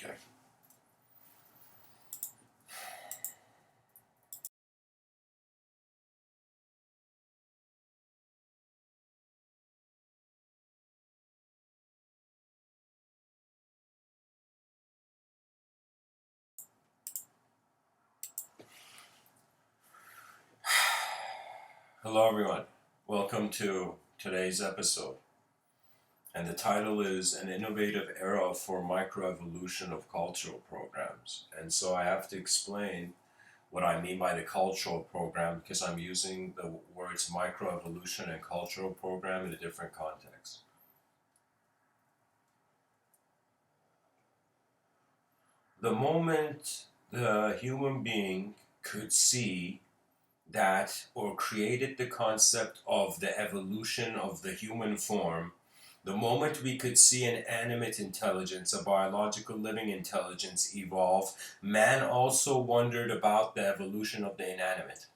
Okay. Hello, everyone. Welcome to today's episode. And the title is An Innovative Era for Microevolution of Cultural Programs. And so I have to explain what I mean by the cultural program because I'm using the words microevolution and cultural program in a different context. The moment the human being could see that or created the concept of the evolution of the human form, the moment we could see an animate intelligence, a biological living intelligence evolve, man also wondered about the evolution of the inanimate.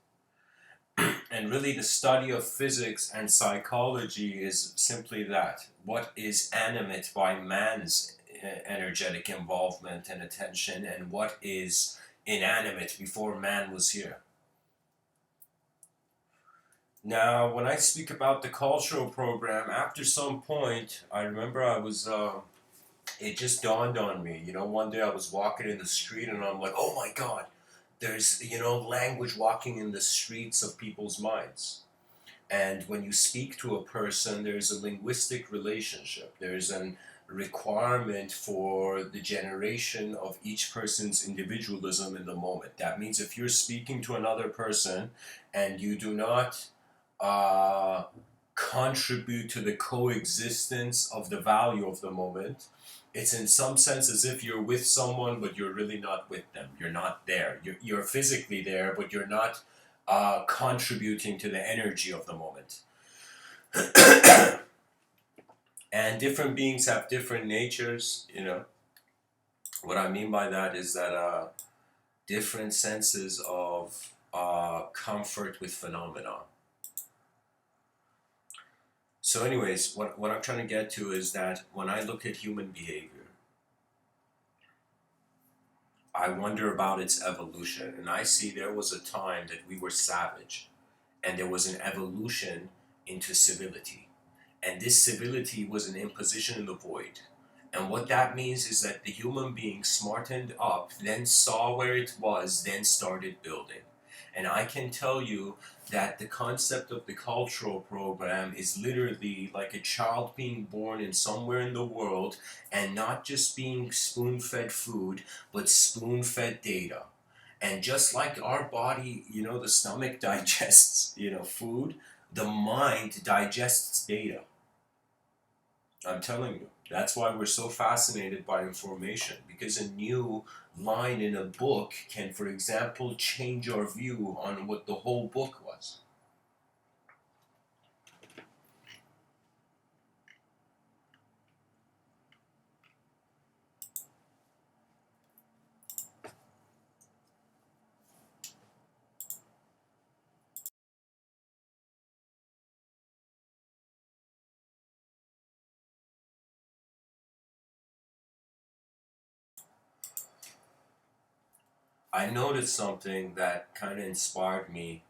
And really, the study of physics and psychology is simply that. What is animate by man's energetic involvement and attention, and what is inanimate before man was here? Now, when I speak about the cultural program, after some point, I remember it just dawned on me. One day I was walking in the street and I'm like, oh my God, there's, language walking in the streets of people's minds. And when you speak to a person, there's a linguistic relationship. There's an requirement for the generation of each person's individualism in the moment. That means if you're speaking to another person and you do not uh, contribute to the coexistence of the value of the moment, it's in some sense as if you're with someone, but you're really not with them. You're not there. You're physically there, but you're not contributing to the energy of the moment. And different beings have different natures. What I mean by that is that different senses of comfort with phenomena. So, anyways, what I'm trying to get to is that when I look at human behavior, I wonder about its evolution. And I see there was a time that we were savage, and there was an evolution into civility. And this civility was an imposition in the void. And what that means is that the human being smartened up, then saw where it was, then started building. And I can tell you that the concept of the cultural program is literally like a child being born in somewhere in the world and not just being spoon fed food, but spoon fed data. And just like our body, the stomach digests, food, the mind digests data. I'm telling you. That's why we're so fascinated by information, because a new line in a book can, for example, change our view on what the whole book was. I noticed something that kind of inspired me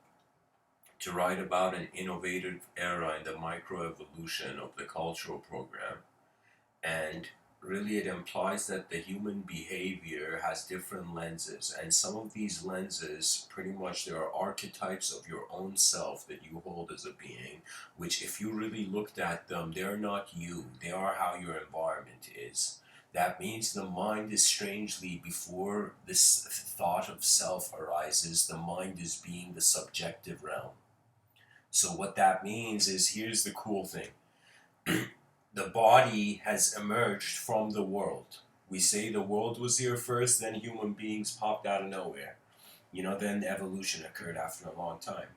to write about an innovative era in the microevolution of the cultural program. And really, it implies that the human behavior has different lenses, and some of these lenses, pretty much, there are archetypes of your own self that you hold as a being, which, if you really looked at them, they're not you, they are how your environment is. That means the mind is strangely, before this thought of self arises, the mind is being the subjective realm. So what that means is, here's the cool thing. The body has emerged from the world. We say the world was here first, then human beings popped out of nowhere. Then evolution occurred after a long time.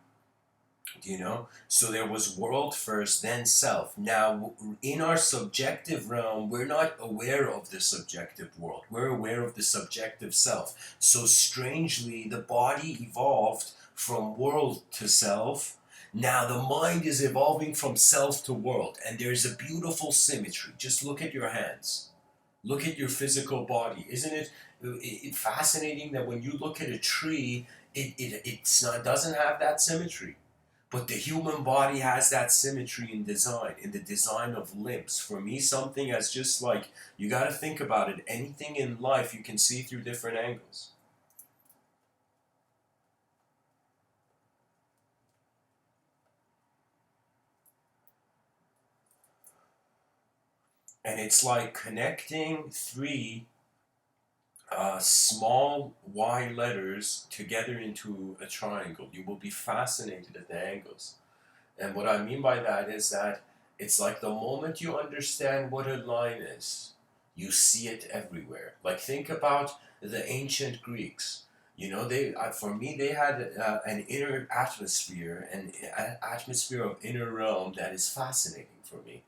Do you know? So there was world first, then self. Now, in our subjective realm, we're not aware of the subjective world. We're aware of the subjective self. So strangely, the body evolved from world to self. Now the mind is evolving from self to world, and there's a beautiful symmetry. Just look at your hands. Look at your physical body. Isn't it fascinating that when you look at a tree, it's not, doesn't have that symmetry. But the human body has that symmetry in the design of limbs. For me, something as just like, you got to think about it. Anything in life you can see through different angles. And it's like connecting three small Y letters together into a triangle. You will be fascinated at the angles. And what I mean by that is that it's like the moment you understand what a line is, you see it everywhere. Like think about the ancient Greeks. You know, for me they had an inner atmosphere, an atmosphere of inner realm that is fascinating for me.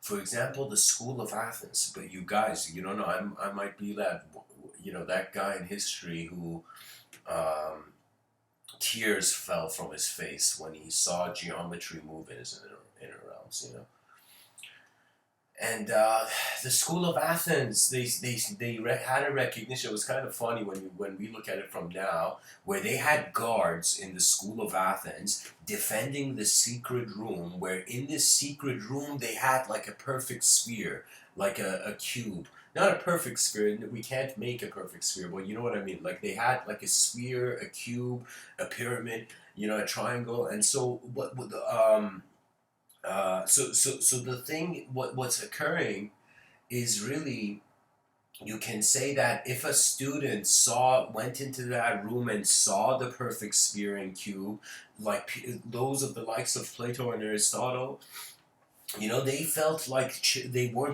For example, the School of Athens. But you guys, you don't know. I might be that, that guy in history who um, tears fell from his face when he saw geometry move in his inner realms. And the School of Athens, had a recognition. It was kind of funny when we look at it from now, where they had guards in the School of Athens defending the secret room, where in this secret room they had like a perfect sphere, like a cube. Not a perfect sphere, we can't make a perfect sphere, but you know what I mean. Like they had like a sphere, a cube, a pyramid, a triangle. And so so the thing, what's occurring is really, you can say that if a student went into that room and saw the perfect sphere and cube, like those of the likes of Plato and Aristotle, they felt like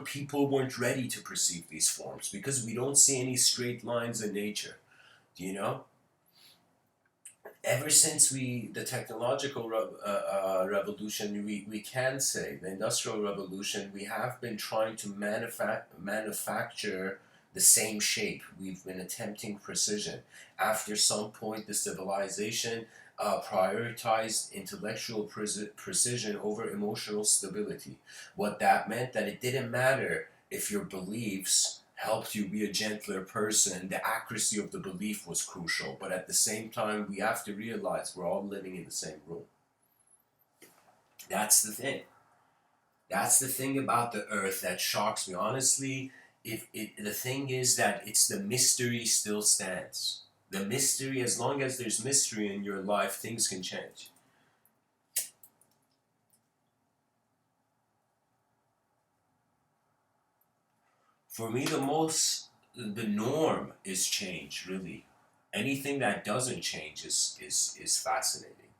people weren't ready to perceive these forms because we don't see any straight lines in nature. You know, ever since the technological revolution, we can say the industrial revolution, we have been trying to manufacture the same shape. We've been attempting precision. After some point, the civilization prioritized intellectual precision over emotional stability. What that meant, that it didn't matter if your beliefs helped you be a gentler person. The accuracy of the belief was crucial, but at the same time, we have to realize we're all living in the same room. That's the thing. That's the thing about the earth that shocks me. Honestly, the thing is that it's the mystery still stands. The mystery, as long as there's mystery in your life, things can change. For me, the norm is change, really. Anything that doesn't change is fascinating.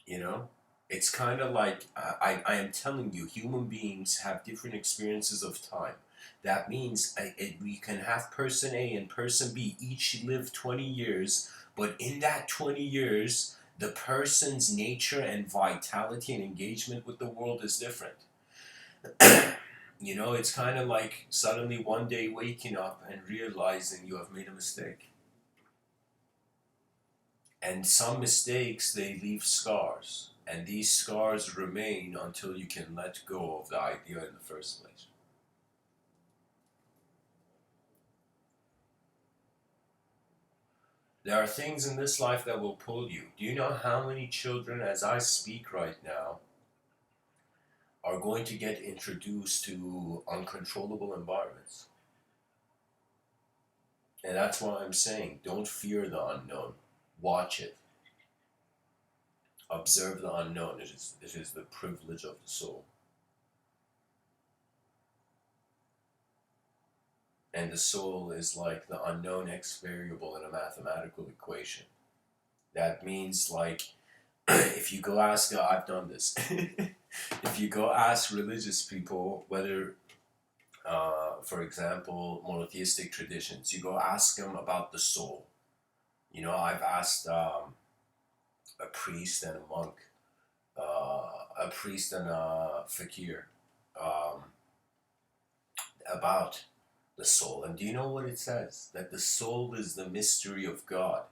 You know, it's kind of like, I am telling you, human beings have different experiences of time. That means we can have person A and person B each live 20 years, but in that 20 years, the person's nature and vitality and engagement with the world is different. It's kind of like suddenly one day waking up and realizing you have made a mistake. And some mistakes, they leave scars. And these scars remain until you can let go of the idea in the first place. There are things in this life that will pull you. Do you know how many children, as I speak right now, are going to get introduced to uncontrollable environments? And that's why I'm saying, don't fear the unknown. Watch it. Observe the unknown. It is the privilege of the soul. And the soul is like the unknown x variable in a mathematical equation. That means, like, if you go ask, I've done this. If you go ask religious people, whether, for example, monotheistic traditions, you go ask them about the soul. I've asked a priest and a monk, a priest and a fakir, um, about the soul. And do you know what it says? That the soul is the mystery of God.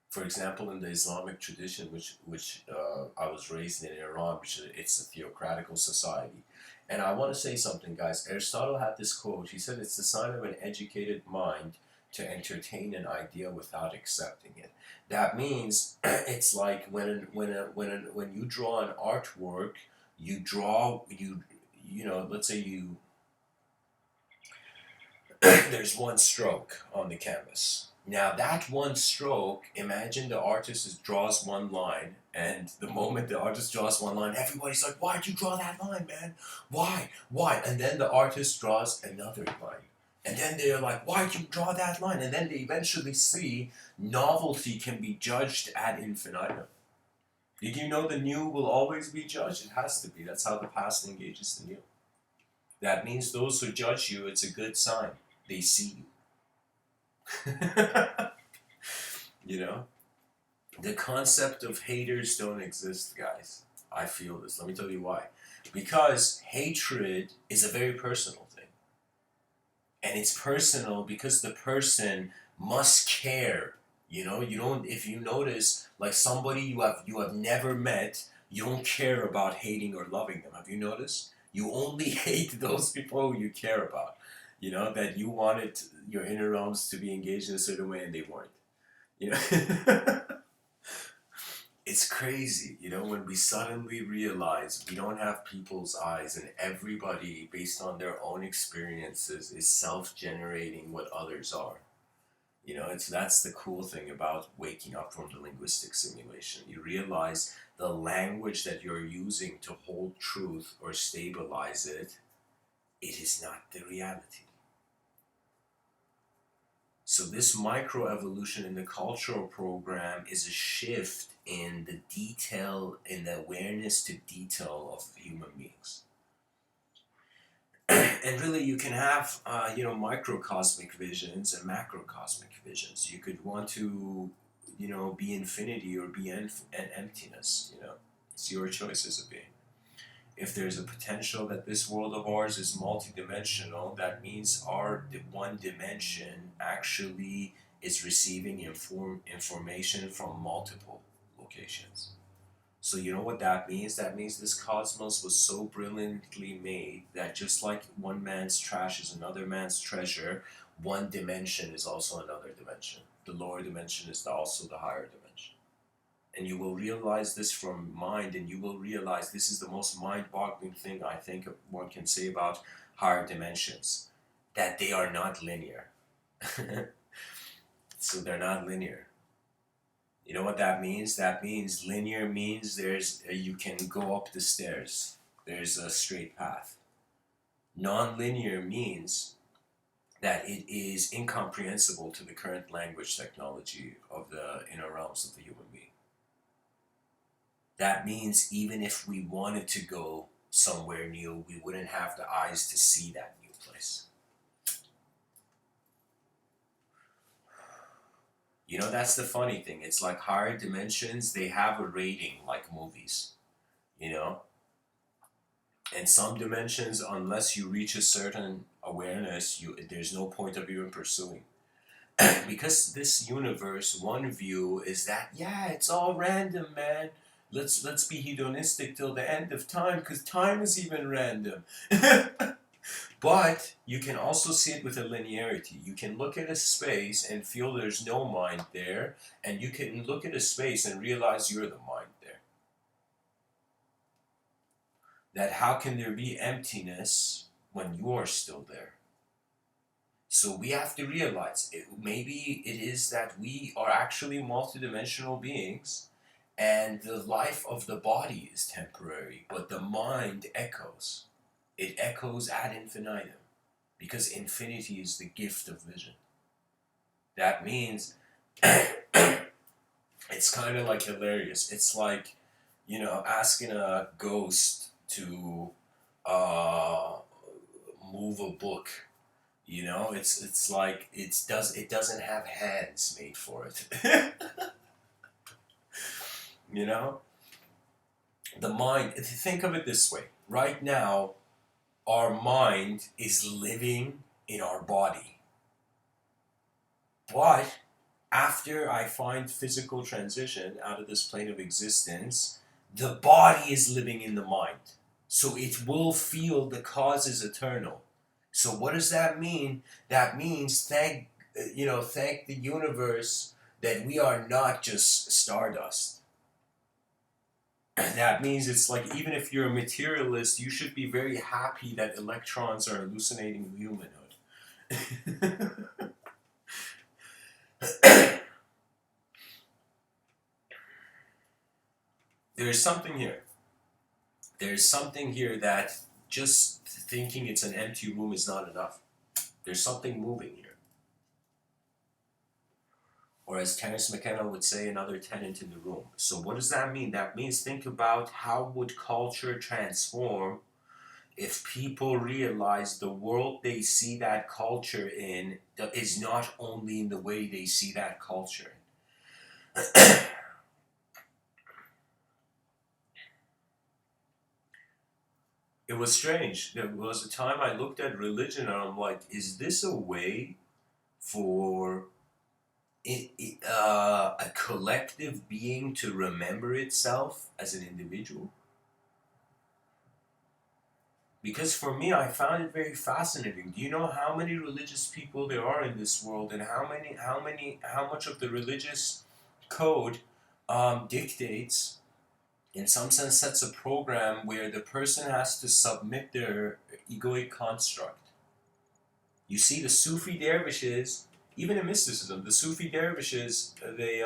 For example, in the Islamic tradition, which I was raised in Iran, which it's a theocratical society. And I want to say something, guys. Aristotle had this quote. He said, "It's the sign of an educated mind to entertain an idea without accepting it." That means it's like when you draw an artwork, you draw you know. Let's say you there's one stroke on the canvas. Now that one stroke, imagine the artist draws one line, and the moment the artist draws one line, everybody's like, "Why'd you draw that line, man? Why? Why?" And then the artist draws another line. And then they're like, "Why'd you draw that line?" And then they eventually see novelty can be judged ad infinitum. Did you know the new will always be judged? It has to be. That's how the past engages the new. That means those who judge you, it's a good sign. They see you. You know? The concept of haters don't exist, guys. I feel this. Let me tell you why. Because hatred is a very personal thing. And it's personal because the person must care. You know, you don't if you notice like somebody you have never met, you don't care about hating or loving them. Have you noticed? You only hate those people who you care about. You know, that you wanted your inner realms to be engaged in a certain way and they weren't. You know? It's crazy, you know, when we suddenly realize we don't have people's eyes and everybody, based on their own experiences, is self-generating what others are. You know, that's the cool thing about waking up from the linguistic simulation. You realize the language that you're using to hold truth or stabilize it, it is not the reality. So this microevolution in the cultural program is a shift in the detail, in the awareness to detail of human beings. And really, you can have, microcosmic visions and macrocosmic visions. You could want to, be infinity or be an emptiness. It's your choice as a being. If there's a potential that this world of ours is multidimensional, that means our one dimension actually is receiving information from multiple locations. So you know what that means? That means this cosmos was so brilliantly made that just like one man's trash is another man's treasure, one dimension is also another dimension. The lower dimension is also the higher dimension. And you will realize this from mind, and you will realize this is the most mind-boggling thing I think one can say about higher dimensions, that they are not linear. So they're not linear. You know what that means? That means linear means you can go up the stairs. There's a straight path. Non-linear means that it is incomprehensible to the current language technology of the inner realms of the human being. That means even if we wanted to go somewhere new, we wouldn't have the eyes to see that new place. You know, that's the funny thing. It's like higher dimensions, they have a rating like movies, you know? And some dimensions, unless you reach a certain awareness, there's no point of even pursuing. Because this universe, one view is that, yeah, it's all random, man. Let's be hedonistic till the end of time, because time is even random. But you can also see it with a linearity. You can look at a space and feel there's no mind there, and you can look at a space and realize you're the mind there. That how can there be emptiness when you are still there? So we have to realize, maybe it is that we are actually multidimensional beings, and the life of the body is temporary, but the mind echoes. It echoes ad infinitum, because infinity is the gift of vision. That means it's kind of like hilarious. It's like, asking a ghost to move a book. It's like it doesn't have hands made for it. You know, the mind. Think of it this way. Right now, our mind is living in our body, but After I find physical transition out of this plane of existence, the body is living in the mind. So it will feel the cause is eternal. So what does that mean? That means thank the universe that we are not just stardust. That means it's like even if you're a materialist, you should be very happy that electrons are hallucinating humanhood. There's something here. There's something here that just thinking it's an empty room is not enough. There's something moving here. Or as Terence McKenna would say, another tenant in the room. So what does that mean? That means think about how would culture transform if people realize the world they see that culture in is not only in the way they see that culture. It was strange. There was a time I looked at religion and I'm like, is this a way for a collective being to remember itself as an individual? Because for me, I found it very fascinating. Do you know how many religious people there are in this world, and how much of the religious code dictates, in some sense, sets a program where the person has to submit their egoic construct. You see, the Sufi dervishes, even in mysticism, the Sufi dervishes, they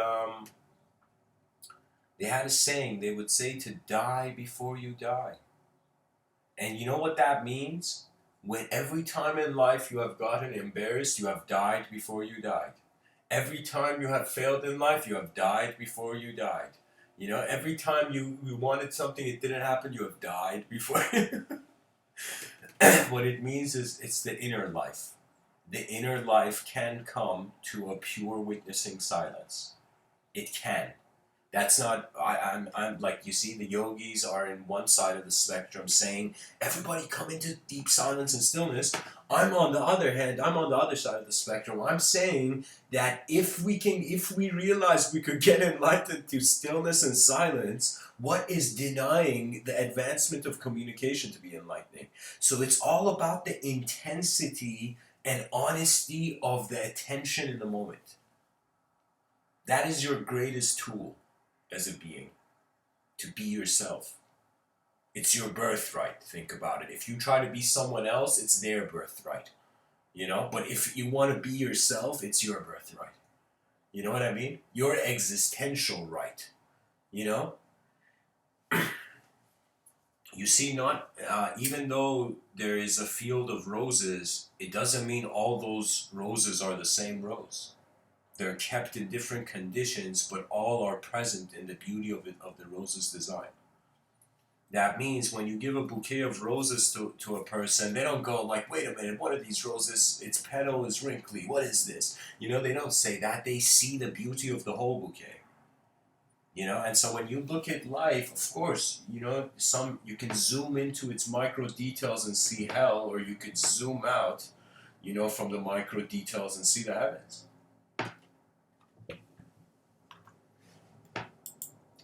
had a saying. They would say to die before you die. And you know what that means? When every time in life you have gotten embarrassed, you have died before you died. Every time you have failed in life, you have died before you died. You know, every time you wanted something, it didn't happen, you have died before. What it means is it's the inner life. The inner life can come to a pure witnessing silence. It can. That's not. I'm like you see. The yogis are in one side of the spectrum, saying everybody come into deep silence and stillness. I'm on the other hand. I'm on the other side of the spectrum. I'm saying that if we realize we could get enlightened through stillness and silence, what is denying the advancement of communication to be enlightening? So it's all about the intensity and honesty of the attention in the moment. That is your greatest tool as a being, to be yourself. It's your birthright. Think about it. If you try to be someone else, it's their birthright. You know? But if you want to be yourself, it's your birthright. You know what I mean? Your existential right. You know? You see, not even though there is a field of roses, it doesn't mean all those roses are the same rose. They're kept in different conditions, but all are present in the beauty of the rose's design. That means when you give a bouquet of roses to a person, they don't go like, wait a minute, what are these roses? Its petal is wrinkly. What is this? You know, they don't say that. They see the beauty of the whole bouquet. You know, and so when you look at life, of course, you know, you can zoom into its micro details and see hell, or you could zoom out, you know, from the micro details and see the heavens.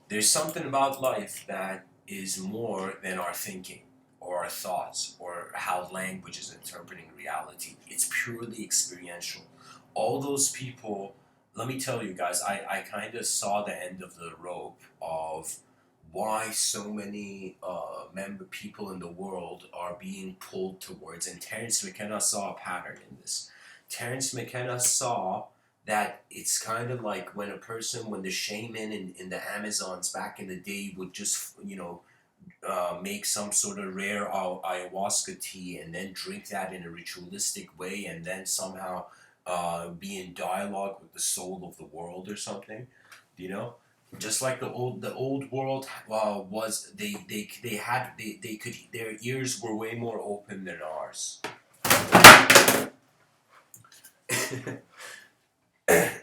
There's something about life that is more than our thinking or our thoughts or how language is interpreting reality. It's purely experiential. All those people, let me tell you guys, I kind of saw the end of the rope of why so many people in the world are being pulled towards. And Terence McKenna saw a pattern in this. Terence McKenna saw that it's kind of like when the shaman in the Amazons back in the day would just, you know, make some sort of rare ayahuasca tea and then drink that in a ritualistic way and then somehow be in dialogue with the soul of the world or something, you know? Just like the old world was, they could, their ears were way more open than ours.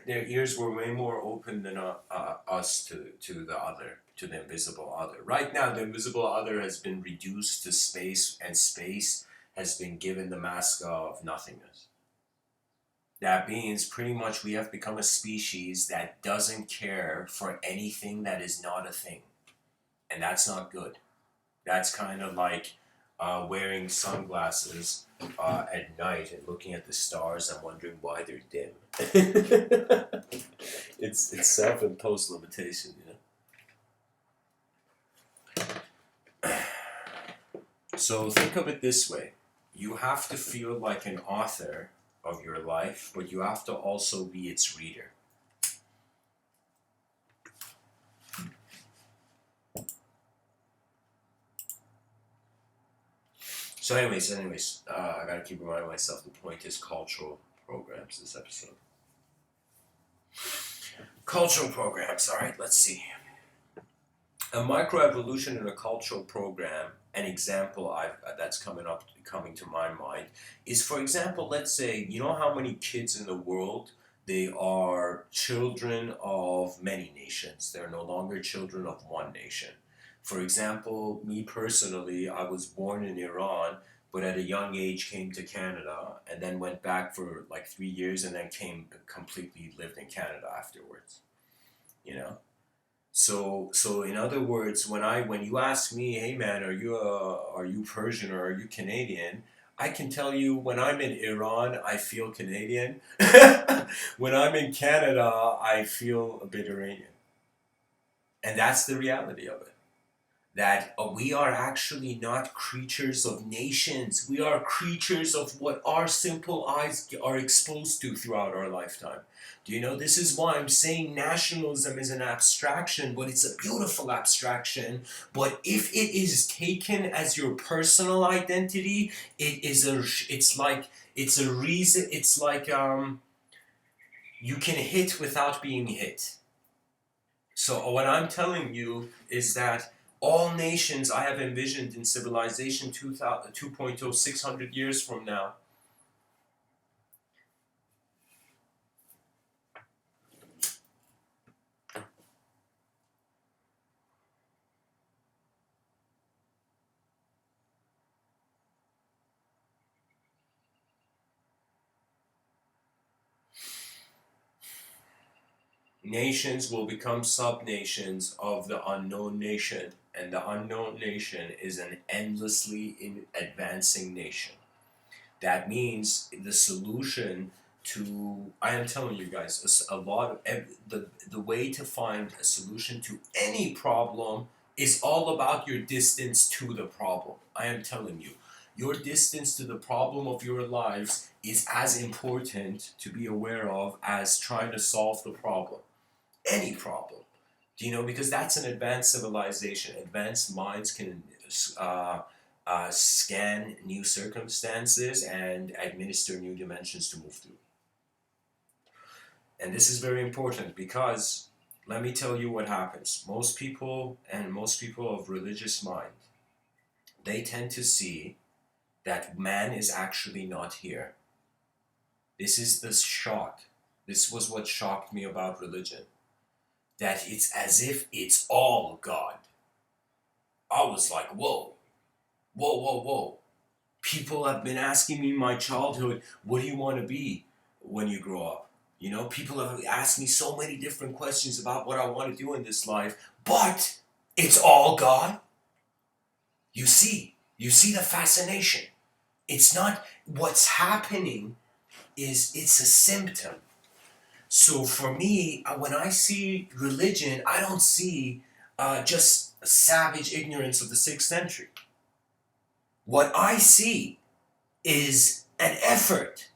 Their ears were way more open than us to the invisible other. Right now, the invisible other has been reduced to space, and space has been given the mask of nothingness. That means pretty much we have become a species that doesn't care for anything that is not a thing. And that's not good. That's kind of like wearing sunglasses at night and looking at the stars and wondering why they're dim. It's self-imposed limitation, So think of it this way: you have to feel like an author of your life, but you have to also be its reader. So anyways, I gotta keep reminding myself the point is cultural programs this episode. Cultural programs, alright, let's see. A microevolution in a cultural program, an example that's coming to my mind, is, for example, let's say, you know how many kids in the world, they are children of many nations. They're no longer children of one nation. For example, me personally, I was born in Iran, but at a young age came to Canada and then went back for like 3 years and then came completely lived in Canada afterwards. You know? So in other words, when you ask me, hey man, are you Persian or are you Canadian? I can tell you when I'm in Iran, I feel Canadian. When I'm in Canada, I feel a bit Iranian, and that's the reality of it. That we are actually not creatures of nations. We are creatures of what our simple eyes are exposed to throughout our lifetime. Do you know this is why I'm saying nationalism is an abstraction, but it's a beautiful abstraction. But if it is taken as your personal identity, it's a reason. It's like you can hit without being hit. So what I'm telling you is that all nations I have envisioned in civilization 2.0, 600 years from now, nations will become sub-nations of the unknown nation, and the unknown nation is an endlessly advancing nation. That means the solution to, I am telling you guys, a lot of the way to find a solution to any problem is all about your distance to the problem. I am telling you, your distance to the problem of your lives is as important to be aware of as trying to solve the problem, any problem. Do you know? Because that's an advanced civilization. Advanced minds can uh, scan new circumstances and administer new dimensions to move through. And this is very important because let me tell you what happens. Most people, and most people of religious mind, they tend to see that man is actually not here. This is the shock. This was what shocked me about religion. That it's as if it's all God. I was like, whoa, whoa, whoa, whoa. People have been asking me in my childhood, what do you want to be when you grow up? You know, people have asked me so many different questions about what I want to do in this life, but it's all God. You see the fascination. It's not what's happening, it's a symptom. So for me, when I see religion, I don't see just savage ignorance of the 6th century. What I see is an effort.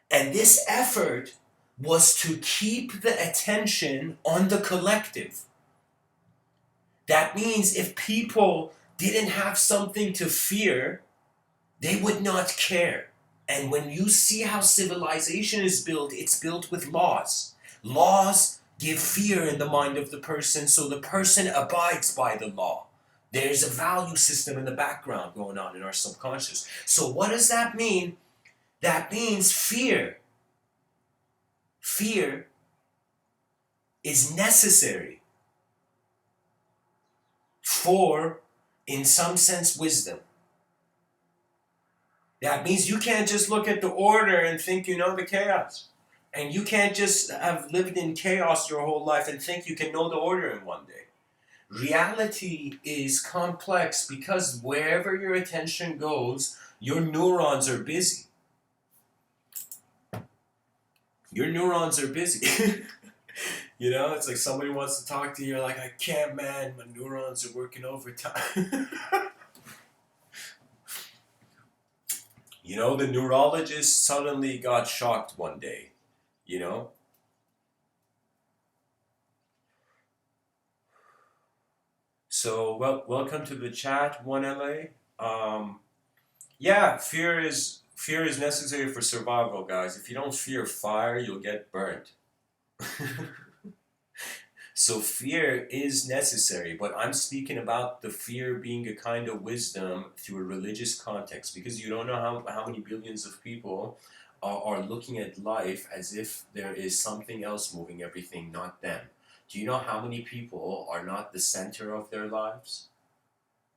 And this effort was to keep the attention on the collective. That means if people didn't have something to fear, they would not care. And when you see how civilization is built, it's built with laws. Laws give fear in the mind of the person, so the person abides by the law. There's a value system in the background going on in our subconscious. So what does that mean? That means fear. Fear is necessary for, in some sense, wisdom. That means you can't just look at the order and think you know the chaos. And you can't just have lived in chaos your whole life and think you can know the order in one day. Reality is complex because wherever your attention goes, your neurons are busy. Your neurons are busy. You know, it's like somebody wants to talk to you, you're like, I can't, man, my neurons are working overtime. You know, the neurologist suddenly got shocked one day, you know? So, well, welcome to the chat, 1LA. Yeah, fear is necessary for survival, guys. If you don't fear fire, you'll get burnt. So fear is necessary, but I'm speaking about the fear being a kind of wisdom through a religious context because you don't know how many billions of people are looking at life as if there is something else moving everything, not them. Do you know how many people are not the center of their lives?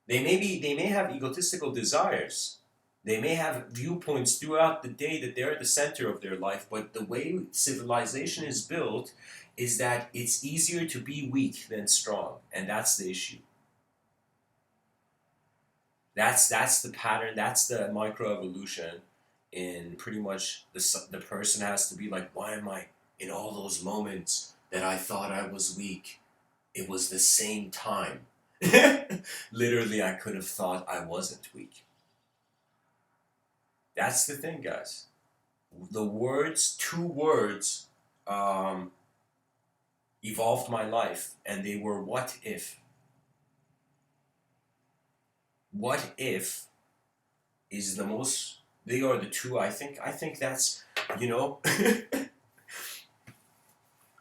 They may have egotistical desires. They may have viewpoints throughout the day that they're the center of their life, but the way civilization is built is that it's easier to be weak than strong, and that's the issue. That's the pattern. That's the microevolution. In pretty much the person has to be like, why am I in all those moments that I thought I was weak? It was the same time. Literally, I could have thought I wasn't weak. That's the thing, guys. The words, two words, um, evolved my life, and they were what if. What if is the most. They are the two. I think that's you know.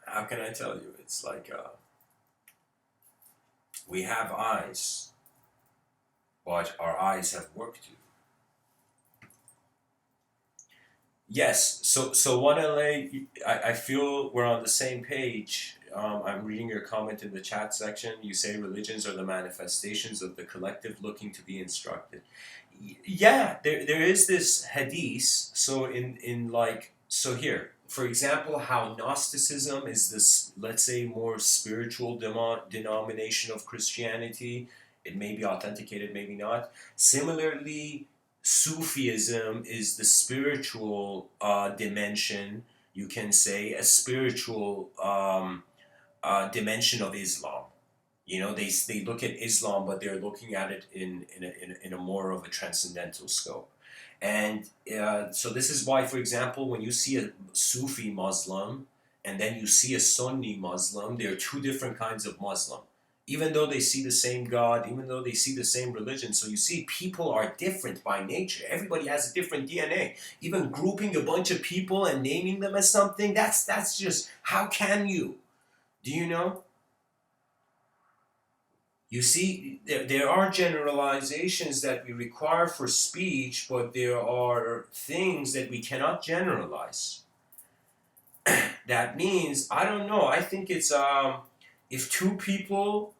How can I tell you? It's like we have eyes, but our eyes have work to do. Yes, so 1LA, I feel we're on the same page. I'm reading your comment in the chat section. You say religions are the manifestations of the collective looking to be instructed. Yeah, there is this hadith. So in like so here, for example, how Gnosticism is this, let's say, more spiritual denomination of Christianity. It may be authenticated, maybe not. Similarly, Sufism is the spiritual dimension, you can say, a spiritual dimension of Islam. You know, they look at Islam, but they're looking at it in a more of a transcendental scope. And so this is why, for example, when you see a Sufi Muslim and then you see a Sunni Muslim, they're two different kinds of Muslim. Even though they see the same God, even though they see the same religion. So you see, people are different by nature. Everybody has a different DNA. Even grouping a bunch of people and naming them as something, that's just, how can you? Do you know? You see, there are generalizations that we require for speech, but there are things that we cannot generalize. That means, I don't know, I think it's if two people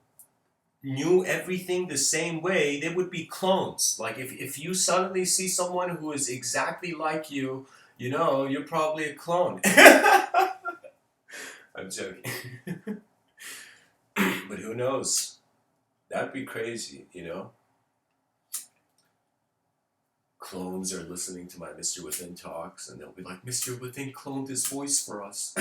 knew everything the same way, they would be clones. Like if you suddenly see someone who is exactly like you know, you're probably a clone. I'm joking. But who knows? That'd be crazy, you know? Clones are listening to my Mr. Within talks, and they'll be like, Mr. Within cloned his voice for us.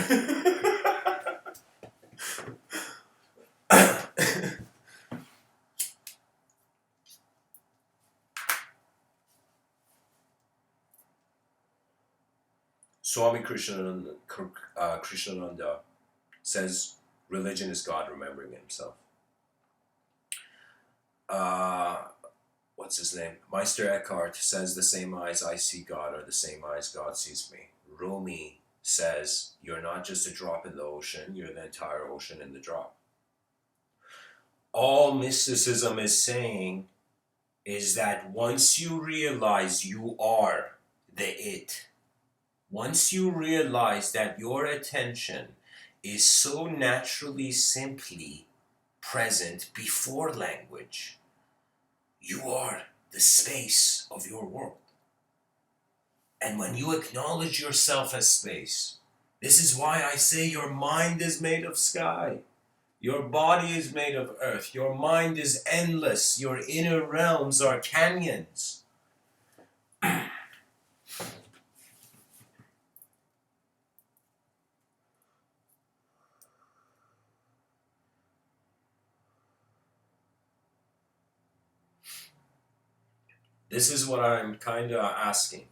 Swami Krishnananda says religion is God remembering himself. What's his name? Meister Eckhart says the same eyes I see God are the same eyes God sees me. Rumi says you're not just a drop in the ocean, you're the entire ocean in the drop. All mysticism is saying is that once you realize you are the it, once you realize that your attention is so naturally, simply present before language, you are the space of your world. And when you acknowledge yourself as space, this is why I say your mind is made of sky. Your body is made of earth. Your mind is endless. Your inner realms are canyons. This is what I'm kind of asking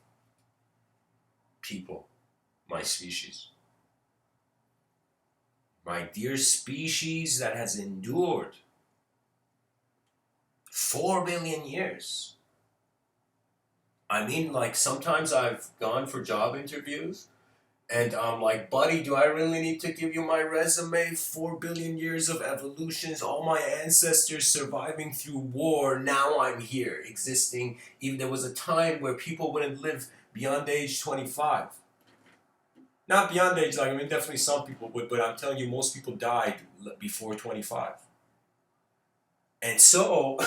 people, my species. My dear species that has endured 4 billion years. I mean, like, sometimes I've gone for job interviews and I'm like, buddy, do I really need to give you my resume? 4 billion years of evolutions, all my ancestors surviving through war. Now I'm here, existing. Even there was a time where people wouldn't live beyond age 25. Not beyond age, like, I mean, definitely some people would, but I'm telling you, most people died before 25. And so,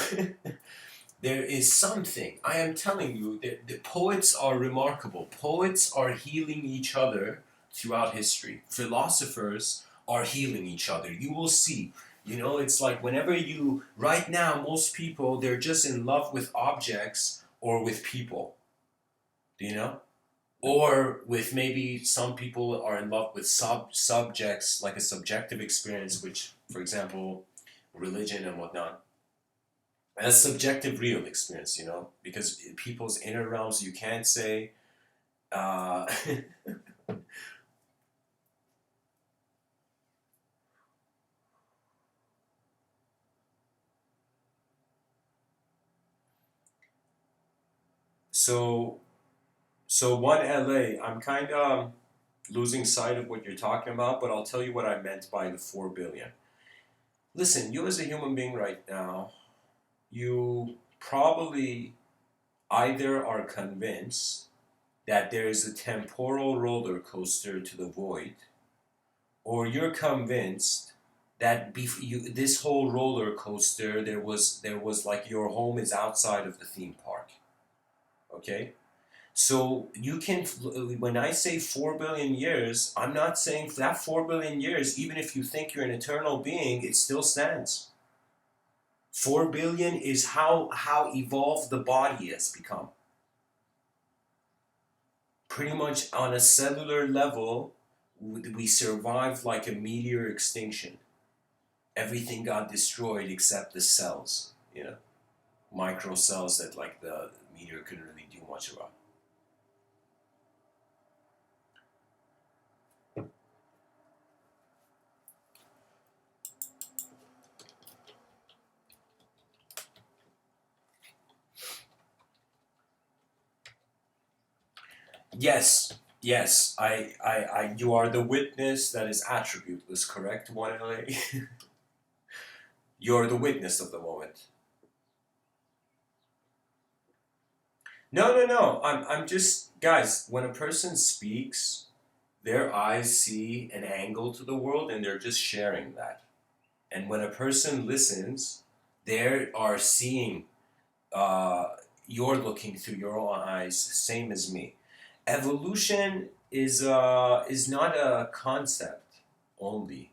there is something, I am telling you, the poets are remarkable. Poets are healing each other throughout history. Philosophers are healing each other. You will see. You know, it's like whenever you, right now, most people, they're just in love with objects or with people. Do you know? Or with maybe some people are in love with subjects, like a subjective experience, which, for example, religion and whatnot. And a subjective real experience, you know, because people's inner realms, you can't say. Uh, so, so one LA, I'm kind of losing sight of what you're talking about, but I'll tell you what I meant by the 4 billion. Listen, you as a human being right now, you probably either are convinced that there is a temporal roller coaster to the void, or you're convinced that this whole roller coaster, there was like your home is outside of the theme park. Okay, so you can, when I say 4 billion years, I'm not saying that 4 billion years, even if you think you're an eternal being, it still stands. 4 billion is how evolved the body has become. Pretty much on a cellular level, we survived like a meteor extinction. Everything got destroyed except the cells, you know, micro cells that like the meteor couldn't really do much about. Yes, yes, you are the witness that is attributeless, correct, 1LA? You're the witness of the moment. No, no, no. I'm just, guys, when a person speaks, their eyes see an angle to the world and they're just sharing that. And when a person listens, they are seeing, uh, you're looking through your own eyes, same as me. Evolution is not a concept only,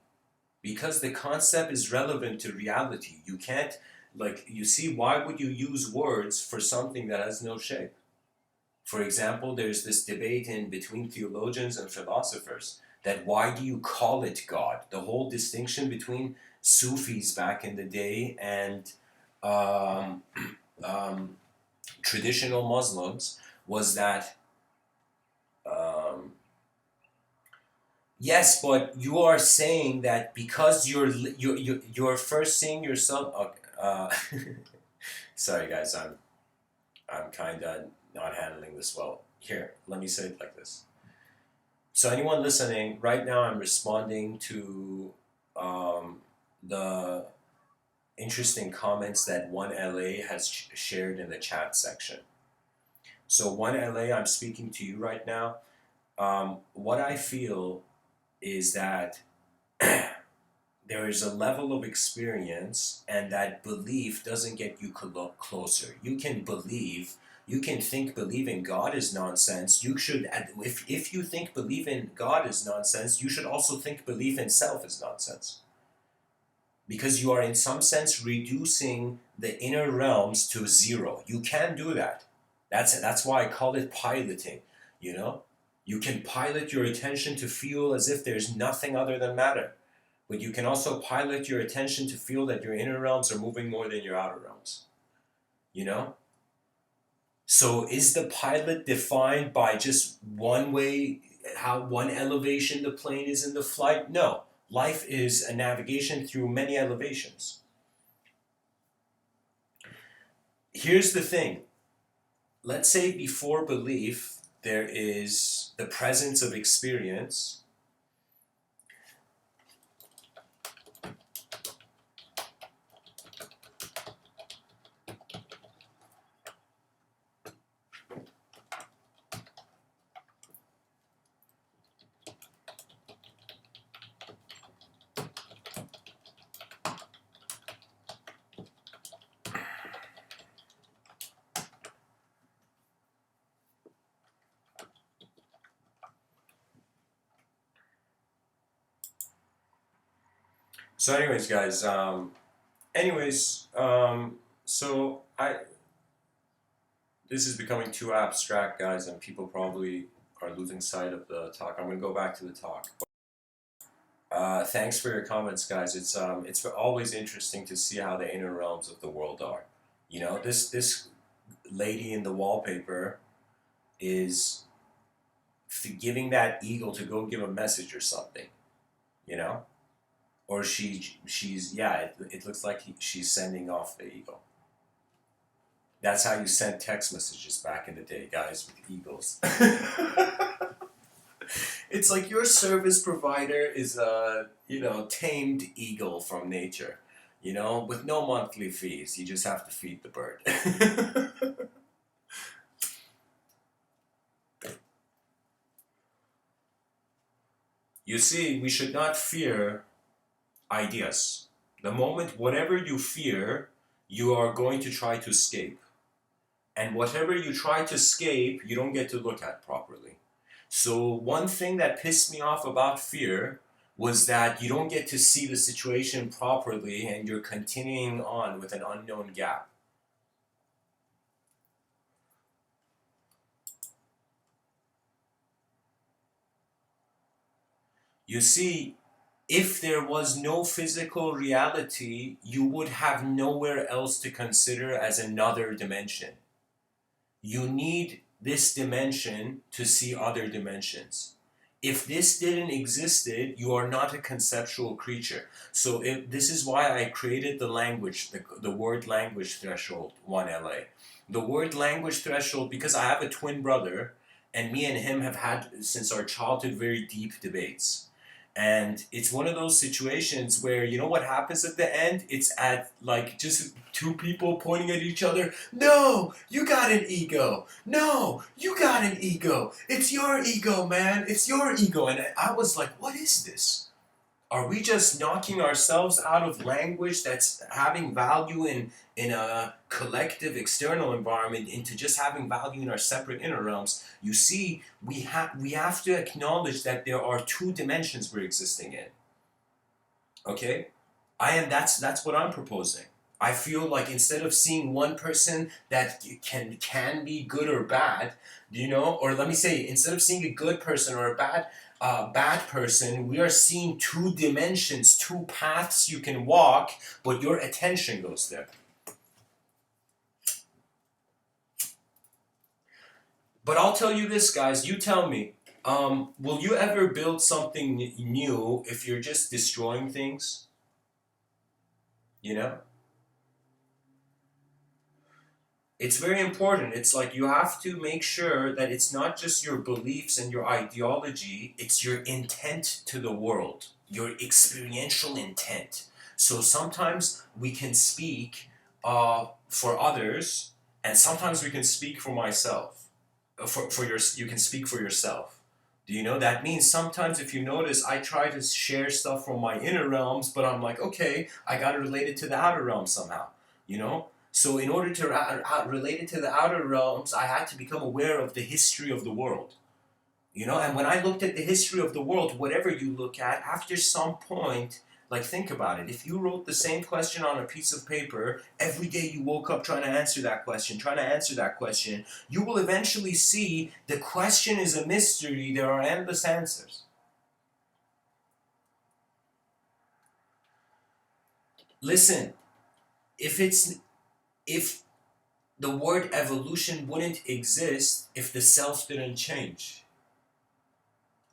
because the concept is relevant to reality. You can't, like, you see, why would you use words for something that has no shape? For example, there's this debate in between theologians and philosophers that why do you call it God? The whole distinction between Sufis back in the day and um, um, traditional Muslims was that um, yes, but you are saying that because you're first seeing yourself. Sorry, guys, I'm kind of not handling this well. Here, let me say it like this. So anyone listening, right now I'm responding to the interesting comments that 1LA has shared in the chat section. So 1LA, I'm speaking to you right now. What I feel is that there is a level of experience, and that belief doesn't get you closer. You can believe You can think believing God is nonsense. You should, if you think believing God is nonsense, you should also think belief in self is nonsense. Because you are in some sense reducing the inner realms to zero. You can do that. That's why I call it piloting, you know? You can pilot your attention to feel as if there's nothing other than matter. But you can also pilot your attention to feel that your inner realms are moving more than your outer realms. You know? So is the pilot defined by just one way, how one elevation the plane is in the flight? No. Life is a navigation through many elevations. Here's the thing. Let's say before belief, there is the presence of experience. So, anyways, guys. Anyways, so this is becoming too abstract, guys, and people probably are losing sight of the talk. I'm gonna go back to the talk. Thanks for your comments, guys. It's always interesting to see how the inner realms of the world are. You know, this lady in the wallpaper is giving that eagle to go give a message or something. You know, or she's yeah. It looks like she's sending off the eagle. That's how you sent text messages back in the day, guys, with eagles. It's like your service provider is a, tamed eagle from nature, with no monthly fees. You just have to feed the bird. You see, we should not fear ideas. The moment whatever you fear, you are going to try to escape. And whatever you try to escape, you don't get to look at properly. So one thing that pissed me off about fear was that you don't get to see the situation properly and you're continuing on with an unknown gap. You see, if there was no physical reality, you would have nowhere else to consider as another dimension. You need this dimension to see other dimensions. If this didn't existed, you are not a conceptual creature. So this is why I created the language, the word language threshold, 1LA. The word language threshold, because I have a twin brother, and me and him have had, since our childhood, very deep debates. And it's one of those situations where, you know what happens at the end? It's at like just two people pointing at each other. No, you got an ego. No, you got an ego. It's your ego, man. It's your ego. And I was like, what is this? Are we just knocking ourselves out of language that's having value in a collective external environment into just having value in our separate inner realms? You see, we have to acknowledge that there are two dimensions we're existing in. Okay? That's what I'm proposing. I feel like instead of seeing one person that can be good or bad, or let me say, instead of seeing a good person or a bad person, we are seeing two dimensions, two paths you can walk, but your attention goes there. But I'll tell you this, guys. You tell me, will you ever build something new if you're just destroying things? You know? It's very important. It's like you have to make sure that it's not just your beliefs and your ideology, it's your intent to the world, your experiential intent. So sometimes we can speak for others, and sometimes we can speak for myself. You can speak for yourself. Do you know that means sometimes if you notice I try to share stuff from my inner realms, but I'm like, okay, I gotta relate it to the outer realm somehow, you know? So in order to relate it to the outer realms, I had to become aware of the history of the world. You know, and when I looked at the history of the world, whatever you look at, after some point, like think about it. If you wrote the same question on a piece of paper, every day you woke up trying to answer that question, you will eventually see the question is a mystery. There are endless answers. Listen, if the word evolution wouldn't exist if the self didn't change.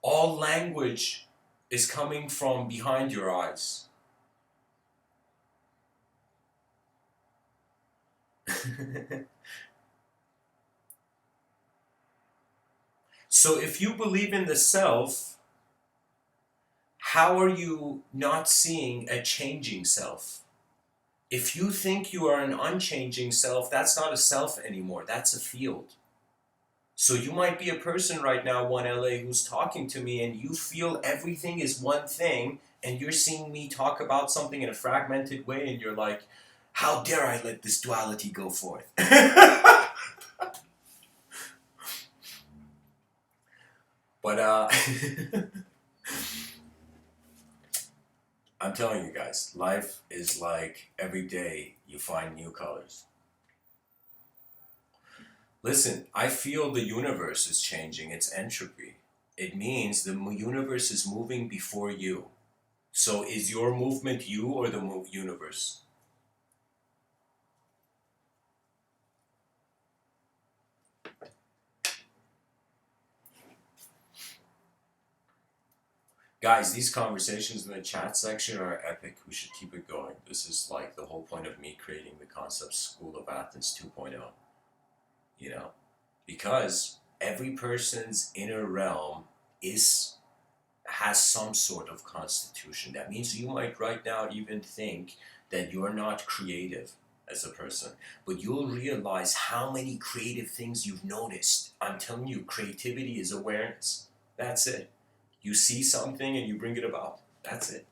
All language is coming from behind your eyes. So if you believe in the self, how are you not seeing a changing self? If you think you are an unchanging self, that's not a self anymore, that's a field. So you might be a person right now, 1LA, who's talking to me and you feel everything is one thing and you're seeing me talk about something in a fragmented way and you're like, how dare I let this duality go forth? But I'm telling you guys, life is like every day you find new colors. Listen, I feel the universe is changing. It's entropy. It means the universe is moving before you. So is your movement you or the universe? Guys, these conversations in the chat section are epic. We should keep it going. This is like the whole point of me creating the concept School of Athens 2.0. You know? Because every person's inner realm has some sort of constitution. That means you might right now even think that you're not creative as a person, but you'll realize how many creative things you've noticed. I'm telling you, creativity is awareness. That's it. You see something and you bring it about. That's it.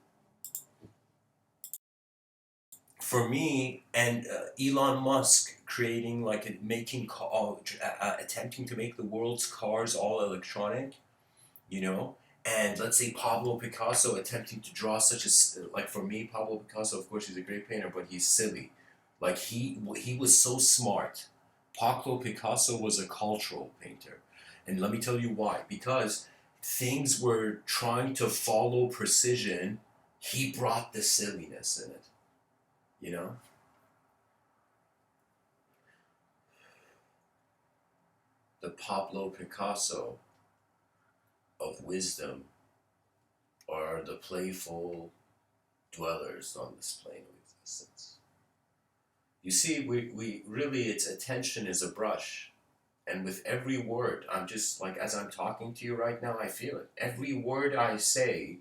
For me, and Elon Musk creating like attempting to make the world's cars all electronic, you know, and let's say Pablo Picasso attempting to draw such a, like for me, Pablo Picasso, of course, he's a great painter, but he's silly. Like he was so smart. Pablo Picasso was a cultural painter, and let me tell you why. Because things were trying to follow precision. He brought the silliness in it. You know. The Pablo Picasso of wisdom are the playful dwellers on this plane of existence. You see, we really, its attention is a brush. And with every word, I'm just like, as I'm talking to you right now, I feel it. Every word I say,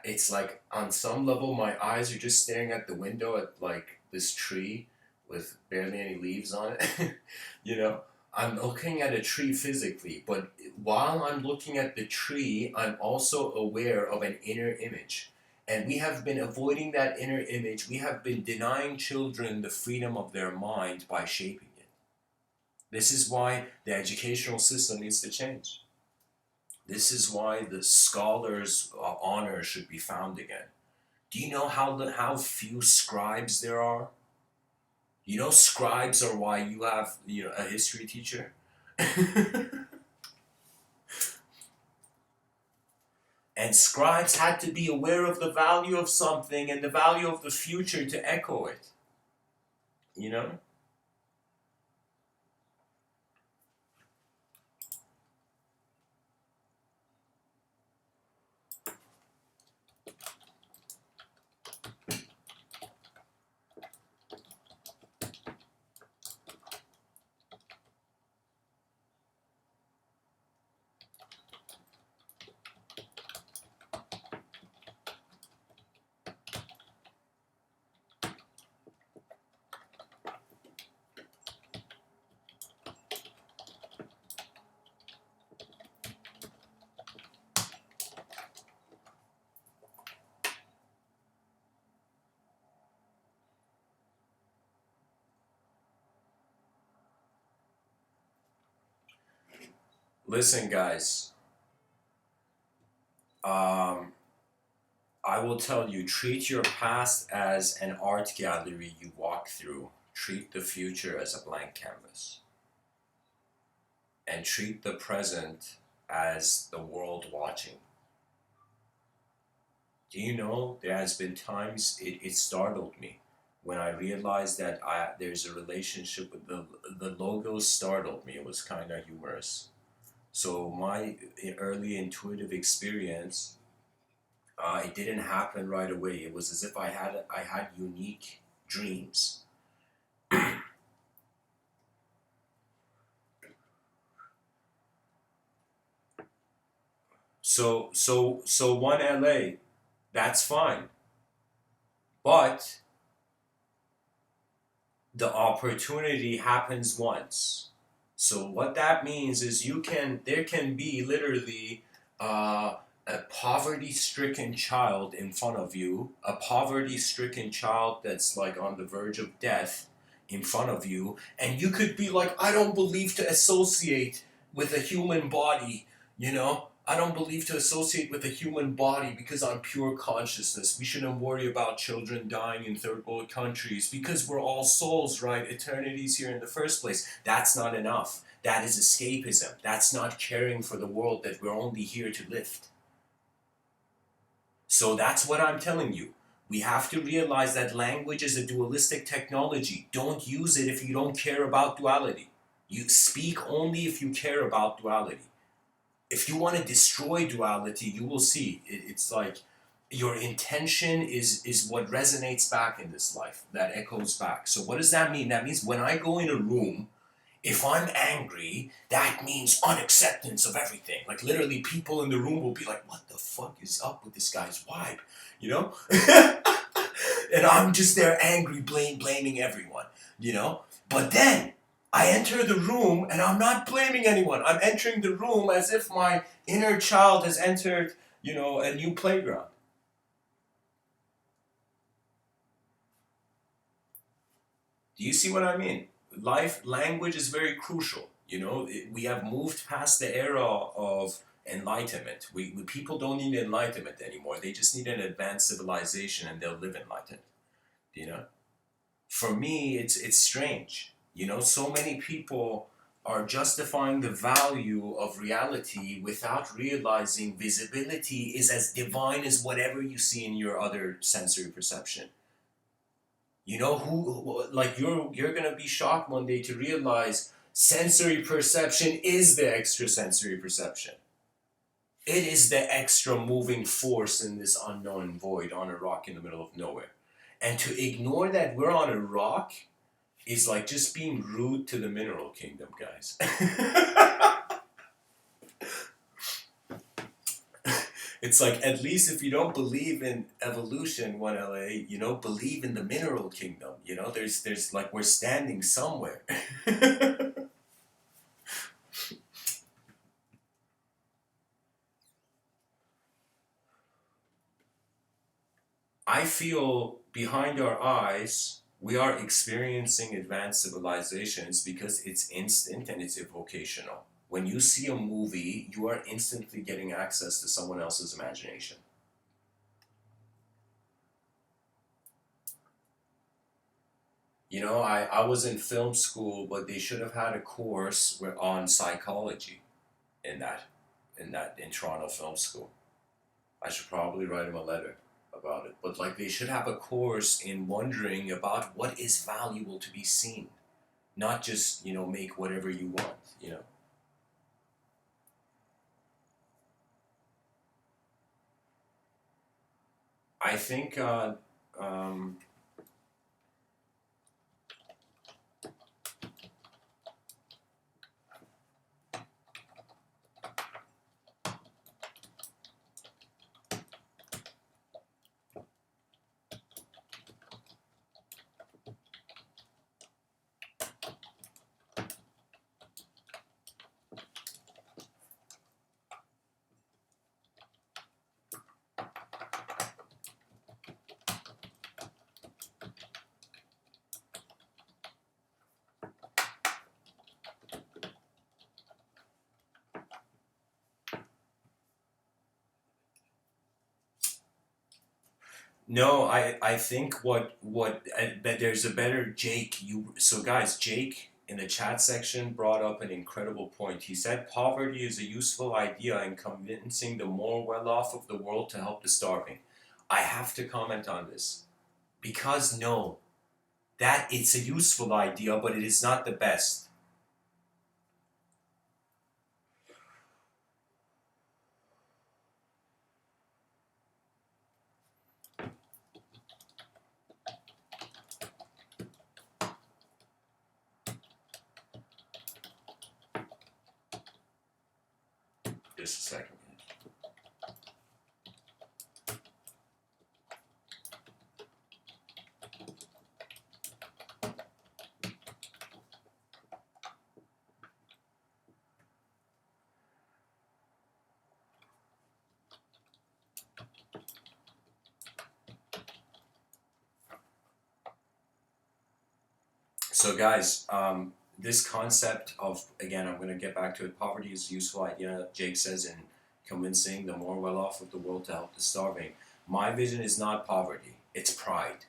it's like on some level, my eyes are just staring at the window at like this tree with barely any leaves on it. You know, I'm looking at a tree physically, but while I'm looking at the tree, I'm also aware of an inner image. And we have been avoiding that inner image. We have been denying children the freedom of their mind by shaping it. This is why the educational system needs to change. This is why the scholar's honor should be found again. Do you know how few scribes there are? You know, scribes are why you have a history teacher. And scribes had to be aware of the value of something and the value of the future to echo it. You know? Listen, guys, um, I will tell you, treat your past as an art gallery you walk through. Treat the future as a blank canvas. And treat the present as the world watching. Do you know there has been times it startled me when I realized that there's a relationship with the logo startled me. It was kind of humorous. So my early intuitive experience, it didn't happen right away. It was as if I had unique dreams. So one LA, that's fine, but the opportunity happens once. So what that means is there can be literally a poverty-stricken child in front of you, a poverty-stricken child that's like on the verge of death in front of you, and you could be like, I don't believe to associate with a human body, you know? I don't believe to associate with a human body because I'm pure consciousness. We shouldn't worry about children dying in third world countries because we're all souls, right? Eternity's here in the first place. That's not enough. That is escapism. That's not caring for the world that we're only here to lift. So that's what I'm telling you. We have to realize that language is a dualistic technology. Don't use it if you don't care about duality. You speak only if you care about duality. If you want to destroy duality, you will see. It's like your intention is what resonates back in this life, that echoes back. So what does that mean? That means when I go in a room, if I'm angry, that means unacceptance of everything. Like literally people in the room will be like, what the fuck is up with this guy's vibe? You know? And I'm just there angry, blaming everyone, you know? But then I enter the room and I'm not blaming anyone. I'm entering the room as if my inner child has entered, a new playground. Do you see what I mean? Language is very crucial. We have moved past the era of enlightenment. People don't need enlightenment anymore. They just need an advanced civilization and they'll live enlightened. You know? For me, it's strange. So many people are justifying the value of reality without realizing visibility is as divine as whatever you see in your other sensory perception. Like you're gonna be shocked one day to realize sensory perception is the extrasensory perception. It is the extra moving force in this unknown void on a rock in the middle of nowhere. And to ignore that we're on a rock is like just being rude to the mineral kingdom, guys. It's like, at least if you don't believe in evolution, 1LA, believe in the mineral kingdom. There's like, we're standing somewhere. I feel behind our eyes, we are experiencing advanced civilizations because it's instant and it's evocational. When you see a movie, you are instantly getting access to someone else's imagination. I was in film school, but they should have had a course on psychology in in Toronto Film School. I should probably write him a letter about it. But like they should have a course in wondering about what is valuable to be seen, not just make whatever you want. I think um, No, I think that there's a better Jake. So guys, Jake in the chat section brought up an incredible point. He said poverty is a useful idea in convincing the more well-off of the world to help the starving. I have to comment on this because no, that it's a useful idea, but it is not the best. Just a second. So, guys, this concept of, again, I'm going to get back to it. Poverty is a useful idea, Jake says, in convincing the more well off of the world to help the starving. My vision is not poverty, it's pride.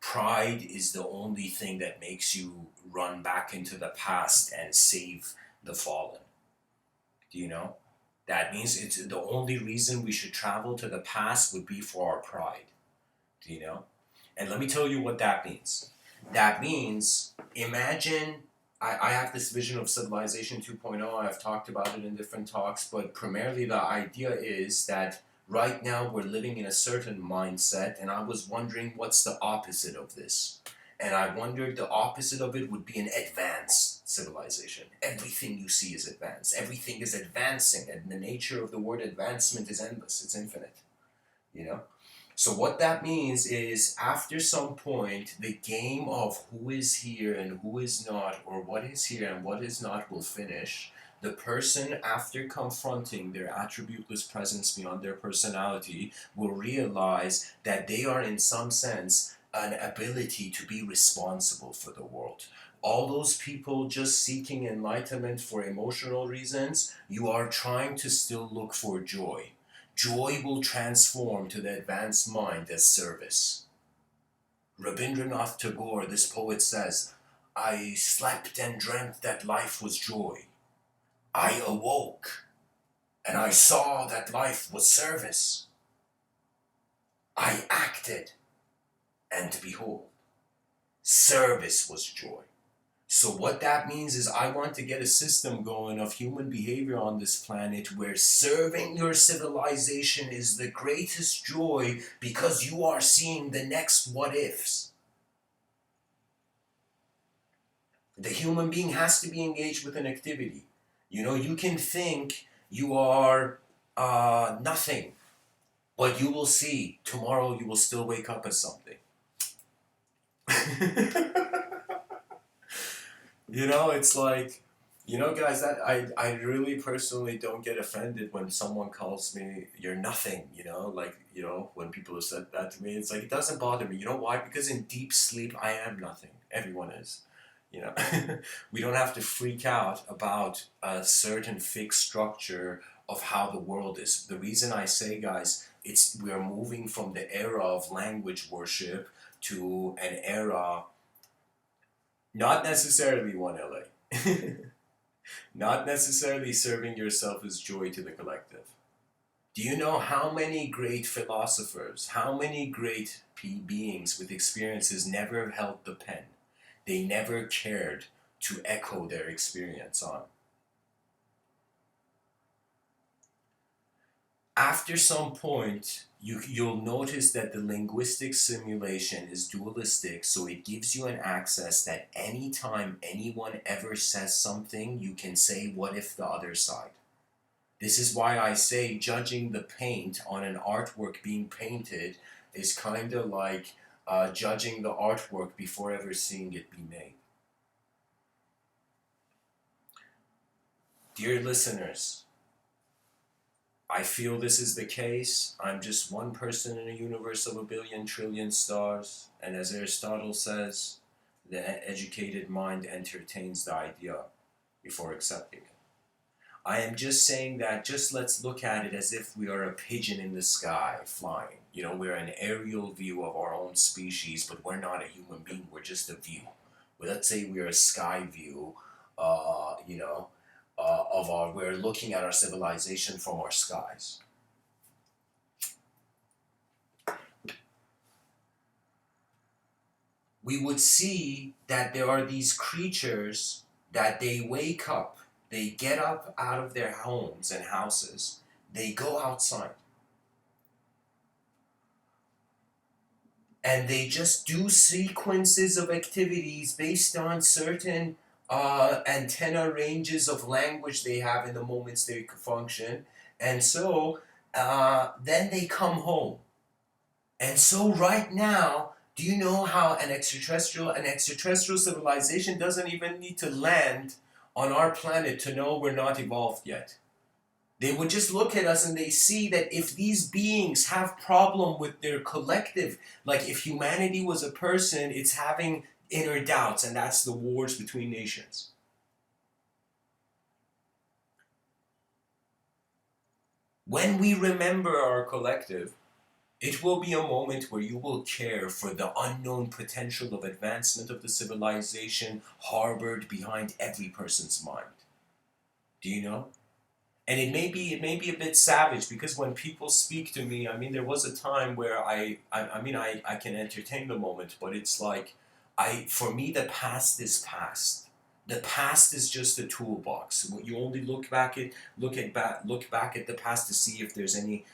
Pride is the only thing that makes you run back into the past and save the fallen. Do you know? That means it's the only reason we should travel to the past would be for our pride. Do you know? And let me tell you what that means. That means, imagine, I have this vision of Civilization 2.0. I've talked about it in different talks, but primarily the idea is that right now we're living in a certain mindset, and I was wondering what's the opposite of this. And I wondered the opposite of it would be an advanced civilization. Everything you see is advanced. Everything is advancing, and the nature of the word advancement is endless. It's infinite. You know? So what that means is after some point, the game of who is here and who is not, or what is here and what is not will finish. The person, after confronting their attributeless presence beyond their personality, will realize that they are in some sense an ability to be responsible for the world. All those people just seeking enlightenment for emotional reasons, you are trying to still look for joy. Joy will transform to the advanced mind as service. Rabindranath Tagore, this poet says, I slept and dreamt that life was joy. I awoke and I saw that life was service. I acted and behold, service was joy. So what that means is I want to get a system going of human behavior on this planet where serving your civilization is the greatest joy because you are seeing the next what ifs. The human being has to be engaged with an activity. You know, you can think you are nothing, but you will see tomorrow you will still wake up as something. You know, it's like, you know, guys, that I really personally don't get offended when someone calls me, you're nothing, you know, like, you know, when people have said that to me, it's like, it doesn't bother me. You know why? Because in deep sleep, I am nothing. Everyone is, you know. We don't have to freak out about a certain fixed structure of how the world is. The reason I say, guys, it's we're moving from the era of language worship to an era, not necessarily one LA. Not necessarily serving yourself as joy to the collective. Do you know how many great philosophers, how many great beings with experiences never held the pen? They never cared to echo their experience on. After some point, you'll notice that the linguistic simulation is dualistic, so it gives you an access that anytime anyone ever says something, you can say, what if the other side? This is why I say judging the paint on an artwork being painted is kind of like judging the artwork before ever seeing it be made. Dear listeners, I feel this is the case. I'm just one person in a universe of a billion trillion stars, and as Aristotle says, the educated mind entertains the idea before accepting it. I am just saying that just let's look at it as if we are a pigeon in the sky flying. You know, we're an aerial view of our own species, but we're not a human being, we're just a view. Well, let's say we're a sky view, we're looking at our civilization from our skies. We would see that there are these creatures that they wake up, they get up out of their homes and houses, they go outside, and they just do sequences of activities based on certain antenna ranges of language they have in the moments they function, and so then they come home. And so right now, do you know how an extraterrestrial civilization doesn't even need to land on our planet to know we're not evolved yet? They would just look at us and they see that if these beings have problem with their collective, like if humanity was a person, it's having inner doubts, and that's the wars between nations. When we remember our collective, it will be a moment where you will care for the unknown potential of advancement of the civilization harbored behind every person's mind. Do you know? And it may be a bit savage, because when people speak to me, I mean, there was a time where I can entertain the moment, but it's like, for me, the past is past. The past is just a toolbox. You only look back at the past to see if there's any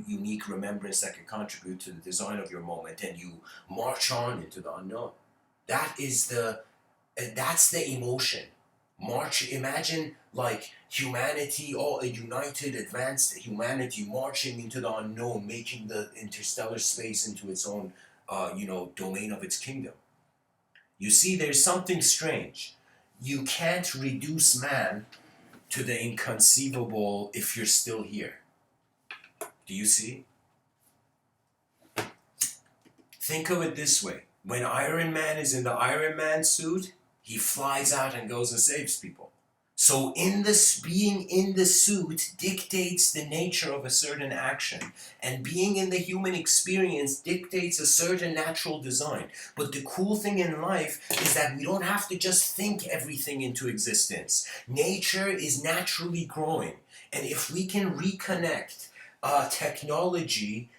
unique remembrance that can contribute to the design of your moment, and you march on into the unknown. That is that's the emotion. Imagine like humanity, all a united, advanced humanity marching into the unknown, making the interstellar space into its own, domain of its kingdom. You see, there's something strange. You can't reduce man to the inconceivable if you're still here. Do you see? Think of it this way. When Iron Man is in the Iron Man suit, he flies out and goes and saves people. So being in the suit dictates the nature of a certain action, and being in the human experience dictates a certain natural design. But the cool thing in life is that we don't have to just think everything into existence. Nature is naturally growing, and if we can reconnect technology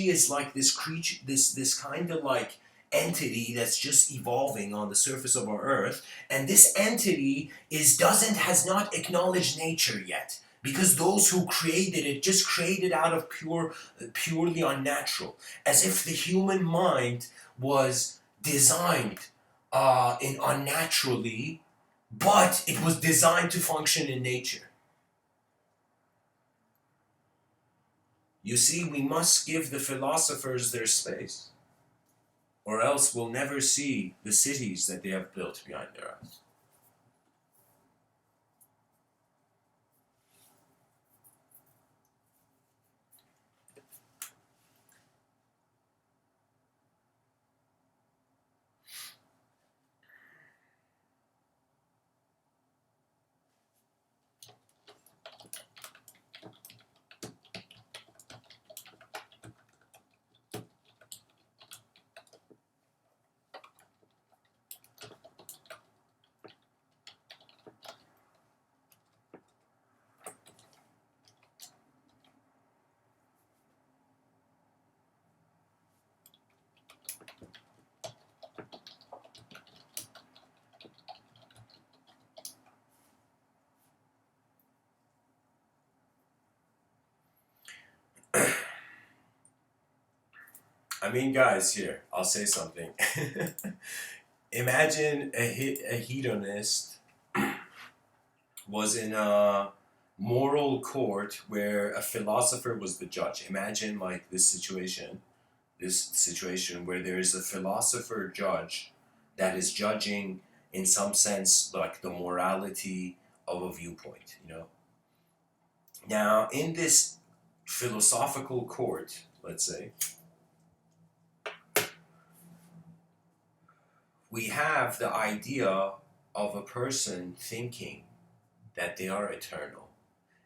is like this creature, this kind of like entity that's just evolving on the surface of our earth, and this entity has not acknowledged nature yet, because those who created it just created out of purely unnatural, as if the human mind was designed in unnaturally, but it was designed to function in nature. You see, we must give the philosophers their space, or else we'll never see the cities that they have built behind their eyes. I mean, guys, here, I'll say something. Imagine a hedonist was in a moral court where a philosopher was the judge. Imagine like this situation where there is a philosopher judge that is judging, in some sense, like the morality of a viewpoint, Now, in this philosophical court, let's say, we have the idea of a person thinking that they are eternal.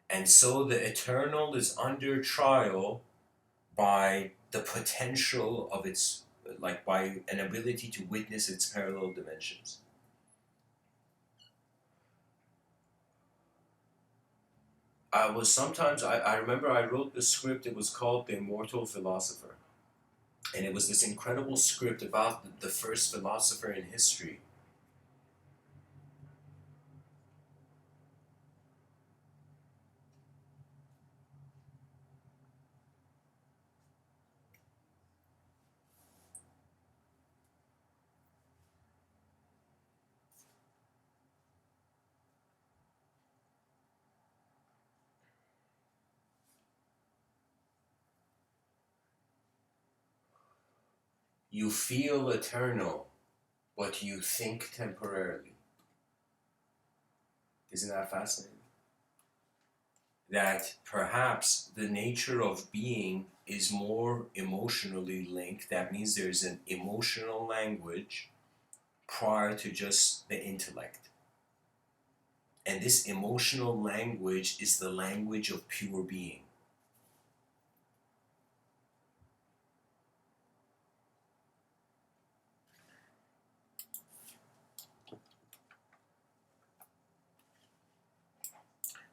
And so the eternal is under trial by the potential of its, like by an ability to witness its parallel dimensions. I remember I wrote the script, it was called The Immortal Philosopher. And it was this incredible script about the first philosopher in history. You feel eternal, but you think temporarily. Isn't that fascinating? That perhaps the nature of being is more emotionally linked. That means there's an emotional language prior to just the intellect. And this emotional language is the language of pure being.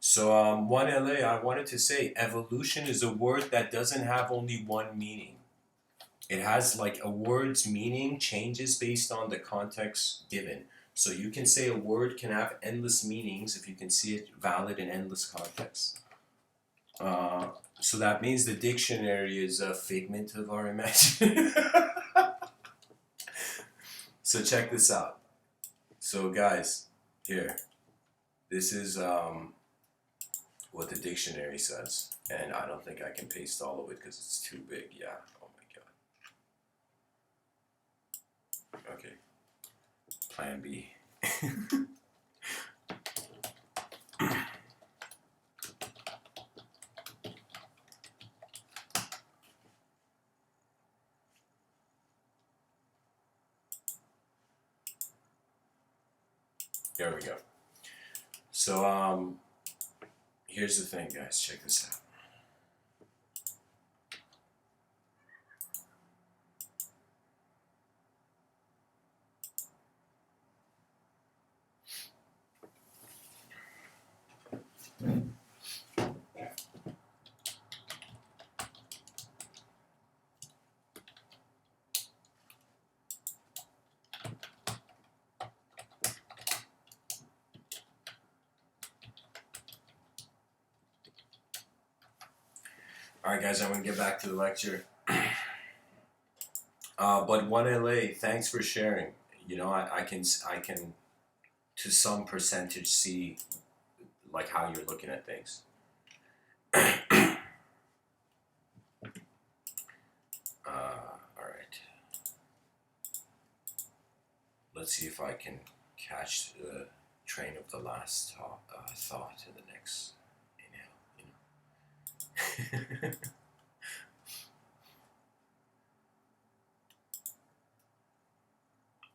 So, 1LA, I wanted to say evolution is a word that doesn't have only one meaning. It has like a word's meaning changes based on the context given. So you can say a word can have endless meanings if you can see it valid in endless contexts. Uh, so that means the dictionary is a figment of our imagination. So check this out. So guys, here, this is what the dictionary says, and I don't think I can paste all of it because it's too big. Yeah. Oh my god. Okay. Plan B. There we go. So here's the thing, guys. Check this out. All right, guys. I'm gonna get back to the lecture. But 1LA, thanks for sharing. You know, I can to some percentage see like how you're looking at things. All right. Let's see if I can catch the train of the last thought in the next inhale. You know.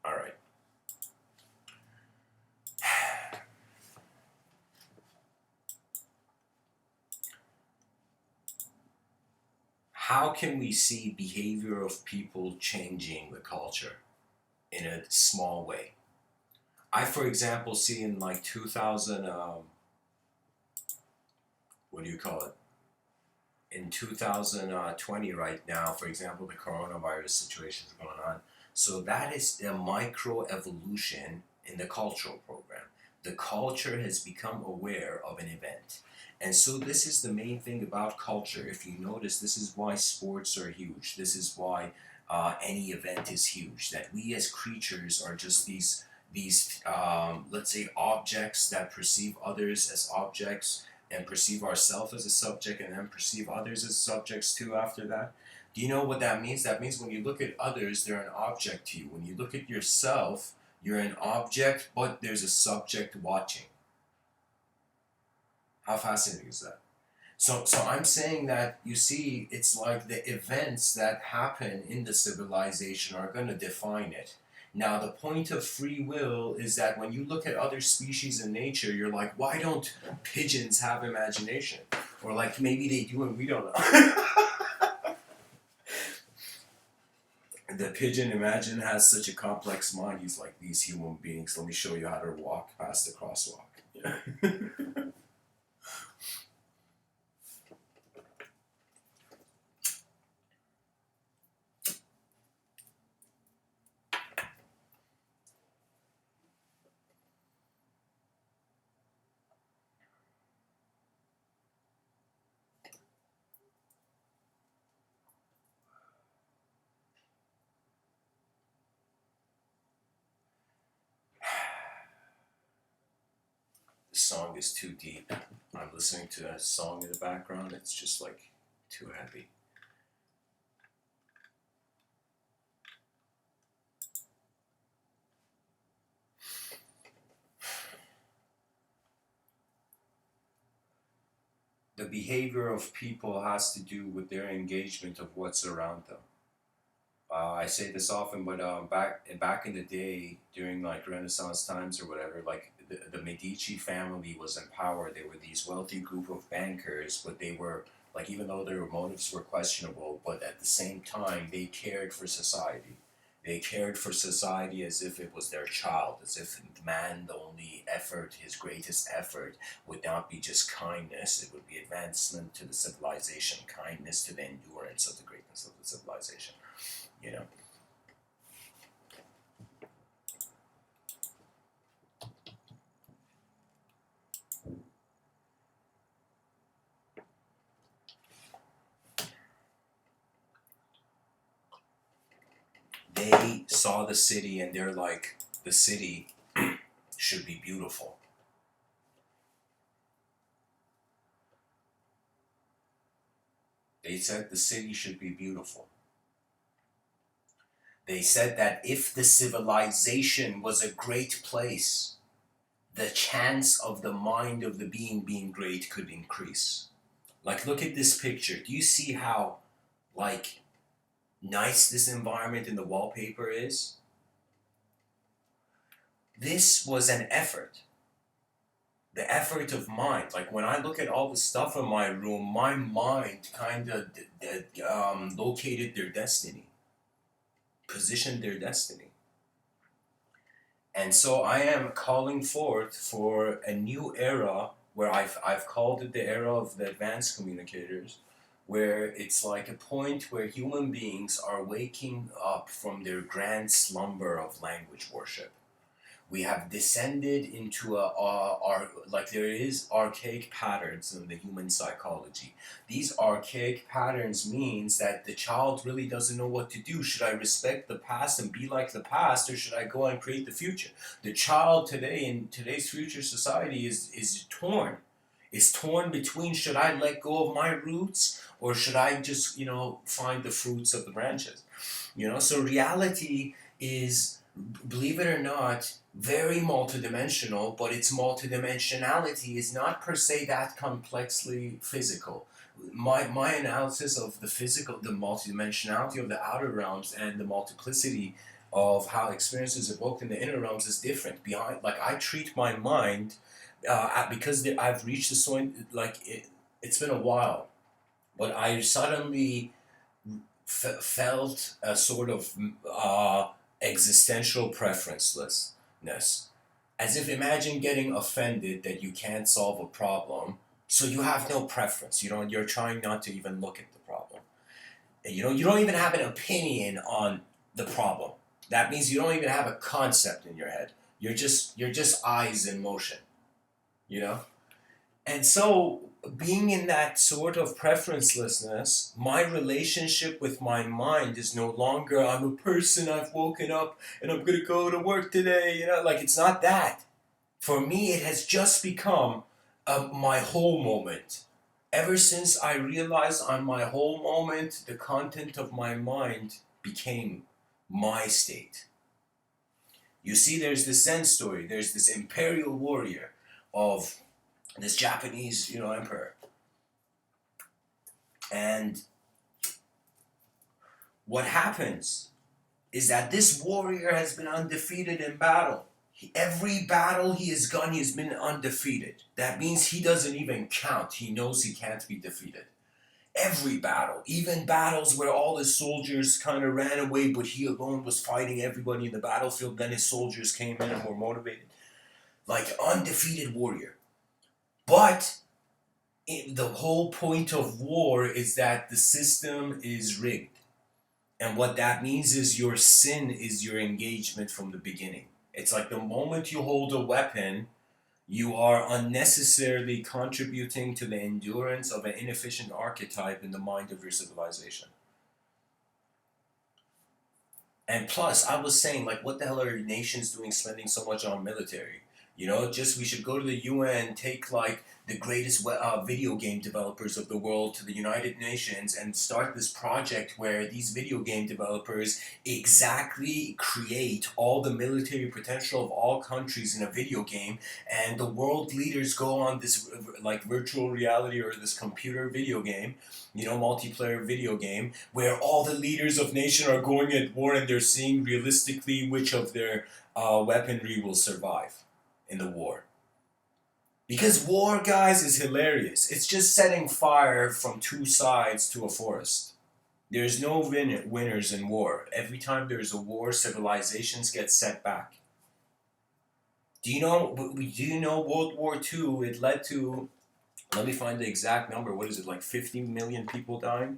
All right. How can we see behavior of people changing the culture in a small way? I, for example, see in like 2000, what do you call it? In 2020 right now, for example, the coronavirus situation is going on. So that is a micro evolution in the cultural program. The culture has become aware of an event. And so this is the main thing about culture. If you notice, this is why sports are huge. This is why any event is huge. That we as creatures are just these let's say objects that perceive others as objects and perceive ourselves as a subject and then perceive others as subjects too after that. Do you know what that means? That means when you look at others, they're an object to you. When you look at yourself, you're an object, but there's a subject watching. How fascinating is that? So I'm saying that you see, it's like the events that happen in the civilization are going to define it. Now, the point of free will is that when you look at other species in nature, you're like, why don't pigeons have imagination? Or like maybe they do and we don't know. The pigeon, imagine, has such a complex mind. He's like, these human beings, let me show you how to walk past the crosswalk. Yeah. This song is too deep. I'm listening to that song in the background. It's just like too heavy. The behavior of people has to do with their engagement of what's around them. I say this often, but back in the day, during like Renaissance times or whatever, like the Medici family was in power. They were these wealthy group of bankers, but they were like, even though their motives were questionable, but at the same time they cared for society. They cared for society as if it was their child, as if man, the only effort, his greatest effort, would not be just kindness. It would be advancement to the civilization, kindness to the endurance of the greatness of the civilization. You know. They saw the city and they're like, the city should be beautiful. They said the city should be beautiful. They said that if the civilization was a great place, the chance of the mind of the being great could increase. Like, look at this picture. Do you see how, like, nice this environment in the wallpaper is? This was an effort. The effort of mind. Like, when I look at all the stuff in my room, my mind kind of located their destiny, positioned their destiny. And so I am calling forth for a new era where I've called it the era of the advanced communicators, where it's like a point where human beings are waking up from their grand slumber of language worship. We have descended into like there is archaic patterns in the human psychology. These archaic patterns means that the child really doesn't know what to do. Should I respect the past and be like the past, or should I go and create the future? The child today in today's future society is torn. Is torn between, should I let go of my roots, or should I just, find the fruits of the branches? So reality is, believe it or not, very multidimensional, but its multidimensionality is not per se that complexly physical. My analysis of the physical, the multidimensionality of the outer realms and the multiplicity of how experiences evoked in the inner realms is different. Like, I treat my mind, because I've reached a point, like it's been a while, but I suddenly felt a sort of existential preferencelessness. As if, imagine getting offended that you can't solve a problem, so you have no preference. You're trying not to even look at the problem. You don't even have an opinion on the problem. That means you don't even have a concept in your head. You're just eyes in motion. You know? And so, being in that sort of preferencelessness, my relationship with my mind is no longer, I'm a person, I've woken up and I'm gonna go to work today, like, it's not that. For me, it has just become my whole moment. Ever since I realized I'm my whole moment, the content of my mind became my state. You see, there's this Zen story, there's this imperial warrior of this Japanese, emperor. And what happens is that this warrior has been undefeated in battle. Every battle he has gone, he has been undefeated. That means he doesn't even count. He knows he can't be defeated. Every battle, even battles where all his soldiers kind of ran away, but he alone was fighting everybody in the battlefield. Then his soldiers came in and were motivated. Like undefeated warrior. But the whole point of war is that the system is rigged. And what that means is your sin is your engagement from the beginning. It's like the moment you hold a weapon, you are unnecessarily contributing to the endurance of an inefficient archetype in the mind of your civilization. And plus, I was saying, like, what the hell are nations doing spending so much on military? You know, just we should go to the UN, take like the greatest video game developers of the world to the United Nations and start this project where these video game developers exactly create all the military potential of all countries in a video game, and the world leaders go on this like virtual reality or this computer video game, you know, multiplayer video game, where all the leaders of nation are going at war and they're seeing realistically which of their weaponry will survive in the war. Because war, guys, is hilarious. It's just setting fire from two sides to a forest. There's no winners in war. Every time there's a war, civilizations get set back. Do you know? Do you know World War II? It led to. Let me find the exact number. What is it? Like 50 million people dying?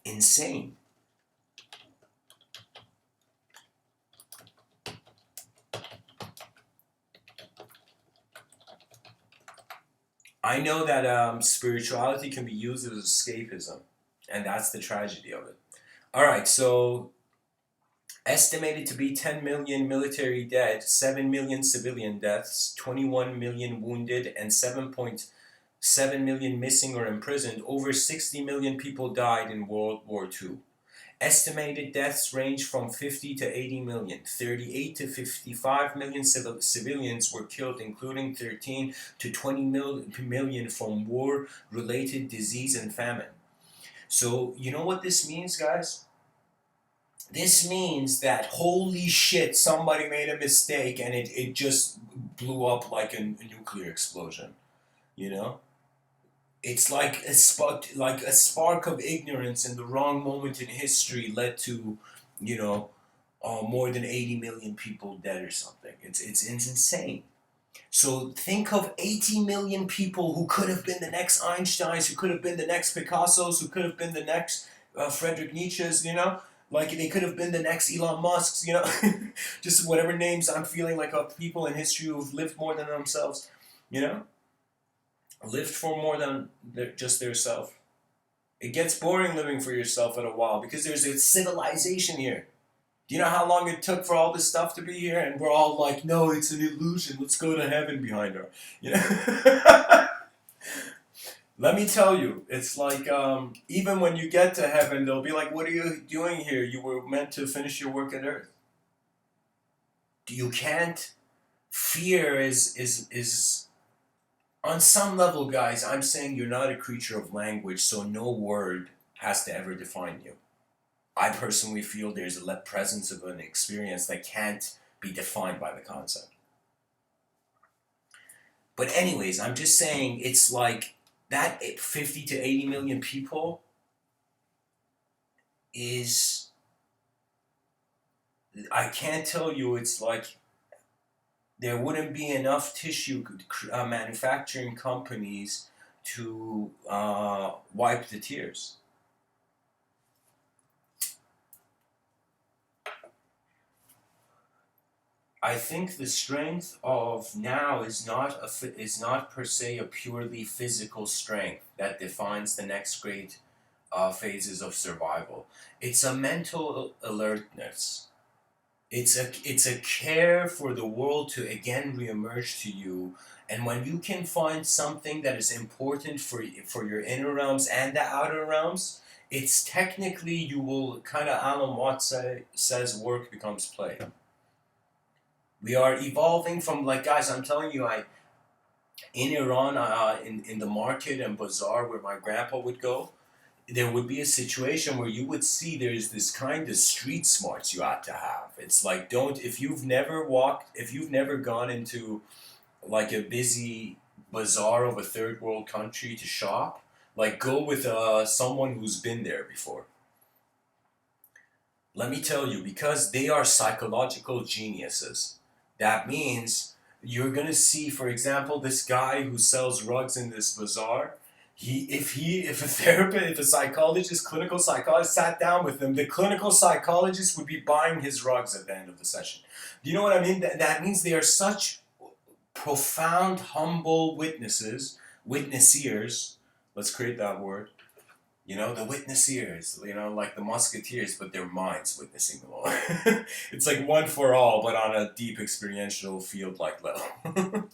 Insane. I know that spirituality can be used as escapism, and that's the tragedy of it. All right, so estimated to be 10 million military dead, 7 million civilian deaths, 21 million wounded, and 7.7 million missing or imprisoned. Over 60 million people died in World War II. Estimated deaths range from 50 to 80 million. 38 to 55 million civilians were killed, including 13 to 20 million from war-related disease and famine. So, you know what this means, guys? This means that, holy shit, somebody made a mistake and it just blew up like a nuclear explosion. You know? It's like a spark of ignorance in the wrong moment in history led to, you know, more than 80 million people dead or something. It's insane. So think of 80 million people who could have been the next Einsteins, who could have been the next Picassos, who could have been the next Friedrich Nietzsche's, you know? Like they could have been the next Elon Musk's, you know? Just whatever names I'm feeling like of people in history who've lived more than themselves, you know? Lived for more than just their self. It gets boring living for yourself at a while because there's a civilization here. Do you know how long it took for all this stuff to be here? And we're all like, no, it's an illusion. Let's go to heaven behind her. You know? Let me tell you, it's like even when you get to heaven, they'll be like, what are you doing here? You were meant to finish your work at earth. You can't. Fear is on some level, guys, I'm saying you're not a creature of language, so no word has to ever define you. I personally feel there's a presence of an experience that can't be defined by the concept. But anyways, I'm just saying it's like that 50 to 80 million people is, I can't tell you, it's like there wouldn't be enough tissue manufacturing companies to wipe the tears. I think the strength of now is not per se a purely physical strength that defines the next great phases of survival. It's a mental alertness. It's a care for the world to again reemerge to you, and when you can find something that is important for your inner realms and the outer realms, it's technically you will kind of Alan Watts says work becomes play. We are evolving from, like, guys, I'm telling you, in Iran, in the market and bazaar where my grandpa would go, there would be a situation where you would see there's this kind of street smarts you ought to have. It's like, don't, if you've never gone into like a busy bazaar of a third world country to shop, like go with someone who's been there before. Let me tell you, because they are psychological geniuses. That means you're gonna see, for example, this guy who sells rugs in this bazaar. If a therapist, if a psychologist, clinical psychologist sat down with him, the clinical psychologist would be buying his rugs at the end of the session. Do you know what I mean? That means they are such profound, humble witnessers. Let's create that word. You know, the witnessers, you know, like the musketeers, but their minds witnessing them all. It's like one for all, but on a deep experiential field like level.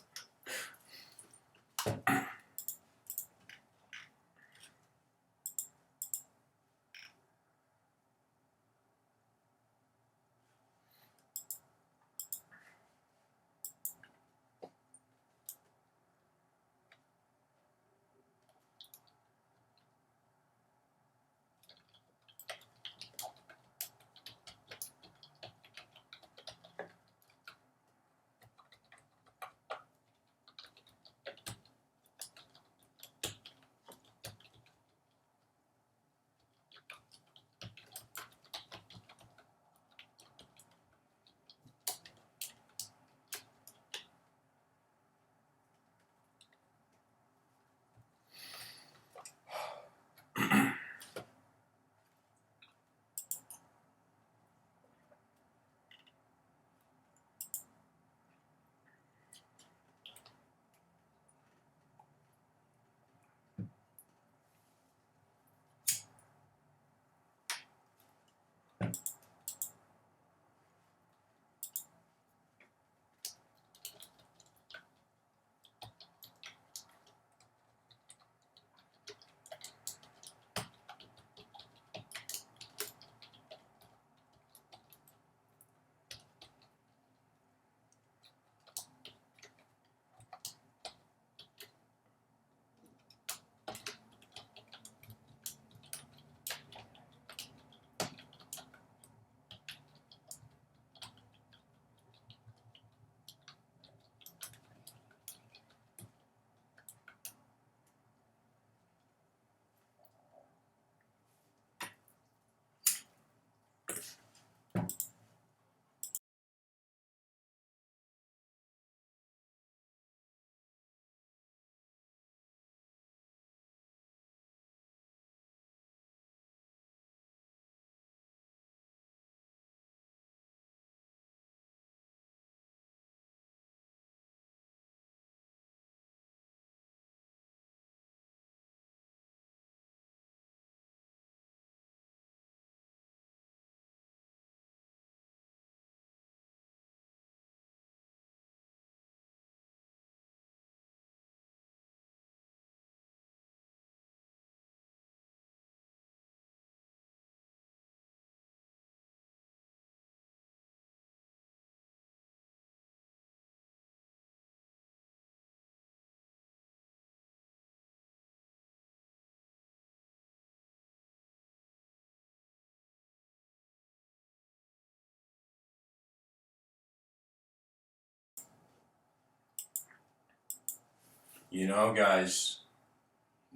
You know, guys,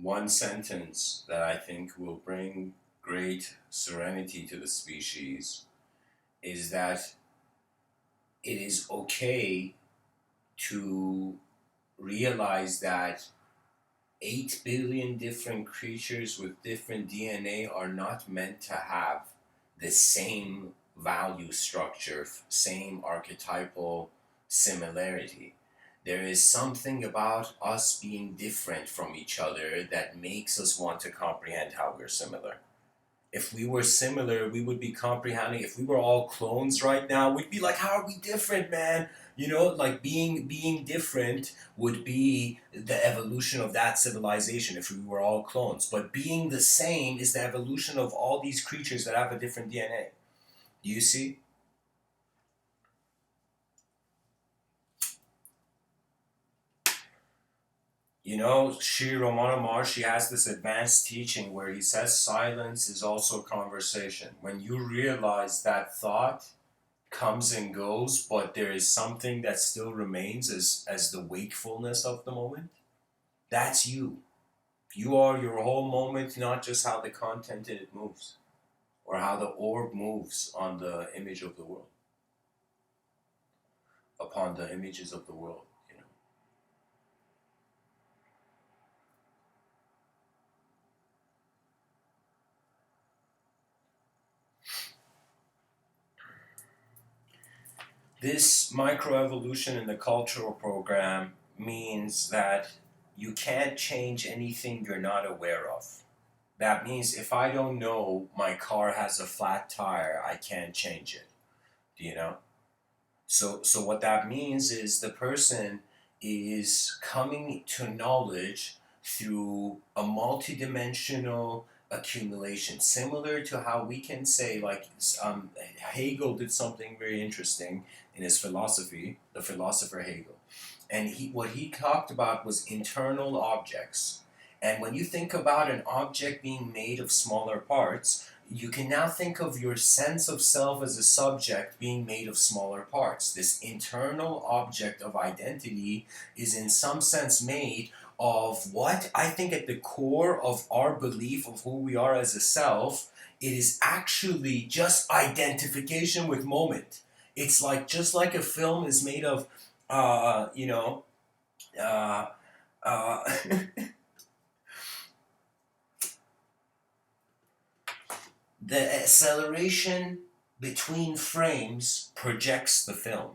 one sentence that I think will bring great serenity to the species is that it is okay to realize that 8 billion different creatures with different DNA are not meant to have the same value structure, same archetypal similarity. There is something about us being different from each other that makes us want to comprehend how we're similar. If we were similar, we would be comprehending. If we were all clones right now, we'd be like, "How are we different, man?" You know, like being different would be the evolution of that civilization if we were all clones. But being the same is the evolution of all these creatures that have a different DNA. Do you see? Sri Ramana Maharshi has this advanced teaching where he says silence is also conversation. When you realize that thought comes and goes, but there is something that still remains as the wakefulness of the moment, that's you. You are your whole moment, not just how the content in it moves or how the orb moves on the image of the world, upon the images of the world. This microevolution in the cultural program means that you can't change anything you're not aware of. That means if I don't know my car has a flat tire, I can't change it. Do you know? So what that means is the person is coming to knowledge through a multidimensional accumulation, similar to how we can say, like, Hegel did something very interesting in his philosophy, the philosopher Hegel, and what he talked about was internal objects. And when you think about an object being made of smaller parts, you can now think of your sense of self as a subject being made of smaller parts. This internal object of identity is in some sense made of what I think at the core of our belief of who we are as a self, it is actually just identification with moment. It's like just like a film is made of, uh, you know, uh, uh, the acceleration between frames projects the film.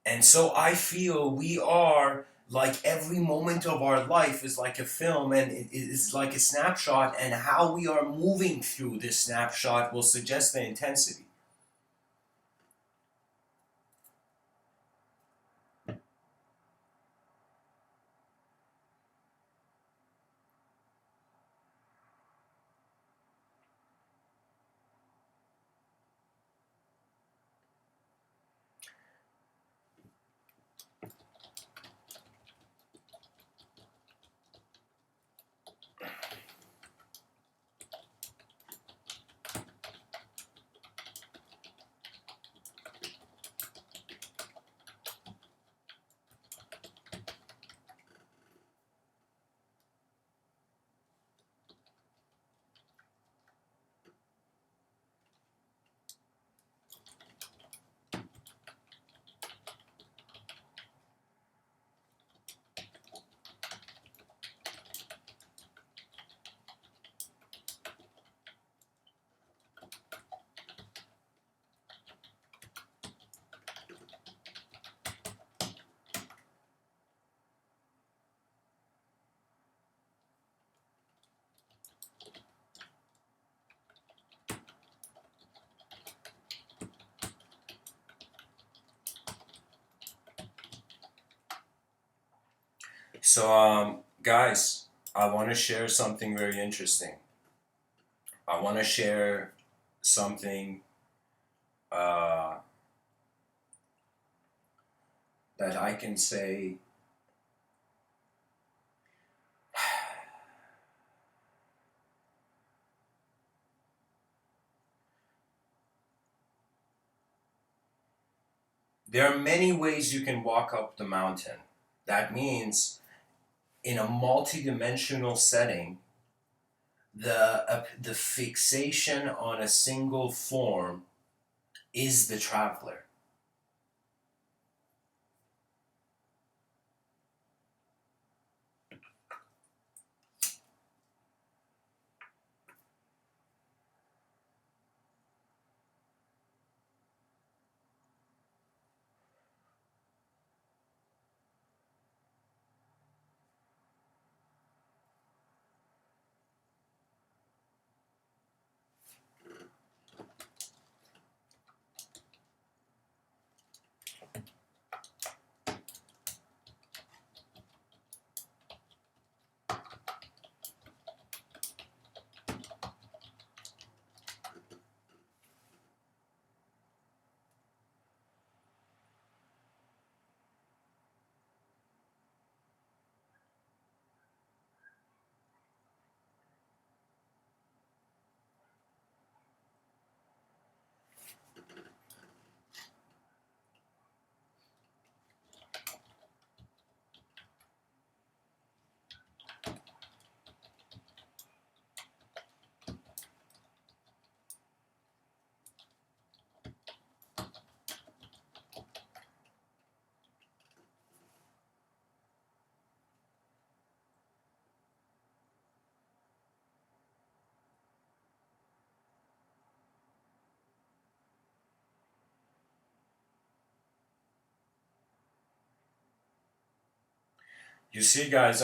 And so I feel we are like every moment of our life is like a film and it is like a snapshot, and how we are moving through this snapshot will suggest the intensity. So, guys, I want to share something very interesting. I want to share something uh, that I can say. There are many ways you can walk up the mountain. That means in a multidimensional setting, the fixation on a single form is the traveler. You see, guys,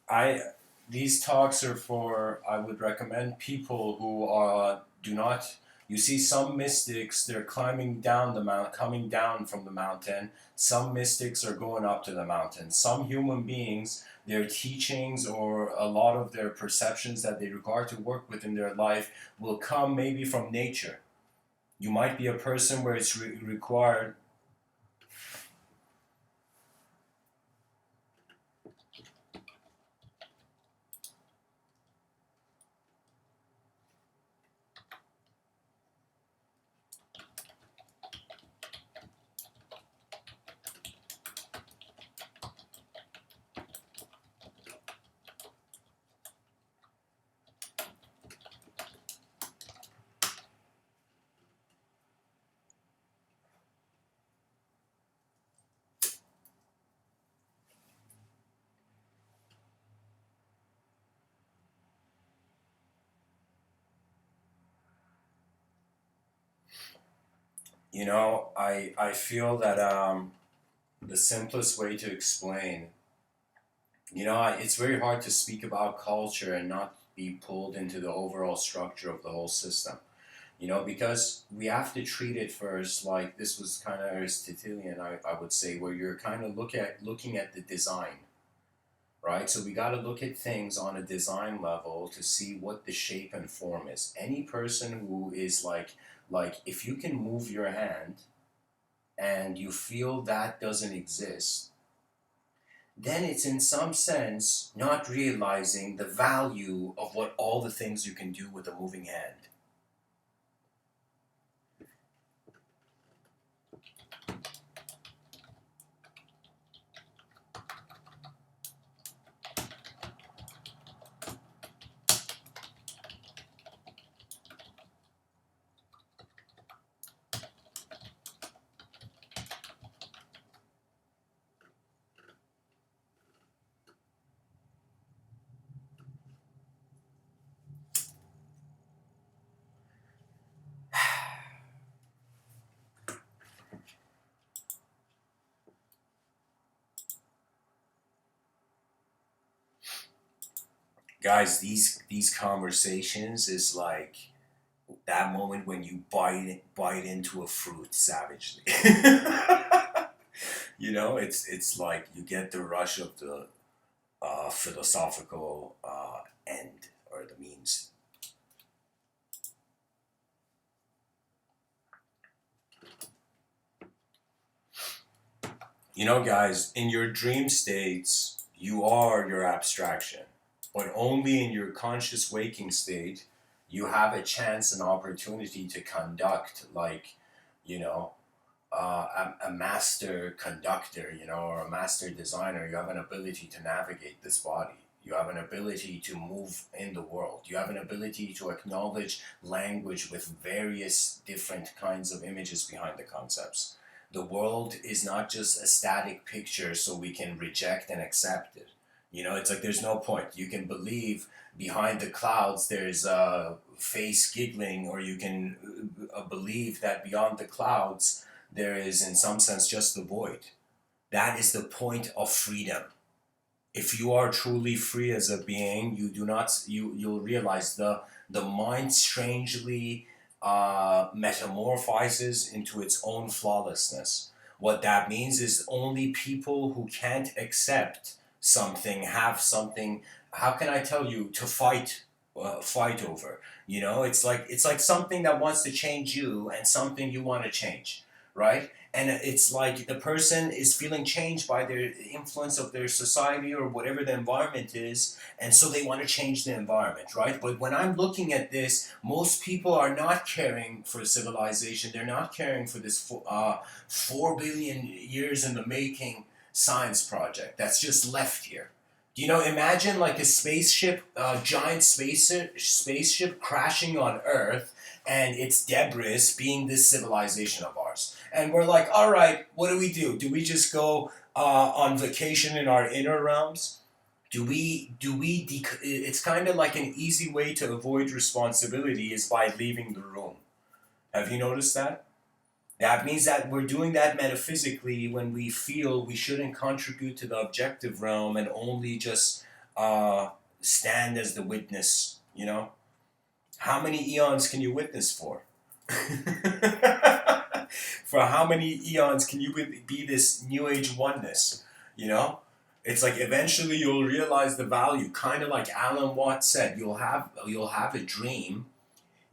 I these talks are for, I would recommend people who are do not. You see, some mystics, they're climbing down the mount, coming down from the mountain. Some mystics are going up to the mountain. Some human beings, their teachings or a lot of their perceptions that they regard to work with in their life will come maybe from nature. You might be a person where it's required. I feel that the simplest way to explain, it's very hard to speak about culture and not be pulled into the overall structure of the whole system. Because we have to treat it first like this was kind of Aristotelian, I would say, where you're kind of looking at the design, right? So we got to look at things on a design level to see what the shape and form is. Any person who is like if you can move your hand and you feel that doesn't exist, then it's in some sense not realizing the value of what all the things you can do with a moving hand. Guys, these conversations is like that moment when you bite into a fruit savagely. It's like you get the rush of the philosophical end or the means. Guys, in your dream states, you are your abstraction, but only in your conscious waking state, you have a chance and opportunity to conduct, like, you know, a master conductor, or a master designer. You have an ability to navigate this body. You have an ability to move in the world. You have an ability to acknowledge language with various different kinds of images behind the concepts. The world is not just a static picture so we can reject and accept it. It's like there's no point. You can believe behind the clouds there's a face giggling, or you can believe that beyond the clouds there is, in some sense, just the void. That is the point of freedom. If you are truly free as a being, you do not you'll realize the mind strangely metamorphizes into its own flawlessness. What that means is only people who can't accept something have something. How can I tell you to fight over? It's like something that wants to change you and something you want to change, right? And it's like the person is feeling changed by their influence of their society or whatever the environment is, and so they want to change the environment, right? But when I'm looking at this, most people are not caring for civilization. They're not caring for this 4 billion years in the making science project that's just left here. Imagine like a spaceship, a giant spaceship crashing on Earth, and its debris being this civilization of ours. And we're like, all right, what do we do? Do we just go on vacation in our inner realms? It's kind of like an easy way to avoid responsibility is by leaving the room. Have you noticed that? That means that we're doing that metaphysically when we feel we shouldn't contribute to the objective realm and only just uh, stand as the witness, you know? How many eons can you witness for? For how many eons can you be this new age oneness, you know? It's like eventually you'll realize the value, kind of like Alan Watts said, you'll have a dream,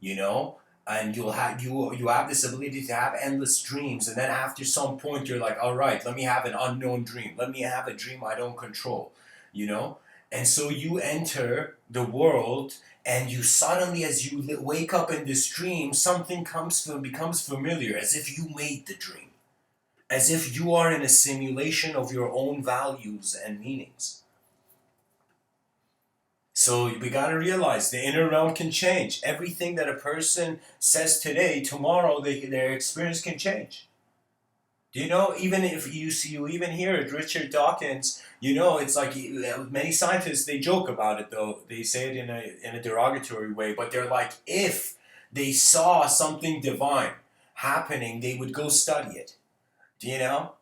you know, and you have this ability to have endless dreams, and then after some point you're like, all right, let me have an unknown dream, let me have a dream I don't control, you know. And so you enter the world, and you suddenly, as you wake up in this dream, something becomes familiar, as if you made the dream, as if you are in a simulation of your own values and meanings. So we got to realize the inner realm can change. Everything that a person says today, tomorrow their experience can change. Do you know? Even if you even hear it, Richard Dawkins. You know, it's like many scientists, they joke about it though. They say it in a derogatory way, but they're like, if they saw something divine happening, they would go study it. Do you know?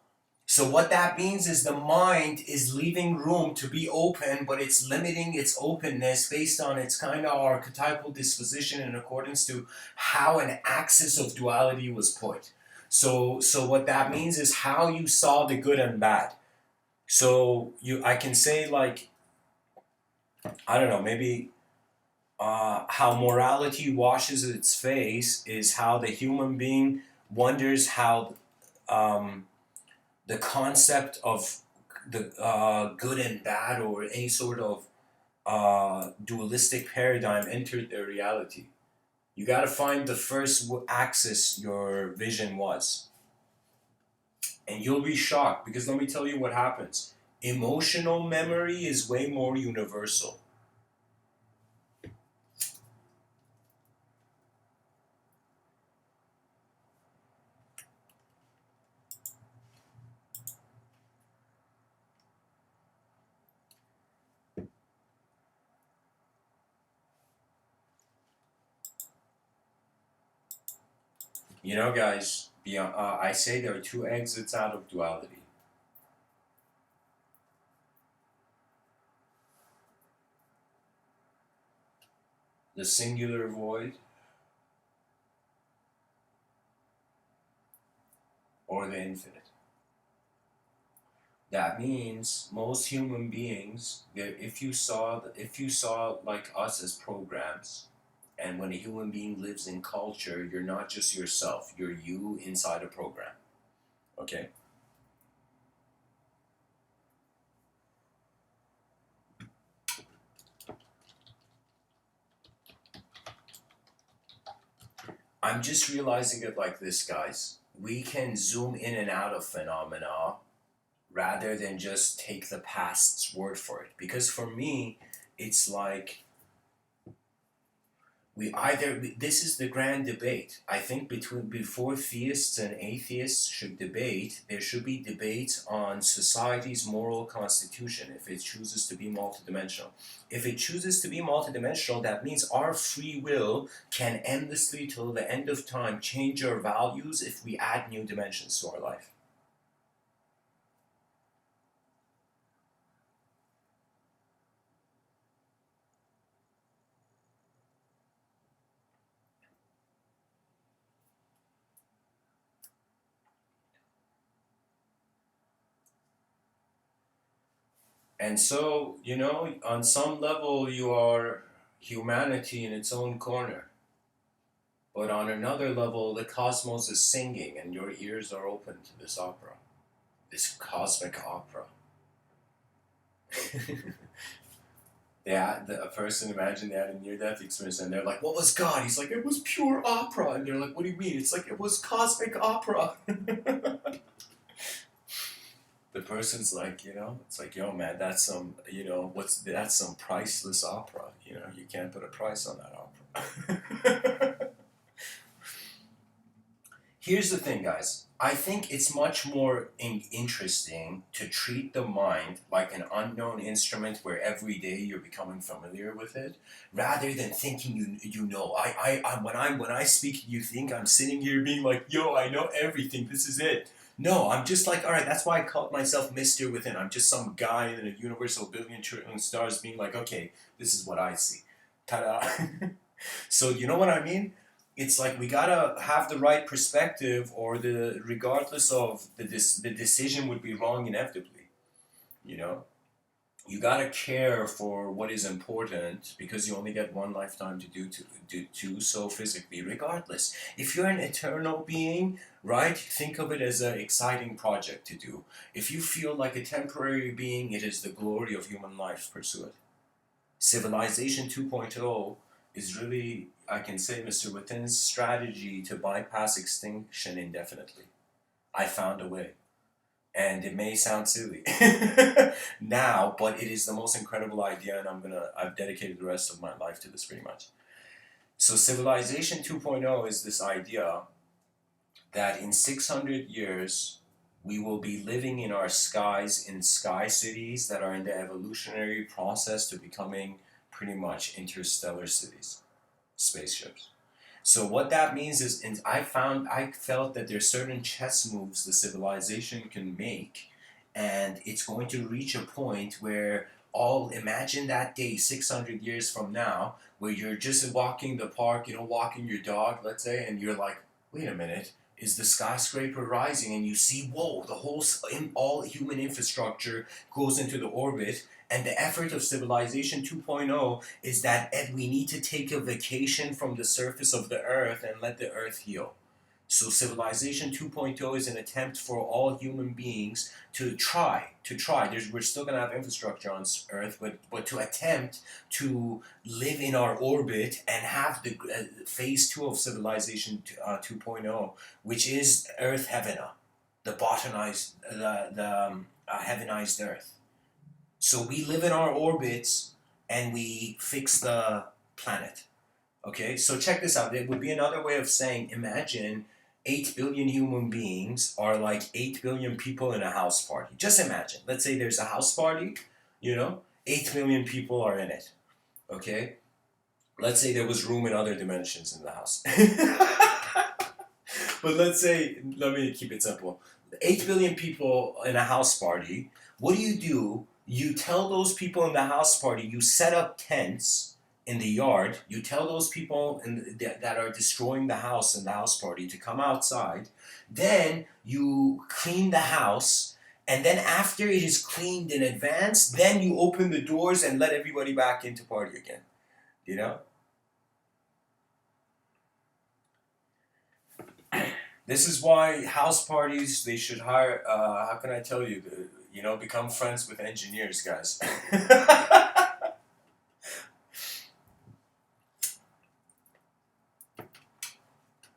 So what that means is the mind is leaving room to be open, but it's limiting its openness based on its kind of archetypal disposition in accordance to how an axis of duality was put. So what that means is how you saw the good and bad. So I can say, like, I don't know, maybe how morality washes its face is how the human being wonders how um, the concept of the good and bad, or any sort of dualistic paradigm, entered their reality. You got to find the first axis your vision was. And you'll be shocked, because let me tell you what happens. Emotional memory is way more universal. You know, guys, beyond, I say there are two exits out of duality: the singular void or the infinite. That means most human beings, if you saw like us as programs, and when a human being lives in culture, you're not just yourself, you're you inside a program. Okay? I'm just realizing it like this, guys. We can zoom in and out of phenomena rather than just take the past's word for it. Because for me, it's like this is the grand debate. I think before theists and atheists should debate, there should be debates on society's moral constitution, if it chooses to be multidimensional. If it chooses to be multidimensional, that means our free will can endlessly, till the end of time, change our values if we add new dimensions to our life. And so, on some level, you are humanity in its own corner. But on another level, the cosmos is singing, and your ears are open to this opera, this cosmic opera. A person, imagine they had a near-death experience, and they're like, "What was God?" He's like, "It was pure opera." And they're like, "What do you mean?" It's like, "It was cosmic opera." The person's like, it's like, "Yo, man, that's some, that's some priceless opera. You can't put a price on that opera." Here's the thing, guys. I think it's much more interesting to treat the mind like an unknown instrument where every day you're becoming familiar with it, rather than thinking you know. When I speak, you think I'm sitting here being like, yo, I know everything. This is it. No, I'm just like, all right. That's why I called myself Mr. Within. I'm just some guy in a universe of billion trillion stars, being like, okay, this is what I see. Ta-da. So you know what I mean? It's like we gotta have the right perspective, or the regardless of the decision would be wrong inevitably. You know, you gotta care for what is important, because you only get one lifetime to do so physically. Regardless, if you're an eternal being, right? Think of it as an exciting project to do. If you feel like a temporary being, it is the glory of human life. Pursue it. Civilization 2.0 is really, I can say, Mr. Within's strategy to bypass extinction indefinitely. I found a way. And it may sound silly now, but it is the most incredible idea, and I've dedicated the rest of my life to this pretty much. So, Civilization 2.0 is this idea that in 600 years, we will be living in our skies, in sky cities that are in the evolutionary process to becoming pretty much interstellar cities, spaceships. So what that means is, and I felt that there's certain chess moves the civilization can make, and it's going to reach a point where all imagine that day 600 years from now, where you're just walking the park, walking your dog, let's say, and you're like, wait a minute, is the skyscraper rising? And you see, whoa, all human infrastructure goes into the orbit, and the effort of Civilization 2.0 is that, Ed, we need to take a vacation from the surface of the earth and let the earth heal. So Civilization 2.0 is an attempt for all human beings to try. We're still going to have infrastructure on Earth, but to attempt to live in our orbit and have the phase 2 of Civilization 2.0, which is Earth Heavena, the botanized, the heavenized Earth. So we live in our orbits and we fix the planet. Okay, so check this out. There would be another way of saying, imagine 8 billion human beings are like 8 billion people in a house party. Just imagine. Let's say there's a house party, 8 million people are in it. Okay? Let's say there was room in other dimensions in the house. But let me keep it simple. 8 billion people in a house party. What do? You tell those people in the house party, you set up tents in the yard. You tell those people that are destroying the house in the house party to come outside. Then you clean the house. And then after it is cleaned in advance, then you open the doors and let everybody back into party again. You know? This is why house parties, they should hire, how can I tell you, become friends with engineers, guys.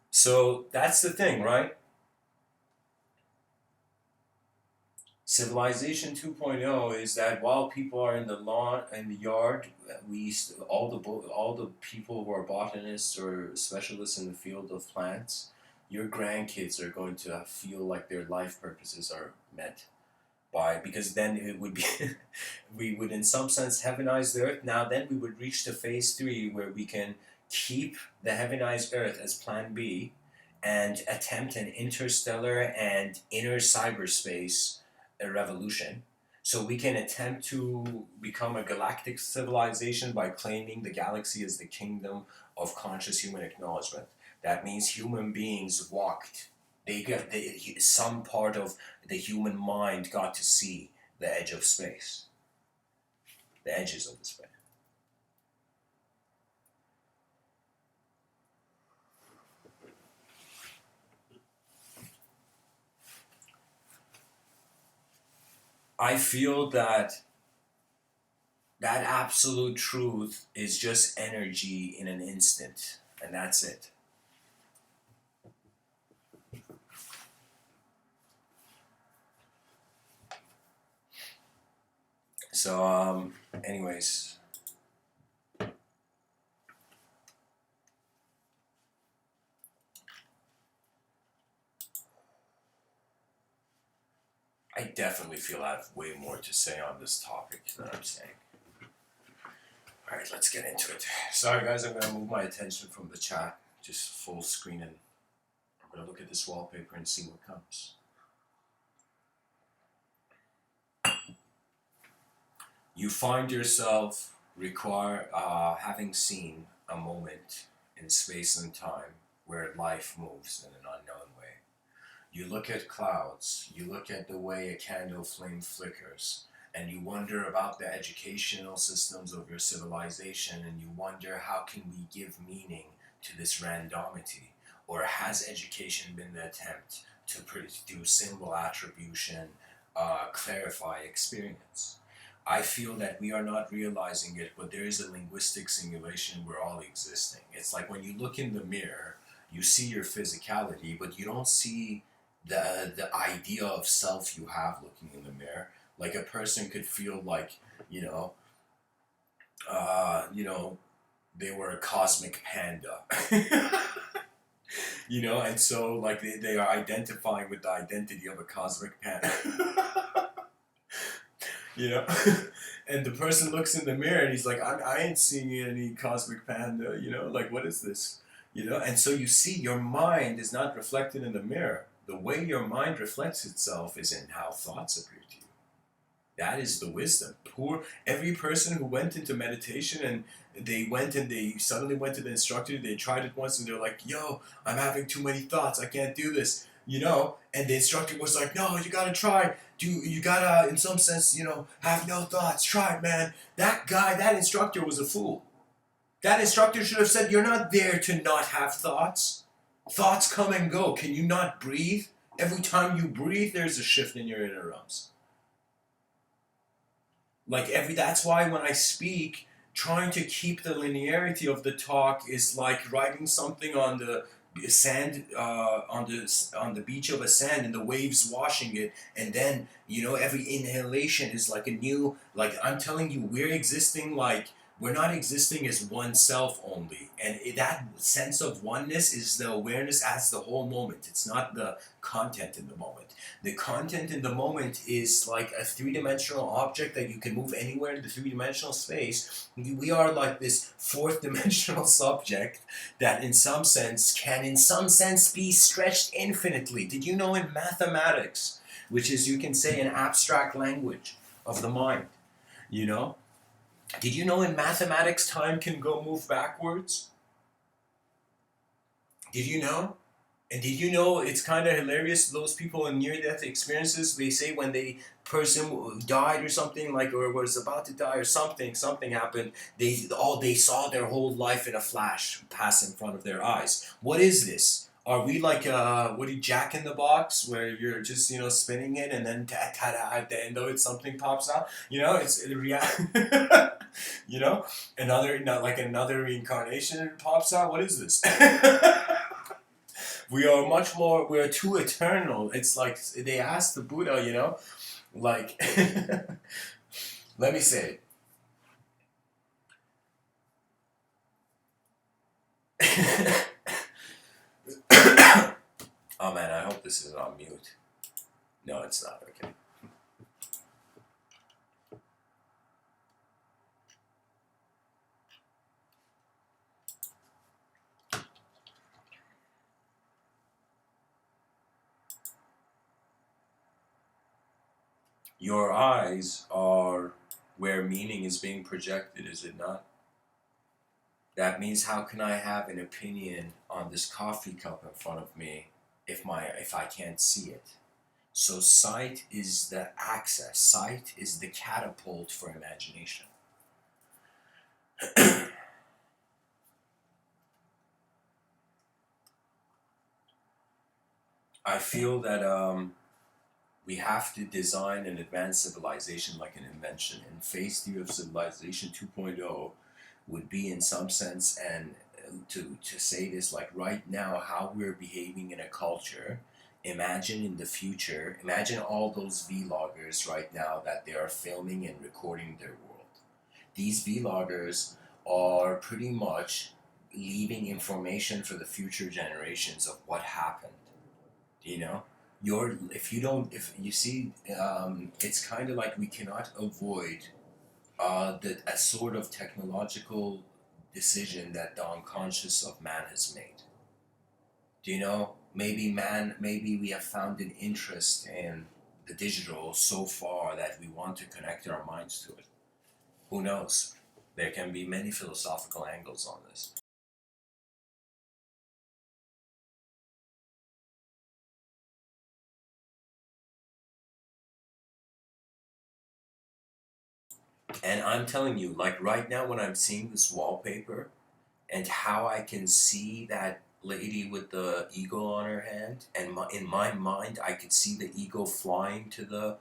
So that's the thing, right? Civilization 2.0 is that while people are in the lawn and the yard, all the people who are botanists or specialists in the field of plants, your grandkids are going to feel like their life purposes are met. Why? Because then it would be, we would in some sense heavenize the earth. Now then we would reach to phase 3, where we can keep the heavenized earth as plan B and attempt an interstellar and inner cyberspace revolution. So we can attempt to become a galactic civilization by claiming the galaxy as the kingdom of conscious human acknowledgement. That means human beings walked. Some part of the human mind got to see the edge of space, the edges of the space. I feel that absolute truth is just energy in an instant, and that's it. So, anyways, I definitely feel I have way more to say on this topic than I'm saying. Alright, let's get into it. Sorry guys, I'm gonna move my attention from the chat, just full screen, and I'm gonna look at this wallpaper and see what comes. You find yourself having seen a moment in space and time where life moves in an unknown way. You look at clouds, you look at the way a candle flame flickers, and you wonder about the educational systems of your civilization, and you wonder how can we give meaning to this randomity? Or has education been the attempt to do symbol attribution, clarify experience? I feel that we are not realizing it, but there is a linguistic simulation we're all existing. It's like when you look in the mirror, you see your physicality, but you don't see the idea of self you have looking in the mirror. Like a person could feel like, you know, they were a cosmic panda. And so like they are identifying with the identity of a cosmic panda. you know and the person looks in the mirror and he's like, I ain't seeing any cosmic panda, like what is this? And so you see your mind is not reflected in the mirror. The way your mind reflects itself is in how thoughts appear to you. That is the wisdom. Every person who went into meditation and they suddenly went to the instructor, they tried it once and they're like, yo, I'm having too many thoughts, I can't do this, and the instructor was like, no, you gotta try, you gotta, in some sense, have no thoughts, try it, man. That instructor was a fool. That instructor should have said, you're not there to not have thoughts. Thoughts come and go. Can you not breathe? Every time you breathe, there's a shift in your inner realms. That's why when I speak, trying to keep the linearity of the talk is like writing something on the sand, on the beach of a sand, and the waves washing it, and then every inhalation is like a new, like I'm telling you, we're not existing as one self only, and that sense of oneness is the awareness as the whole moment. It's not the content in the moment. The content in the moment is like a three-dimensional object that you can move anywhere in the three-dimensional space. We are like this fourth-dimensional subject that in some sense be stretched infinitely. Did you know in mathematics, which is, you can say, an abstract language of the mind, did you know in mathematics time can move backwards? Did you know? And did you know it's kind of hilarious, those people in near-death experiences, they say when the person died or something, or was about to die or something happened, they saw their whole life in a flash pass in front of their eyes. What is this? Are we like Jack in the Box, where you're just spinning it and then ta-da at the end of it something pops out? Another reincarnation pops out. What is this? We are too eternal. It's like they asked the Buddha, like, let me say it. Oh man, I hope this is on mute. No, it's not. Okay. Your eyes are where meaning is being projected, is it not? That means, how can I have an opinion on this coffee cup in front of me if I can't see it? So sight is the access. Sight is the catapult for imagination. I feel that we have to design an advanced civilization like an invention. And phase 3 of civilization 2.0 would be, in some sense, and to say this, like right now, how we're behaving in a culture. Imagine in the future, imagine all those vloggers right now that they are filming and recording their world. These vloggers are pretty much leaving information for the future generations of what happened. if you don't, if you see, it's kind of like we cannot avoid a sort of technological decision that the unconscious of man has made. Do you know? Maybe we have found an interest in the digital so far that we want to connect our minds to it. Who knows? There can be many philosophical angles on this. And I'm telling you, like right now, when I'm seeing this wallpaper and how I can see that lady with the eagle on her hand, and in my mind, I could see the eagle flying to the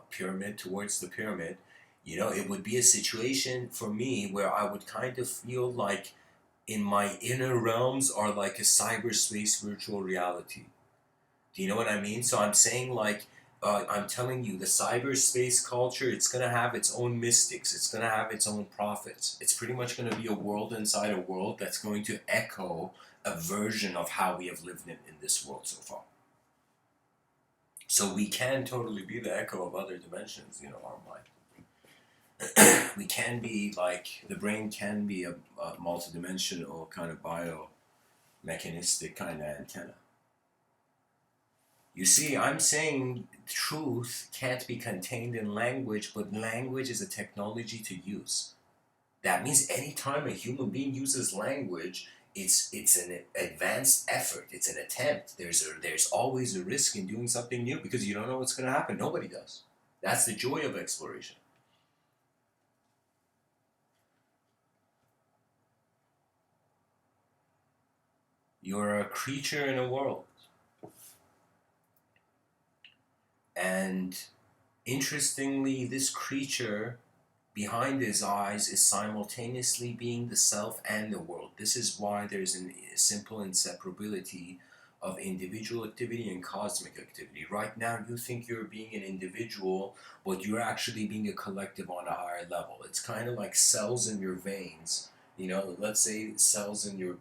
pyramid, towards the pyramid. You know, it would be a situation for me where I would kind of feel like in my inner realms are like a cyberspace virtual reality. Do you know what I mean? So I'm saying like I'm telling you, the cyberspace culture, it's gonna have its own mystics. It's gonna have its own prophets. It's pretty much gonna be a world inside a world that's going to echo a version of how we have lived in this world so far. So we can totally be the echo of other dimensions, you know, our mind. We can be like, the brain can be a multidimensional kind of biomechanistic kind of antenna. You see, I'm saying truth can't be contained in language, but language is a technology to use. That means anytime a human being uses language, it's an advanced effort. It's an attempt. There's always a risk in doing something new because you don't know what's going to happen. Nobody does. That's the joy of exploration. You're a creature in a world, and interestingly, this creature behind his eyes is simultaneously being the self and the world. This is why there's a simple inseparability of individual activity and cosmic activity. Right now, you think you're being an individual, but you're actually being a collective on a higher level. It's kind of like cells in your veins. You know, let's say cells in your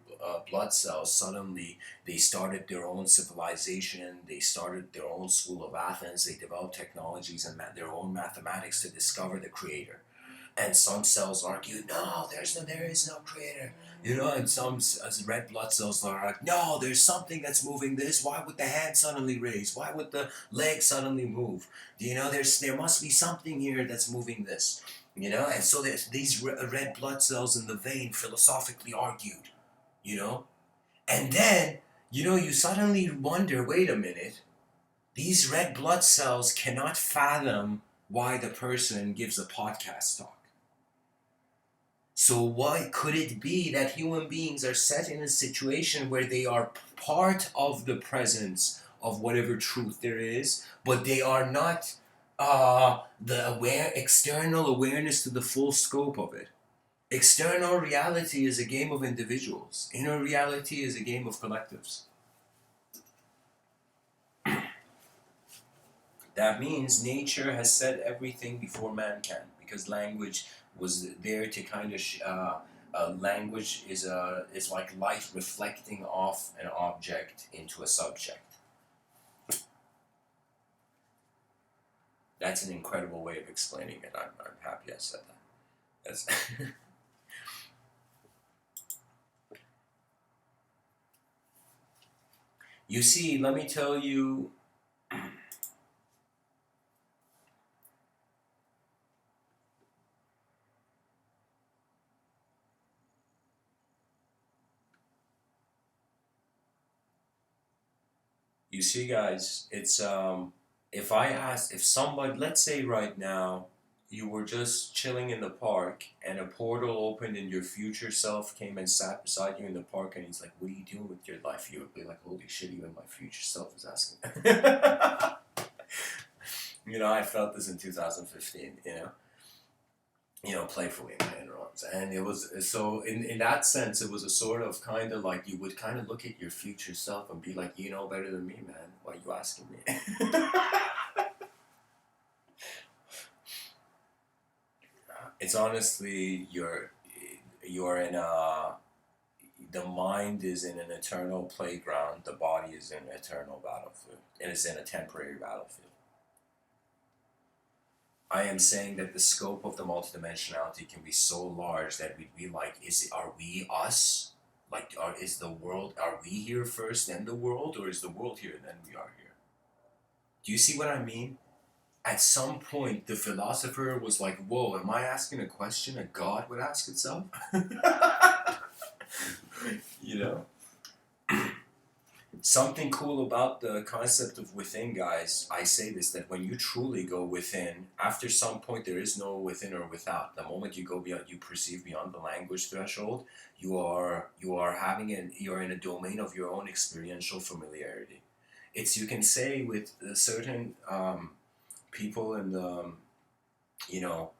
blood cells, suddenly they started their own civilization, they started their own school of Athens, they developed technologies and their own mathematics to discover the creator. And some cells argue, no, there is no creator. You know, and some as red blood cells are like, no, there's something that's moving this. Why would the hand suddenly raise? Why would the leg suddenly move? You know, there must be something here that's moving this. You know, and so there's these red blood cells in the vein philosophically argued. You know, and then you suddenly wonder, wait a minute, these red blood cells cannot fathom why the person gives a podcast talk. So why could it be that human beings are set in a situation where they are part of the presence of whatever truth there is, but they are not the external awareness to the full scope of it? External reality is a game of individuals. Inner reality is a game of collectives. That means nature has said everything before man can, because language was there to kind of. Language is like light reflecting off an object into a subject. That's an incredible way of explaining it. I'm happy I said that. That's you see, let me tell you. You see, guys, it's if somebody, let's say right now, you were just chilling in the park and a portal opened and your future self came and sat beside you in the park and he's like, "What are you doing with your life?" You would be like, "Holy shit, even my future self is asking." I felt this in 2015. Playfully in runs. And it was so in that sense, it was a sort of kind of like you would kind of look at your future self and be like, you know better than me, man. Why are you asking me? It's honestly you're in a the mind is in an eternal playground, the body is in an eternal battlefield. It is in a temporary battlefield. I am saying that the scope of the multidimensionality can be so large that we'd be like, are we us? Like, is the world, are we here first, then the world, or is the world here, then we are here? Do you see what I mean? At some point, the philosopher was like, whoa, am I asking a question a god would ask itself? You know? Something cool about the concept of within, guys, I say this, that when you truly go within, after some point there is no within or without. The moment you go beyond, you perceive beyond the language threshold, you're in a domain of your own experiential familiarity. It's, you can say with certain people in the, you know,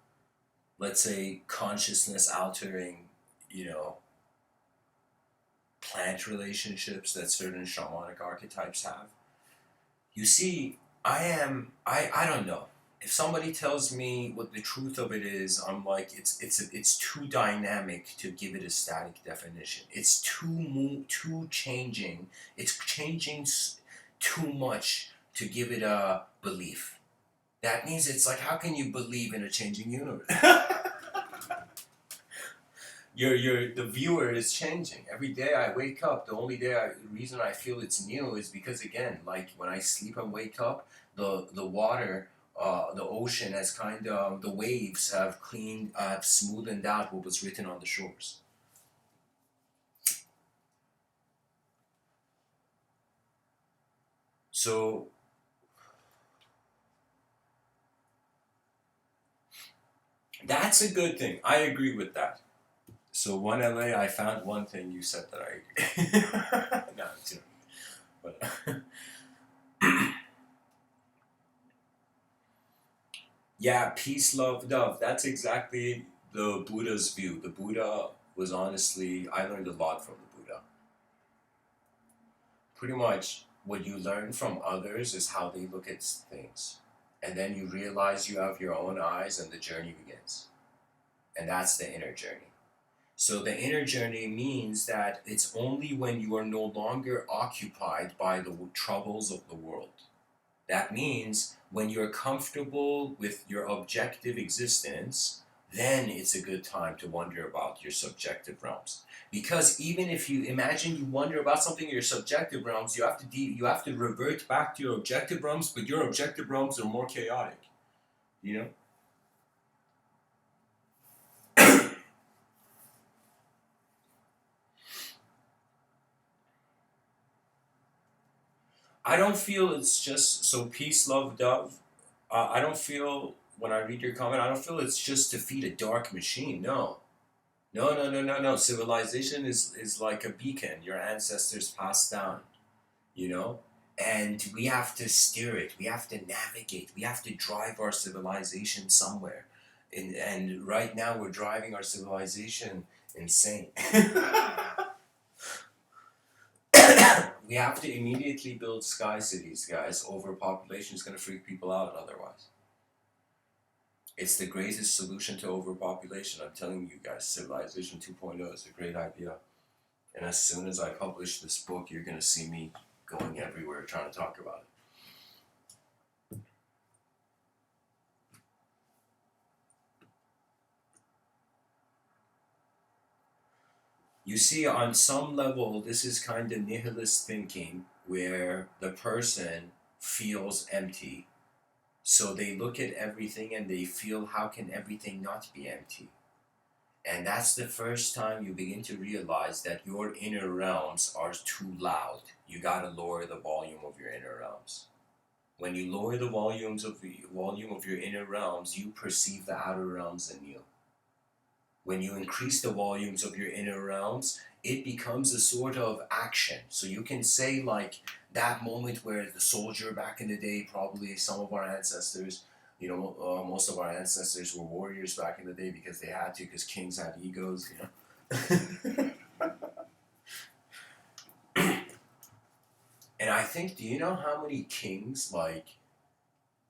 let's say consciousness altering, you know, plant relationships that certain shamanic archetypes have. You see, I don't know. If somebody tells me what the truth of it is, I'm like, it's too dynamic to give it a static definition. It's too changing. It's changing too much to give it a belief. That means it's like, how can you believe in a changing universe? The viewer is changing every day. I wake up. The only reason I feel it's new is because, again, like when I sleep and wake up, the water, the ocean has kind of, the waves have cleaned, smoothened out what was written on the shores. So that's a good thing. I agree with that. So one LA, I found one thing you said that I agree. No, I'm joking. But yeah, peace, love, love. That's exactly the Buddha's view. The Buddha was, honestly, I learned a lot from the Buddha. Pretty much what you learn from others is how they look at things. And then you realize you have your own eyes and the journey begins. And that's the inner journey. So the inner journey means that it's only when you are no longer occupied by the troubles of the world. That means when you're comfortable with your objective existence, then it's a good time to wonder about your subjective realms. Because even if you imagine you wonder about something in your subjective realms, you have to revert back to your objective realms, but your objective realms are more chaotic. You know? I don't feel it's just so peace, love, dove. I don't feel when I read your comment, I don't feel it's just to feed a dark machine. No, no, no, no, no, no. Civilization is like a beacon your ancestors passed down, you know? And we have to steer it. We have to navigate. We have to drive our civilization somewhere. And right now we're driving our civilization insane. We have to immediately build sky cities, guys. Overpopulation is going to freak people out otherwise. It's the greatest solution to overpopulation. I'm telling you guys, Civilization 2.0 is a great idea. And as soon as I publish this book, you're going to see me going everywhere trying to talk about it. You see, on some level, this is kind of nihilist thinking where the person feels empty. So they look at everything and they feel, how can everything not be empty? And that's the first time you begin to realize that your inner realms are too loud. You gotta lower the volume of your inner realms. When you lower the volume of your inner realms, you perceive the outer realms in you. When you increase the volumes of your inner realms, it becomes a sort of action. So you can say, like, that moment where the soldier back in the day, probably some of our ancestors, most of our ancestors were warriors back in the day because they had to, because kings had egos, And I think, do you know how many kings, like,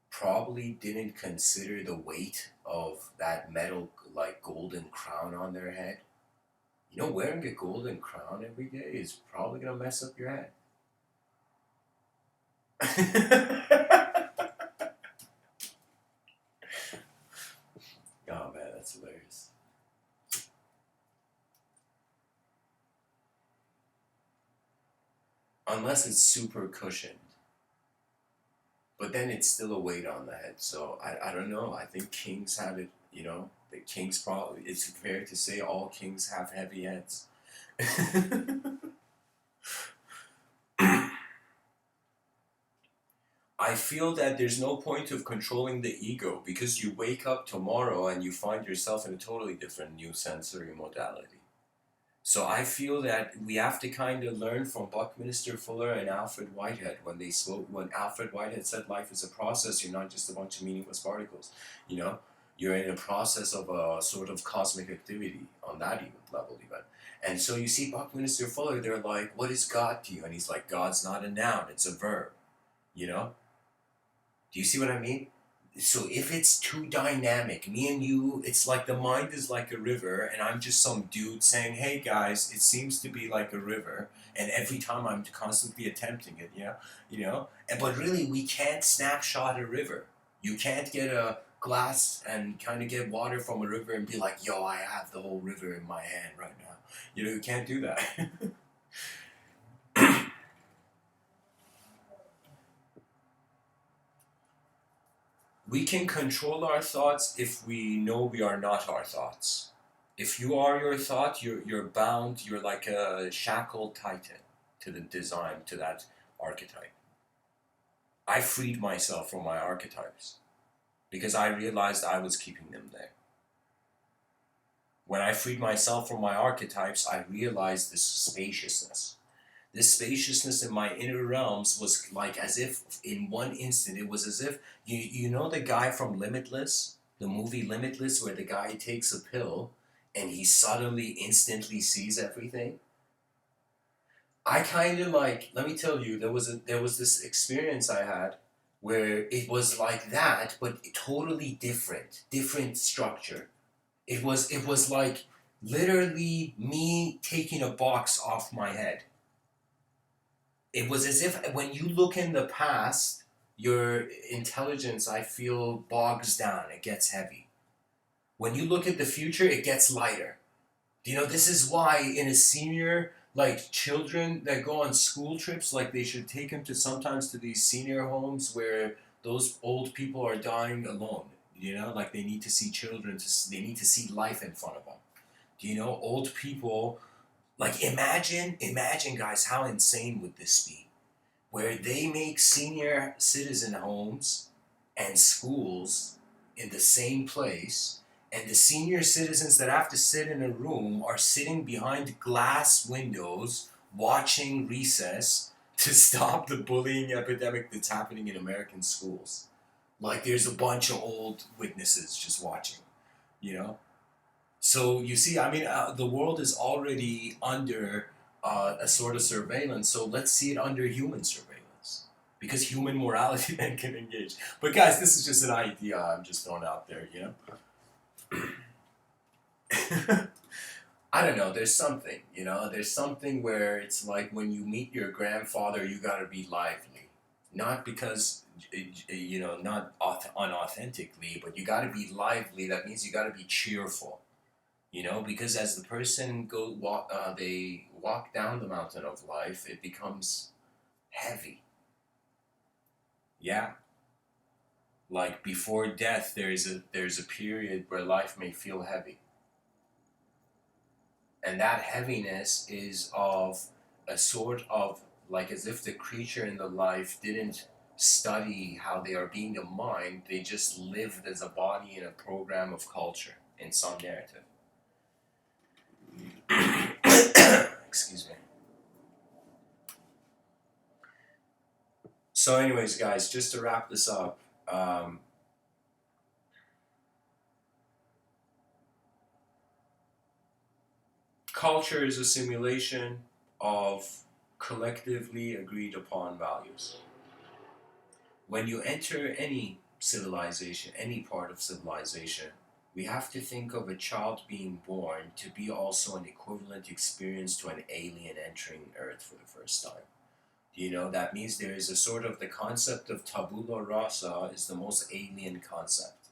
probably didn't consider the weight of that metal, like, golden crown on their head? You know, wearing a golden crown every day is probably gonna mess up your head. Oh man, that's hilarious. Unless it's super cushioned. But then it's still a weight on the head. So I don't know. I think kings have it, you know, the kings probably, it's fair to say all kings have heavy heads. I feel that there's no point of controlling the ego because you wake up tomorrow and you find yourself in a totally different new sensory modality. So I feel that we have to kind of learn from Buckminster Fuller and Alfred Whitehead when they spoke. When Alfred Whitehead said life is a process, you're not just a bunch of meaningless particles. You know, you're in a process of a sort of cosmic activity on that even level even. And so you see Buckminster Fuller, they're like, "What is God to you?" And he's like, "God's not a noun; it's a verb." You know, do you see what I mean? So if it's too dynamic, me and you, it's like the mind is like a river, and I'm just some dude saying, "Hey guys, it seems to be like a river," and every time I'm constantly attempting it, And but really, we can't snapshot a river. You can't get a glass and kind of get water from a river and be like, "Yo, I have the whole river in my hand right now." You can't do that. We can control our thoughts if we know we are not our thoughts. If you are your thought, you're bound, you're like a shackled titan to the design, to that archetype. I freed myself from my archetypes because I realized I was keeping them there. When I freed myself from my archetypes, I realized this spaciousness. This spaciousness in my inner realms was like as if in one instant, it was as if you know the guy from Limitless, the movie Limitless, where the guy takes a pill and he suddenly instantly sees everything. I kind of like, let me tell you, there was this experience I had where it was like that, but totally different structure. It was like literally me taking a box off my head. It was as if when you look in the past, your intelligence, I feel, bogs down. It gets heavy. When you look at the future, it gets lighter. This is why in a senior, like children that go on school trips, like they should take them to sometimes to these senior homes where those old people are dying alone. Like they need to see children, they need to see life in front of them. Old people, like imagine guys, how insane would this be? Where they make senior citizen homes and schools in the same place, and the senior citizens that have to sit in a room are sitting behind glass windows watching recess to stop the bullying epidemic that's happening in American schools. Like there's a bunch of old witnesses just watching, you know? So you see, I mean, the world is already under a sort of surveillance. So let's see it under human surveillance, because human morality then can engage. But guys, this is just an idea I'm just throwing out there. I don't know. There's something, There's something where it's like when you meet your grandfather, you gotta be lively, not because not unauthentically, but you gotta be lively. That means you gotta be cheerful. Because as the person they walk down the mountain of life, it becomes heavy. Yeah, like before death, there's a period where life may feel heavy, and that heaviness is of a sort of like as if the creature in the life didn't study how they are being a mind; they just lived as a body in a program of culture in some narrative. Excuse me. So, anyways, guys, just to wrap this up, culture is a simulation of collectively agreed upon values. When you enter any civilization, any part of civilization, We have to think of a child being born to be also an equivalent experience to an alien entering Earth for the first time. You know, that means there is a sort of the concept of tabula rasa is the most alien concept.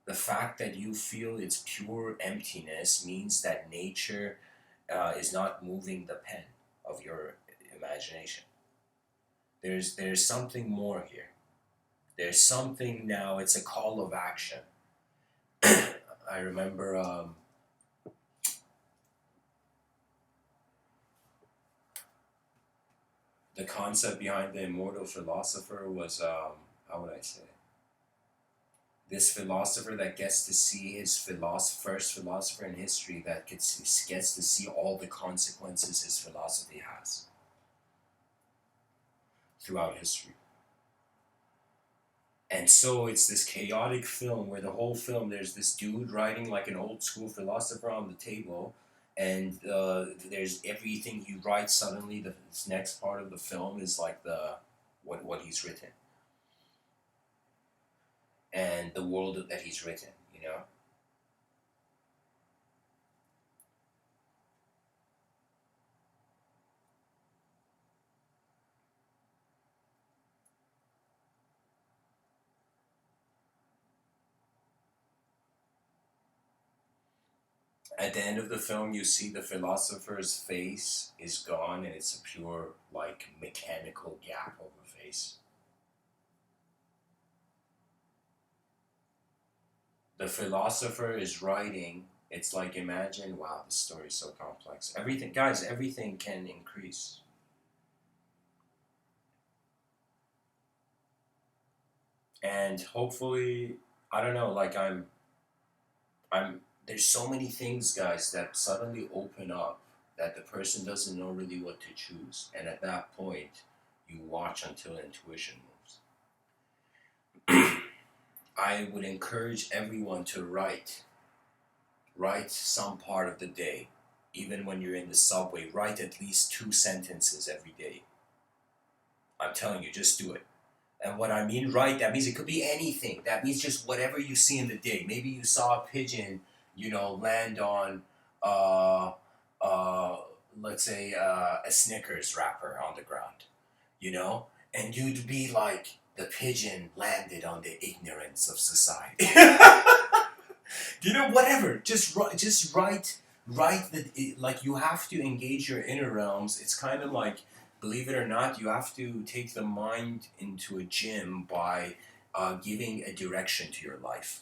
The fact that you feel its pure emptiness means that nature is not moving the pen of your imagination. There's something more here. There's something now. It's a call of action. I remember the concept behind the immortal philosopher was how would I say it? This philosopher that gets to see his first philosopher in history that gets to see all the consequences his philosophy has throughout history. And so it's this chaotic film where the whole film there's this dude writing like an old school philosopher on the table, and there's everything he writes suddenly. This next part of the film is like the what he's written and the world that he's written. You know, at the end of the film, you see the philosopher's face is gone, and it's a pure like mechanical gap of a face. The philosopher is writing. It's like imagine, wow, this story is so complex. Everything, guys, everything can increase, and hopefully, I don't know. Like I'm. There's so many things, guys, that suddenly open up that the person doesn't know really what to choose, and at that point, you watch until intuition moves. I would encourage everyone to write some part of the day, even when you're in the subway. Write at least 2 sentences every day. I'm telling you, just do it. And what I mean, right, that means it could be anything. That means just whatever you see in the day. Maybe you saw a pigeon, land on, uh, uh, let's say, a Snickers wrapper on the ground, you know? And you'd be like, the pigeon landed on the ignorance of society. Whatever. Just write that. Like you have to engage your inner realms. It's kind of like, believe it or not, you have to take the mind into a gym by giving a direction to your life.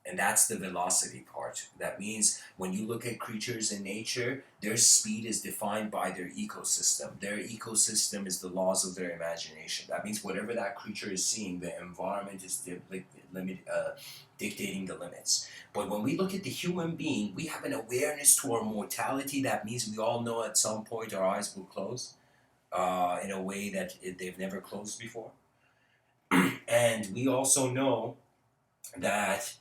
And that's the velocity part. That means when you look at creatures in nature, their speed is defined by their ecosystem. Their ecosystem is the laws of their imagination. That means whatever that creature is seeing, the environment is dictating the limits. But when we look at the human being, we have an awareness to our mortality. That means we all know at some point our eyes will close in a way that they've never closed before. And we also know that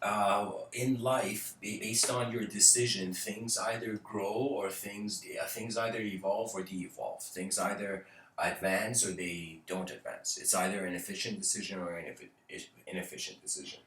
in life, based on your decision, things either grow or things either evolve or de-evolve. Things either advance or they don't advance. It's either an efficient decision or an inefficient decision.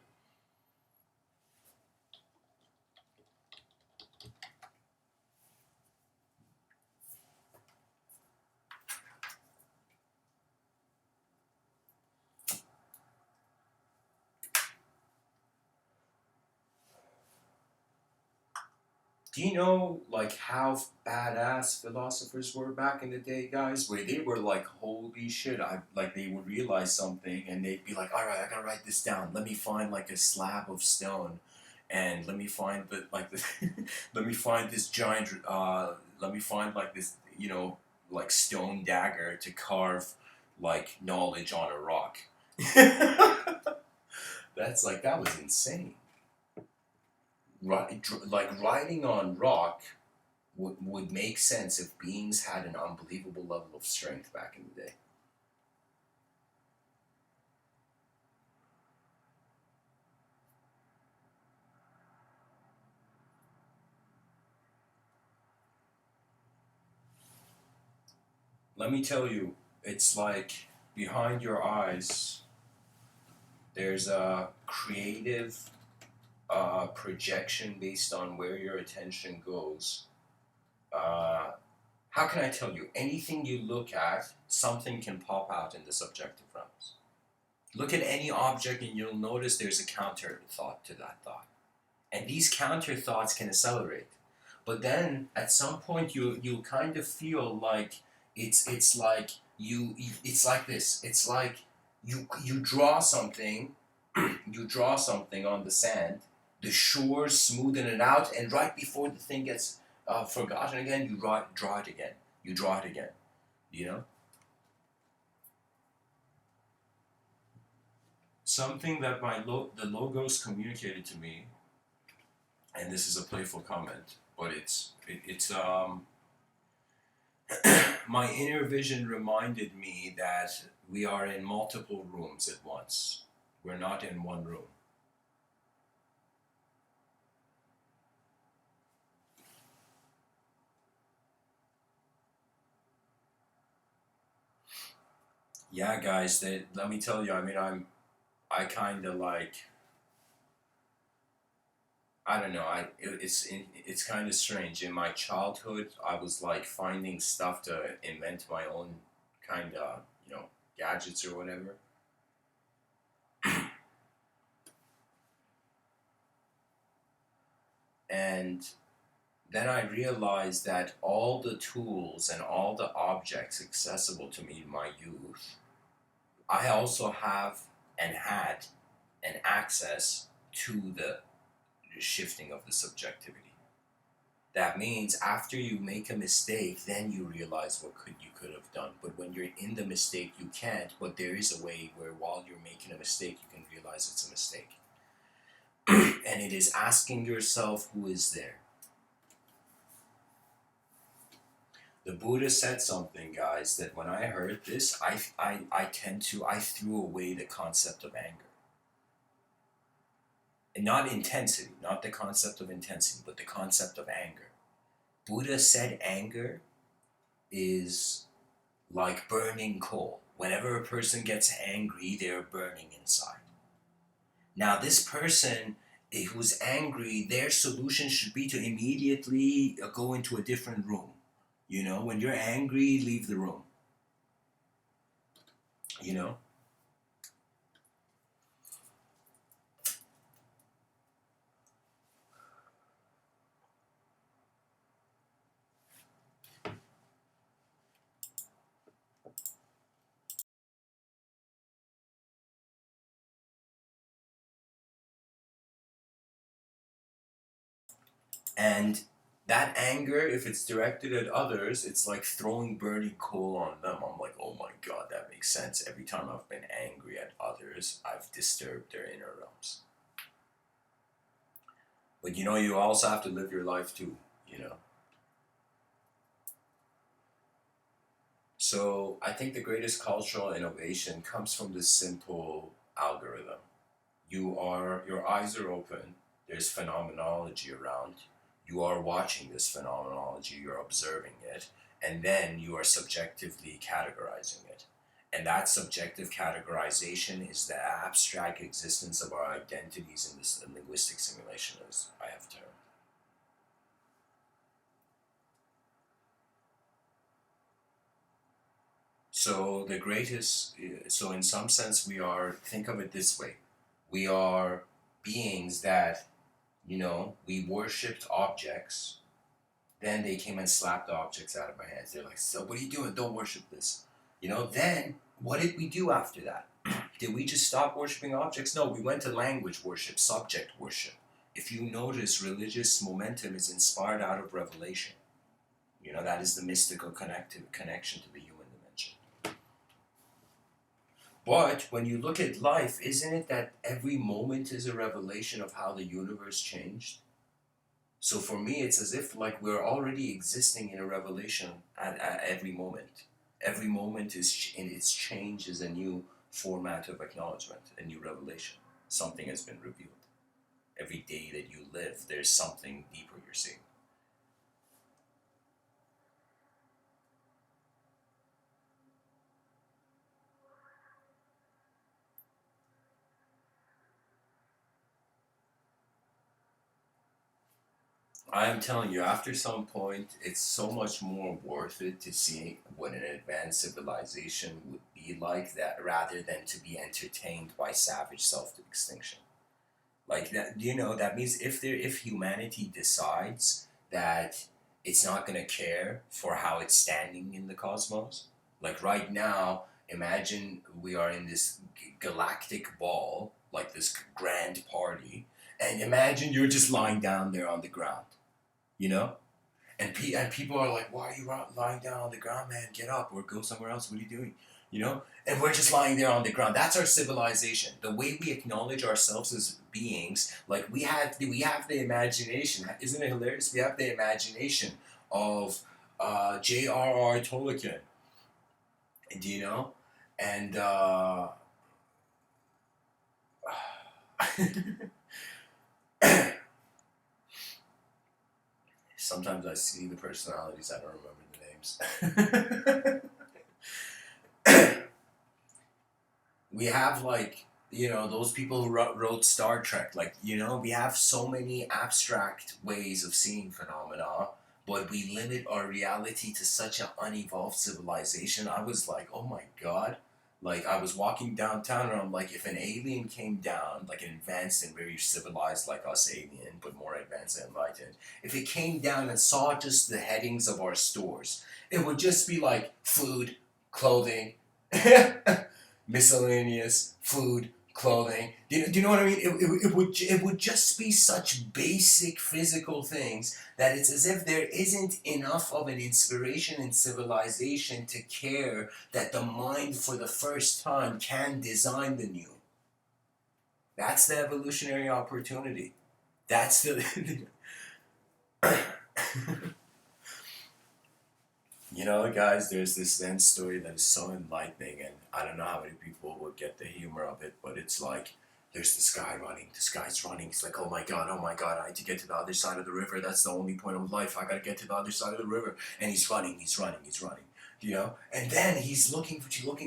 Do you know like how badass philosophers were back in the day, guys? Where they were like, holy shit! I like they would realize something and they'd be like, all right, I gotta write this down. Let me find like a slab of stone, and let me find the like this. Let me find this giant. Let me find like this, like stone dagger to carve like knowledge on a rock. That was insane. Like riding on rock would make sense if beings had an unbelievable level of strength back in the day. Let me tell you, it's like behind your eyes, there's a creative projection based on where your attention goes. Uh, how can I tell you? Anything you look at, something can pop out in the subjective realms. Look at any object and you'll notice there's a counter thought to that thought. And these counter thoughts can accelerate. But then at some point you kind of feel like it's like it's like this. It's like you draw something, you draw something on the sand, the shores smoothen it out, and right before the thing gets forgotten again, you draw it again. You draw it again. You know, something that the logos communicated to me, and this is a playful comment, but it's my inner vision reminded me that we are in multiple rooms at once. We're not in one room. Yeah, guys, let me tell you, I mean, I kind of like, I don't know, it's kind of strange. In my childhood, I was like finding stuff to invent my own kind of, gadgets or whatever. And then I realized that all the tools and all the objects accessible to me in my youth, I also have and had an access to the shifting of the subjectivity. That means after you make a mistake, then you realize what you could have done. But when you're in the mistake, you can't. But there is a way where while you're making a mistake, you can realize it's a mistake. And it is asking yourself, who is there? The Buddha said something, guys, that when I heard this, I threw away the concept of anger. And not intensity, not the concept of intensity, but the concept of anger. Buddha said anger is like burning coal. Whenever a person gets angry, they're burning inside. Now, this person who's angry, their solution should be to immediately go into a different room. When you're angry, leave the room. You know? And that anger, if it's directed at others, it's like throwing burning coal on them. I'm like, oh my god, that makes sense. Every time I've been angry at others, I've disturbed their inner realms. But you also have to live your life too. So I think the greatest cultural innovation comes from this simple algorithm. Your eyes are open, there's phenomenology around, you are watching this phenomenology, you're observing it, and then you are subjectively categorizing it. And that subjective categorization is the abstract existence of our identities in this linguistic simulation, as I have termed. So so in some sense, think of it this way. We are beings that, we worshipped objects. Then they came and slapped the objects out of our hands. They're like, so what are you doing? Don't worship this. Then what did we do after that? Did we just stop worshiping objects? No, we went to language worship, subject worship. If you notice, religious momentum is inspired out of revelation. That is the mystical connection to the human dimension. But when you look at life, isn't it that every moment is a revelation of how the universe changed? So for me, it's as if like we're already existing in a revelation at every moment. Every moment in its change is a new format of acknowledgement, a new revelation. Something has been revealed. Every day that you live, there's something deeper you're seeing. I am telling you, after some point, it's so much more worth it to see what an advanced civilization would be like that rather than to be entertained by savage self extinction. Like that, that means if humanity decides that it's not gonna care for how it's standing in the cosmos, like right now, imagine we are in this galactic ball, like this grand party, and imagine you're just lying down there on the ground, you know, and people are like, "Why are you lying down on the ground, man? Get up or go somewhere else. What are you doing?" You know, and we're just lying there on the ground. That's our civilization. The way we acknowledge ourselves as beings, like we have the imagination. Isn't it hilarious? We have the imagination of J.R.R. Tolkien. Do you know? And sometimes I see the personalities. I don't remember the names. We have like those people who wrote Star Trek. Like we have so many abstract ways of seeing phenomena, but we limit our reality to such an unevolved civilization. I was like, oh my god. Like I was walking downtown and I'm like, if an alien came down, like an advanced and very civilized like us alien, but more advanced and enlightened, if it came down and saw just the headings of our stores, it would just be like food, clothing, miscellaneous, food, clothing. Do you know what I mean? It would just be such basic physical things that it's as if there isn't enough of an inspiration in civilization to care that the mind for the first time can design the new. That's the evolutionary opportunity. That's the guys, there's this Zen story that is so enlightening, and I don't know how many people would get the humor of it, but it's like there's this guy running. This guy's running. He's like, oh my god, I need to get to the other side of the river. That's the only point of life. I gotta get to the other side of the river. And he's running, he's running, he's running. And then he's looking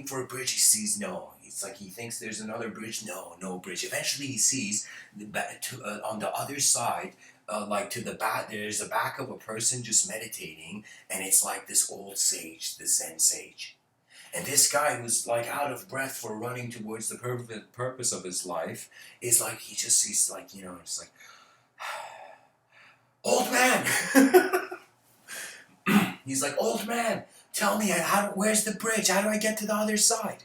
for a bridge. He sees no. It's like he thinks there's another bridge. No bridge. Eventually, he sees on the other side, like to the back. There's the back of a person just meditating, and it's like this old sage, the Zen sage. And this guy who's like out of breath for running towards the purpose of his life is like he's like it's like old man. He's like, old man, tell me where's the bridge? How do I get to the other side?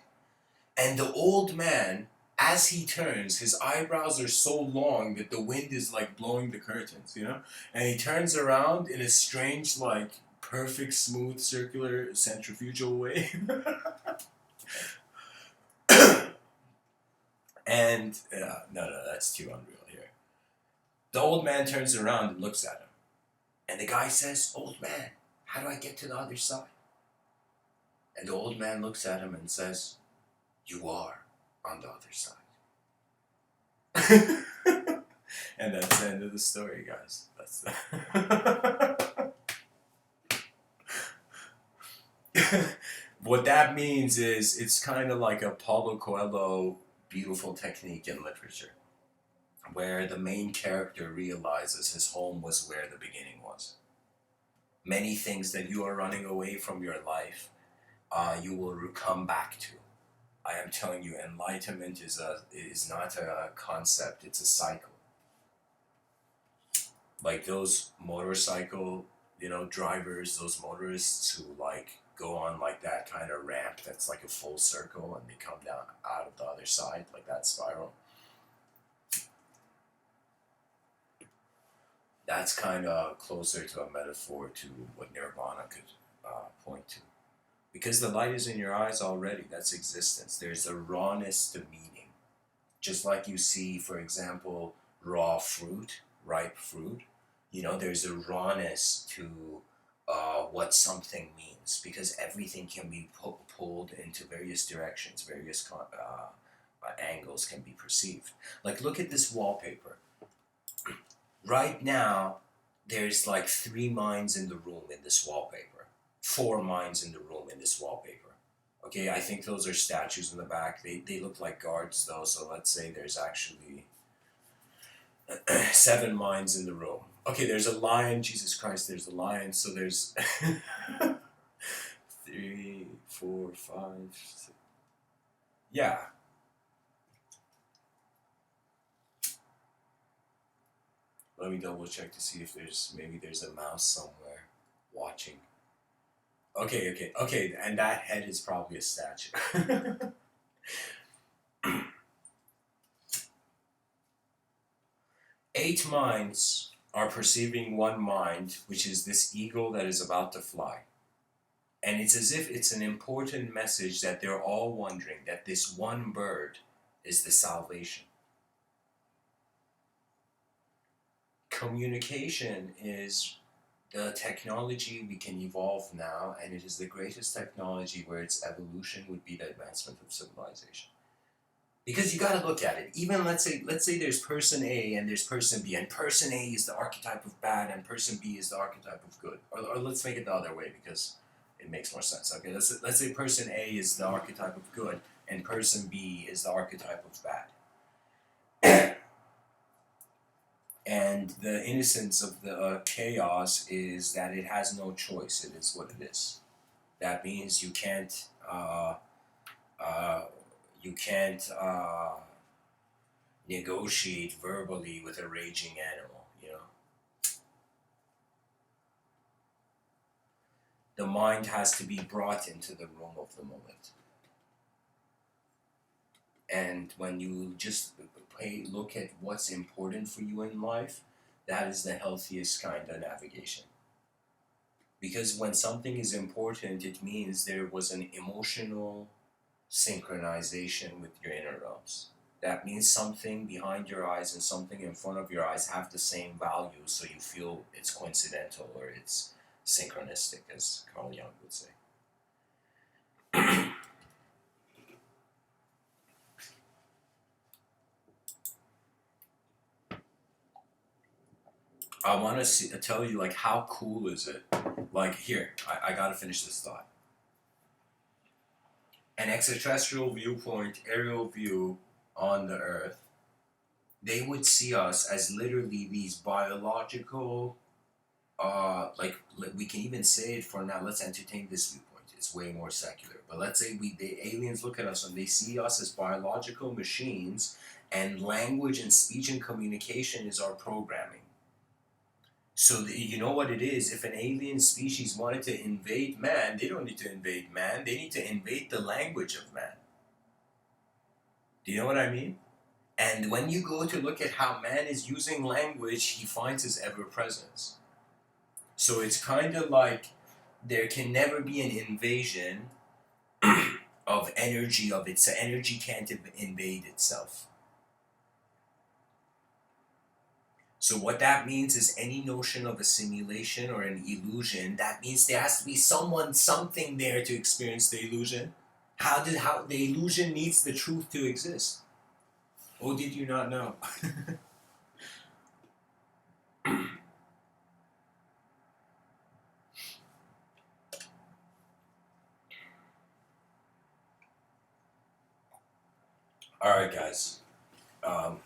And the old man, as he turns, his eyebrows are so long that the wind is like blowing the curtains, And he turns around in a strange, like, perfect, smooth, circular, centrifugal way. And, no, that's too unreal here. The old man turns around and looks at him. And the guy says, old man, how do I get to the other side? And the old man looks at him and says, you are on the other side. And that's the end of the story, guys. That's what that means is it's kind of like a Paulo Coelho beautiful technique in literature, where the main character realizes his home was where the beginning was. Many things that you are running away from your life, you will come back to. I am telling you, enlightenment is not a concept; it's a cycle. Like those motorcycle, drivers, those motorists who like go on like that kind of ramp that's like a full circle, and they come down out of the other side, like that spiral. That's kind of closer to a metaphor to what nirvana could point to. Because the light is in your eyes already, that's existence. There's a rawness to meaning. Just like you see, for example, raw fruit, ripe fruit, there's a rawness to what something means, because everything can be pulled into various directions, various angles can be perceived. Like, look at this wallpaper. Right now, there's like 3 minds in the room in this wallpaper. 4 minds in the room in this wallpaper. Okay, I think those are statues in the back. They look like guards though, so let's say there's actually 7 minds in the room. Okay, there's a lion. Jesus Christ, there's a lion. So there's three, four, five. Six. Yeah. Let me double check to see if there's a mouse somewhere watching. Okay, and that head is probably a statue. 8 minds are perceiving one mind, which is this eagle that is about to fly. And it's as if it's an important message that they're all wondering that this one bird is the salvation. Communication is the technology we can evolve now, and it is the greatest technology where its evolution would be the advancement of civilization. Because you got to look at it. Even let's say there's person A and there's person B, and person A is the archetype of bad, and person B is the archetype of good. Or let's make it the other way because it makes more sense. Okay, let's say person A is the archetype of good, and person B is the archetype of bad. And the innocence of the chaos is that it has no choice. It is what it is. That means uh, you can't negotiate verbally with a raging animal. The mind has to be brought into the room of the moment. And when you just look at what's important for you in life, that is the healthiest kind of navigation. Because when something is important, it means there was an emotional synchronization with your inner realms. That means something behind your eyes and something in front of your eyes have the same value, so you feel it's coincidental or it's synchronistic, as Carl Jung would say. I want to tell you, like, how cool is it? Like, here, I gotta finish this thought. An extraterrestrial viewpoint, aerial view on the Earth, they would see us as literally these biological, we can even say it for now. Let's entertain this viewpoint. It's way more secular. But let's say the aliens look at us and they see us as biological machines, and language and speech and communication is our programming. So you know what it is? If an alien species wanted to invade man, they don't need to invade man. They need to invade the language of man. Do you know what I mean? And when you go to look at how man is using language, he finds his ever presence. So it's kind of like there can never be an invasion of energy of it. So energy can't invade itself. So what that means is any notion of a simulation or an illusion, that means there has to be something there to experience the illusion. How the illusion needs the truth to exist. Oh, did you not know? All right, guys.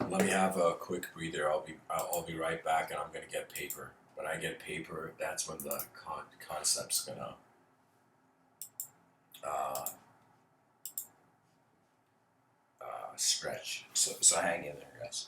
Let me have a quick breather. I'll be right back, and I'm gonna get paper. When I get paper, that's when the concept's gonna uh, stretch. So hang in there, guys.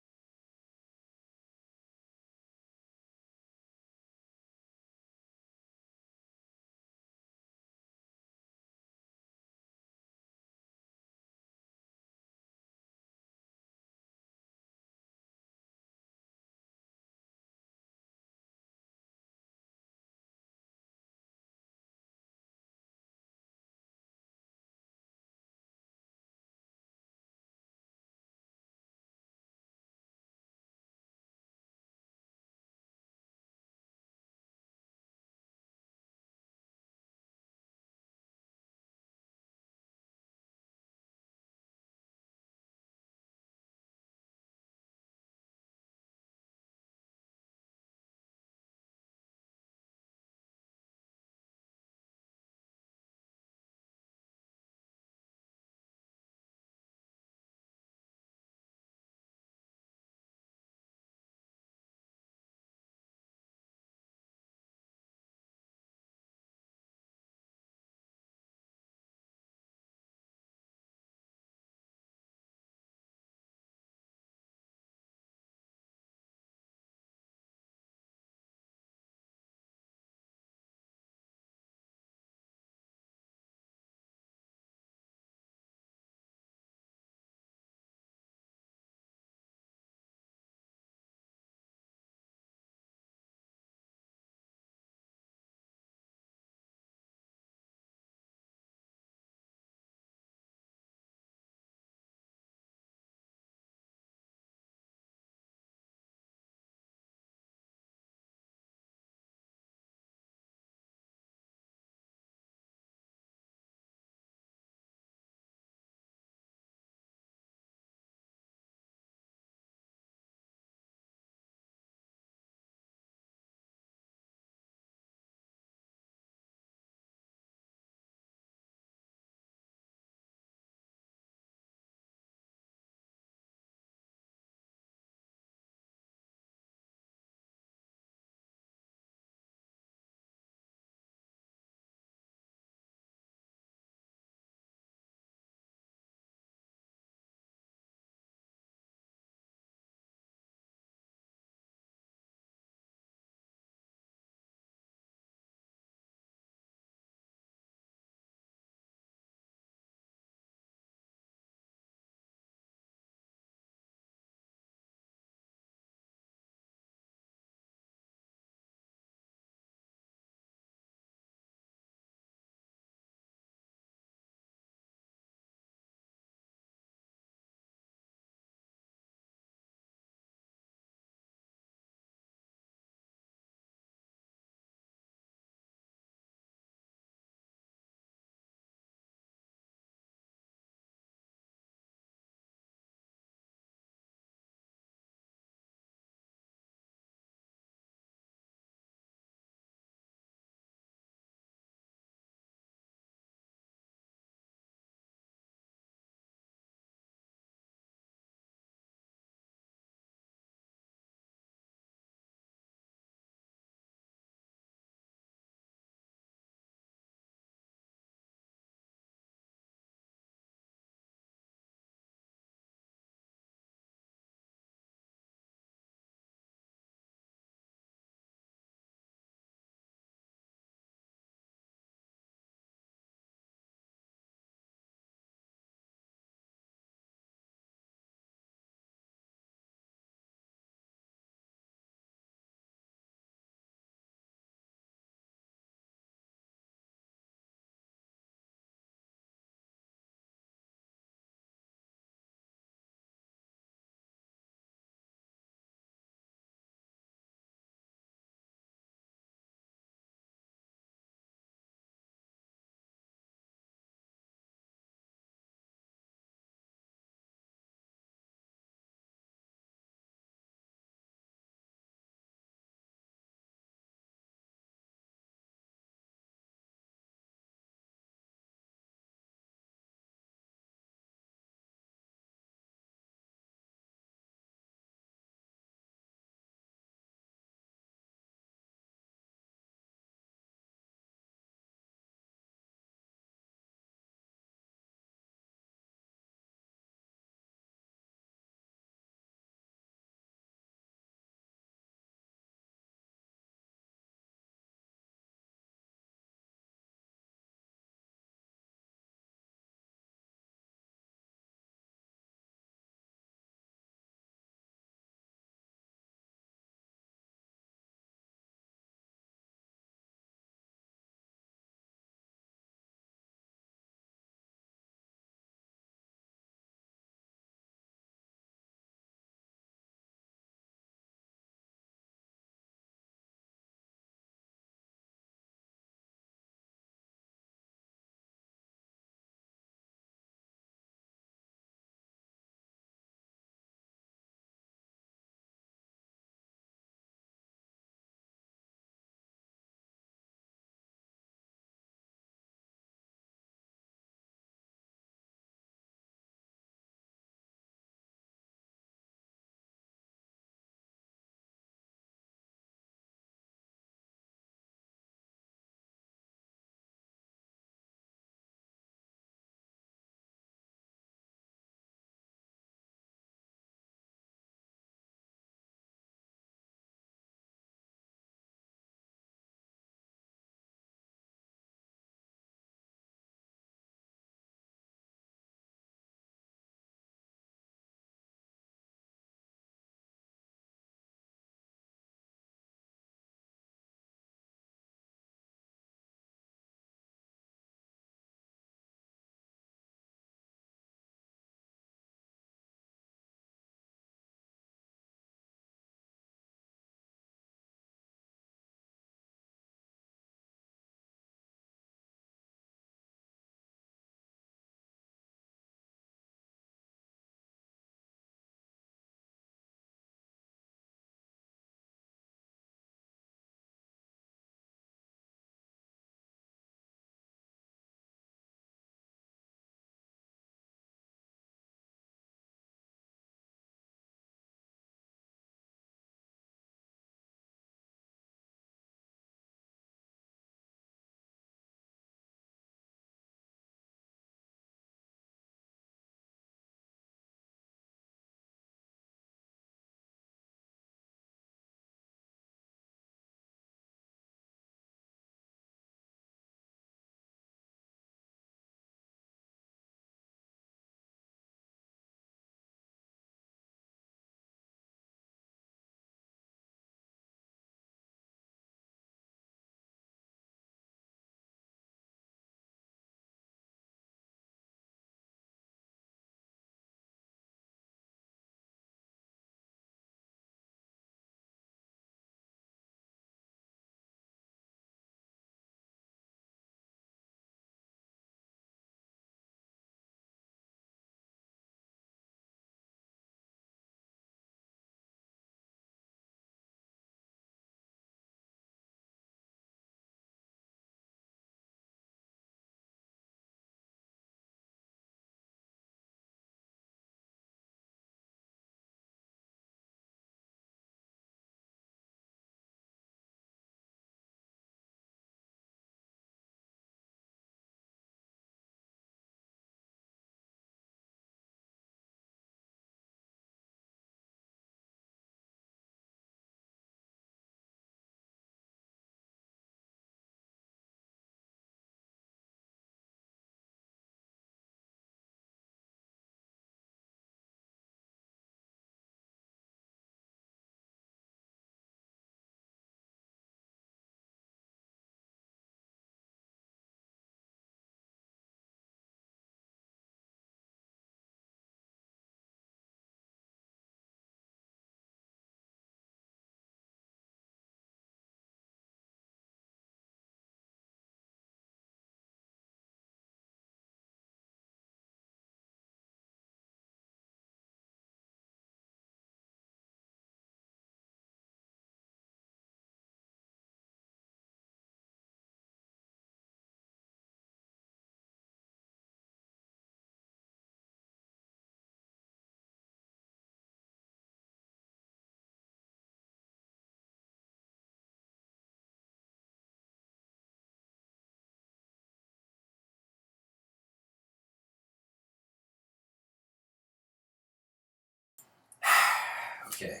Okay,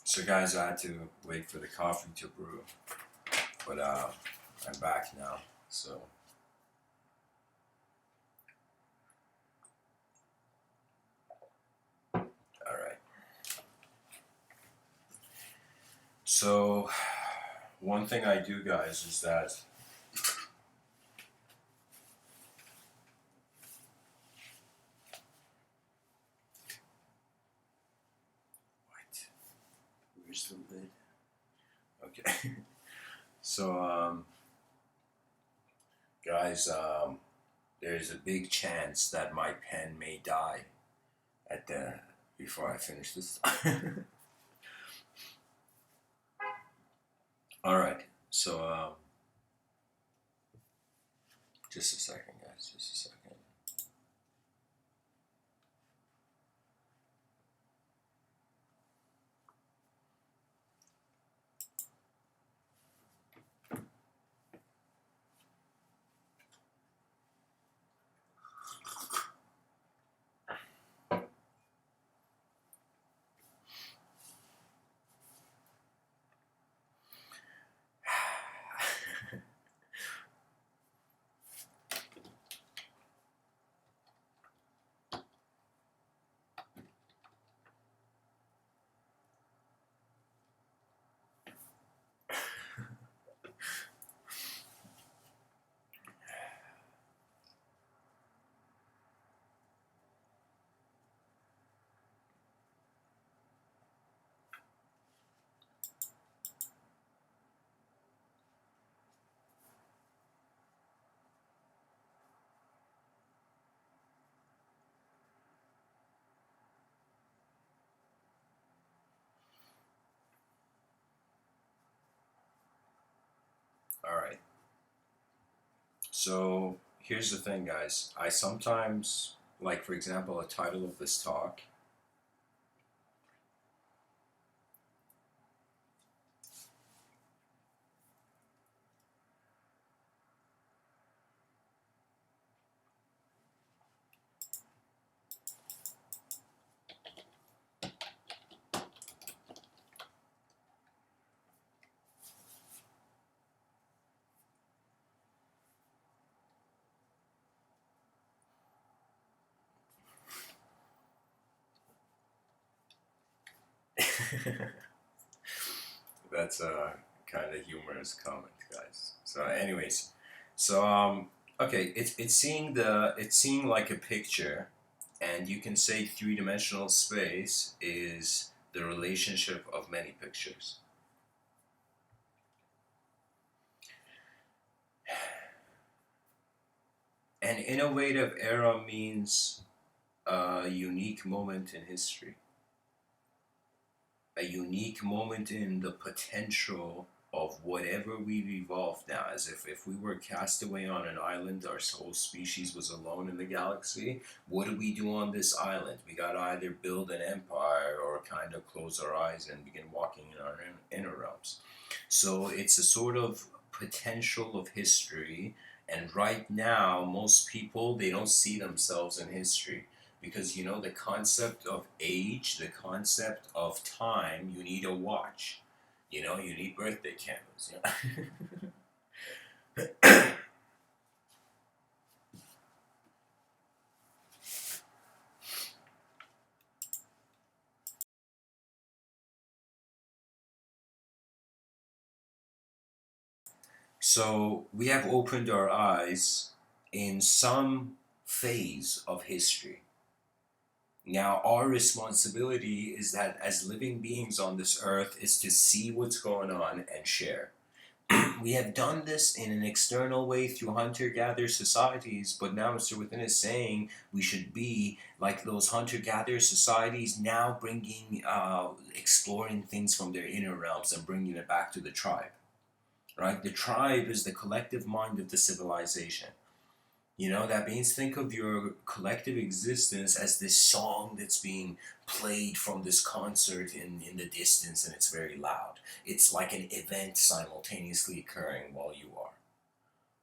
so guys, I had to wait for the coffee to brew, but I'm back now. So, all right. So, one thing I do, guys, is that what? Where's the lid? Okay. So, guys, there's a big chance that my pen may die at the before I finish this. All right. So, just a second, guys. Just a second. All right. So here's the thing, guys. I sometimes, like for example, a title of this talk. That's a kind of humorous comment, guys. So, anyways, so okay, it's seeing like a picture, and you can say three-dimensional space is the relationship of many pictures. An innovative era means a unique moment in history, a unique moment in the potential of whatever we've evolved now. As if we were cast away on an island, our whole species was alone in the galaxy. What do we do on this island? We gotta either build an empire or kind of close our eyes and begin walking in our inner realms. So it's a sort of potential of history. And right now, most people, they don't see themselves in history because the concept of age, the concept of time, you need a watch. You need birthday candles. So we have opened our eyes in some phase of history. Now, our responsibility is that as living beings on this earth is to see what's going on and share. We have done this in an external way through hunter-gatherer societies, but now Mr. Within is saying we should be like those hunter-gatherer societies, now exploring things from their inner realms and bringing it back to the tribe. Right? The tribe is the collective mind of the civilization. That means think of your collective existence as this song that's being played from this concert in the distance, and it's very loud. It's like an event simultaneously occurring while you are,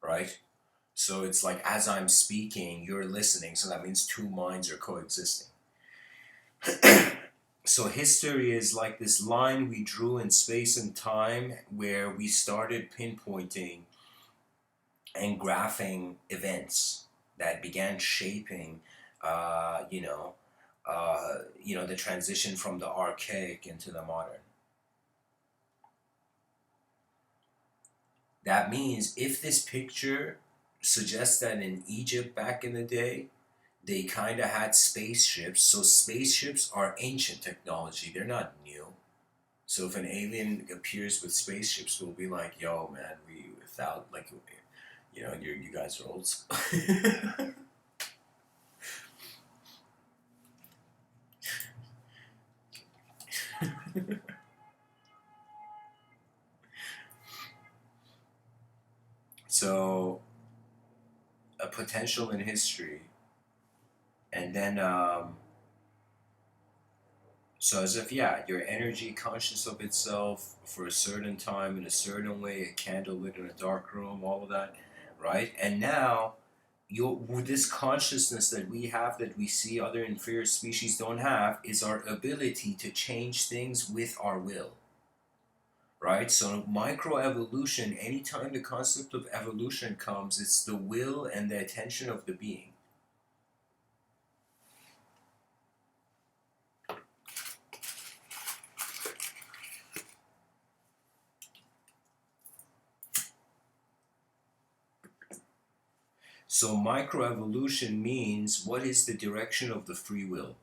right? So it's like as I'm speaking, you're listening, so that means two minds are coexisting. So history is like this line we drew in space and time where we started pinpointing and graphing events that began shaping, uh, you know, the transition from the archaic into the modern. That means if this picture suggests that in Egypt back in the day, they kind of had spaceships. So spaceships are ancient technology. They're not new. So if an alien appears with spaceships, we'll be like, "Yo, man, we without like, you guys are old school." So a potential in history, and then so as if yeah, your energy conscious of itself for a certain time in a certain way, a candle lit in a dark room, all of that, right? And now your with this consciousness that we have that we see other inferior species don't have is our ability to change things with our will, right? So microevolution, anytime the concept of evolution comes, it's the will and the attention of the being. So microevolution means what is the direction of the free will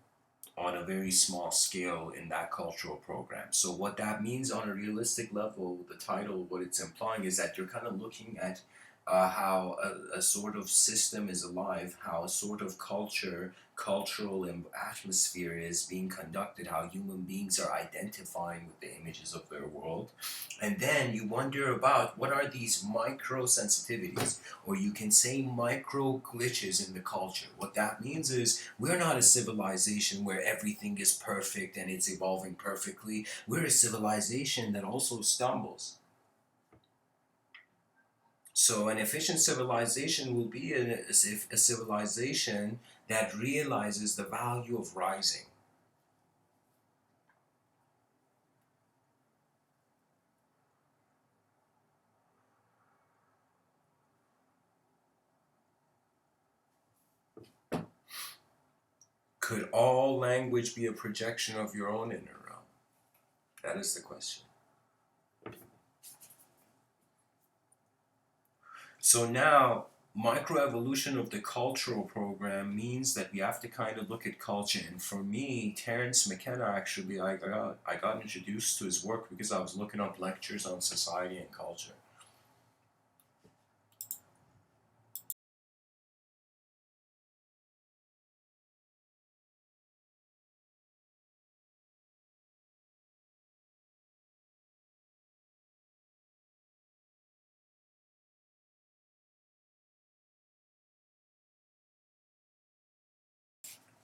on a very small scale in that cultural program. So what that means on a realistic level, the title, what it's implying is that you're kind of looking at how a sort of system is alive, how a sort of cultural atmosphere is being conducted, how human beings are identifying with the images of their world. And then you wonder about what are these micro sensitivities, or you can say micro glitches in the culture. What that means is we're not a civilization where everything is perfect and it's evolving perfectly. We're a civilization that also stumbles. So, an efficient civilization will be a civilization that realizes the value of rising. Could all language be a projection of your own inner realm? That is the question. So now, microevolution of the cultural program means that we have to kind of look at culture. And for me, Terence McKenna actually, I got introduced to his work because I was looking up lectures on society and culture.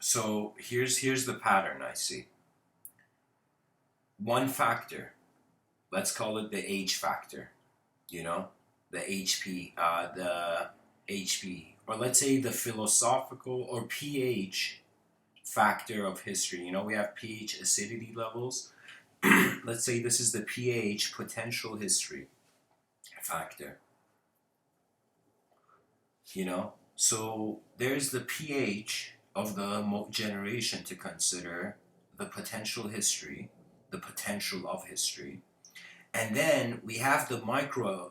So here's the pattern I see. One factor, let's call it the H factor, you know, the HP, or let's say the philosophical or pH factor of history. You know, we have pH acidity levels. Let's say this is the pH potential history factor, you know. So there's the pH of the generation to consider, the potential history, the potential of history. And then we have the micro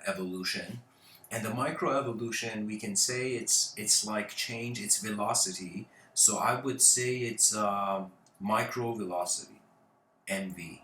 evolution, and the micro evolution we can say it's like change, it's velocity. So I would say it's micro velocity, MV.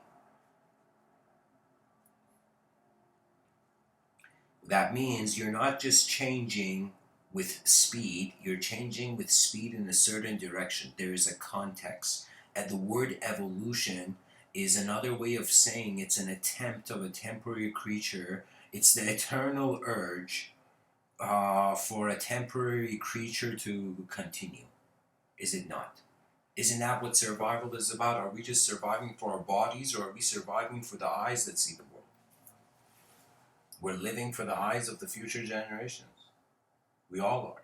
That means you're not just changing with speed, you're changing with speed in a certain direction. There is a context. And the word evolution is another way of saying it's an attempt of a temporary creature. It's the eternal urge for a temporary creature to continue. Is it not? Isn't that what survival is about? Are we just surviving for our bodies, or are we surviving for the eyes that see the world? We're living for the eyes of the future generations. We all are.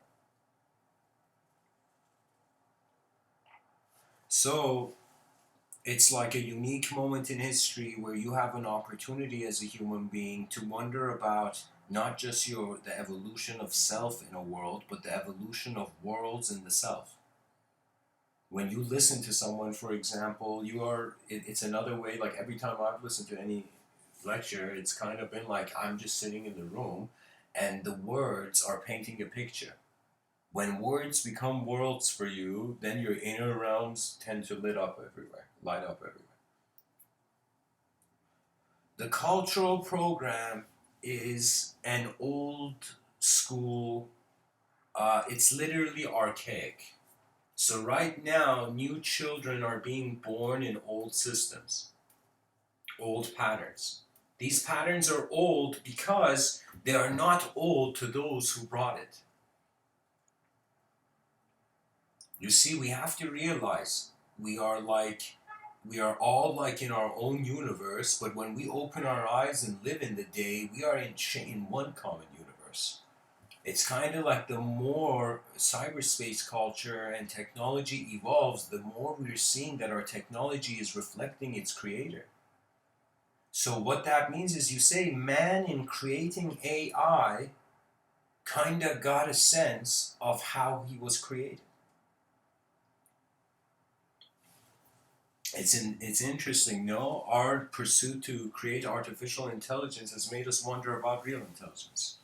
So it's like a unique moment in history where you have an opportunity as a human being to wonder about not just the evolution of self in a world, but the evolution of worlds in the self. When you listen to someone, for example, it's another way. Like every time I've listened to any lecture, it's kind of been like I'm just sitting in the room and the words are painting a picture. When words become worlds for you, then your inner realms tend to light up everywhere. The cultural program is an old school, it's literally archaic. So, right now, new children are being born in old systems, old patterns. These patterns are old because they are not old to those who brought it. You see, we have to realize we are like, we are all like in our own universe, but when we open our eyes and live in the day, we are in one common universe. It's kind of like the more cyberspace culture and technology evolves, the more we're seeing that our technology is reflecting its creator. So, what that means is you say man in creating AI kind of got a sense of how he was created. It's interesting, no? Our pursuit to create artificial intelligence has made us wonder about real intelligence.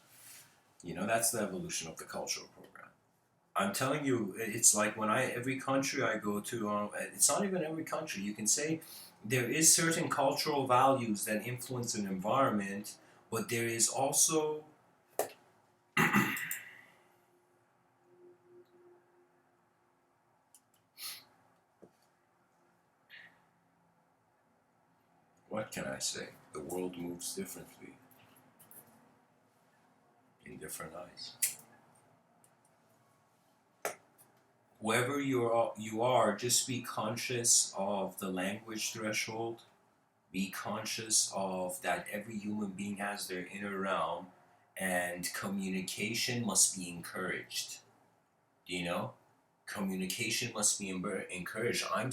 That's the evolution of the cultural program. I'm telling you, it's like every country I go to, it's not even every country. You can say there is certain cultural values that influence an environment, but there is also what can I say? The world moves differently in different eyes. Whoever you are, just be conscious of the language threshold. Be conscious of that every human being has their inner realm, and communication must be encouraged. Do you know? Communication must be encouraged. I'm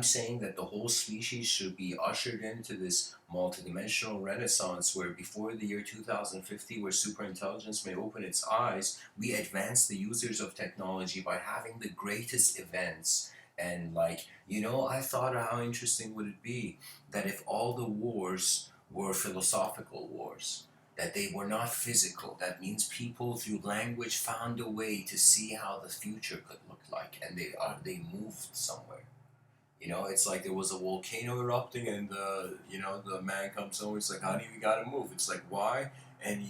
saying that the whole species should be ushered into this multidimensional renaissance where before the year 2050, where superintelligence may open its eyes, we advance the users of technology by having the greatest events. And I thought, how interesting would it be that if all the wars were philosophical wars, that they were not physical. That means people through language found a way to see how the future could look like, and they moved somewhere. It's like there was a volcano erupting, and the man comes over. He's like, "Honey, we gotta move." It's like, "Why?" And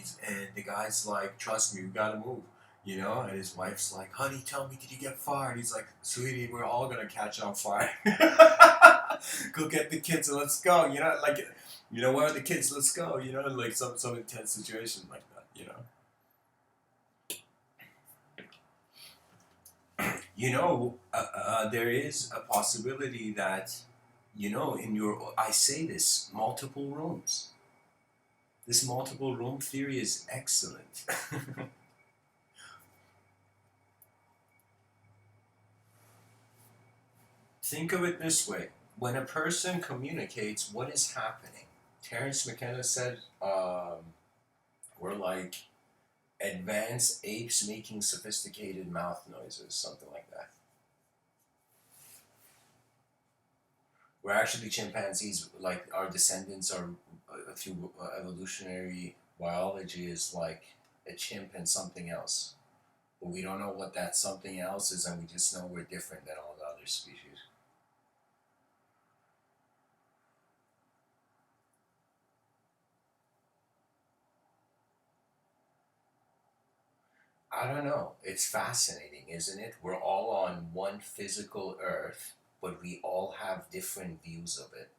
the guy's like, "Trust me, we gotta move." And his wife's like, "Honey, tell me, did you get fired?" He's like, "Sweetie, we're all gonna catch on fire. Go get the kids and let's go." Where are the kids? Let's go. Like some intense situation like that. There is a possibility that in your I say this multiple rooms. This multiple room theory is excellent. Think of it this way: when a person communicates, what is happening? Terence McKenna said, "We're like advanced apes making sophisticated mouth noises," something like that. We're actually chimpanzees. Like our descendants are through evolutionary biology is like a chimp and something else, but we don't know what that something else is, and we just know we're different than all the other species. I don't know. It's fascinating, isn't it? We're all on one physical Earth, but we all have different views of it.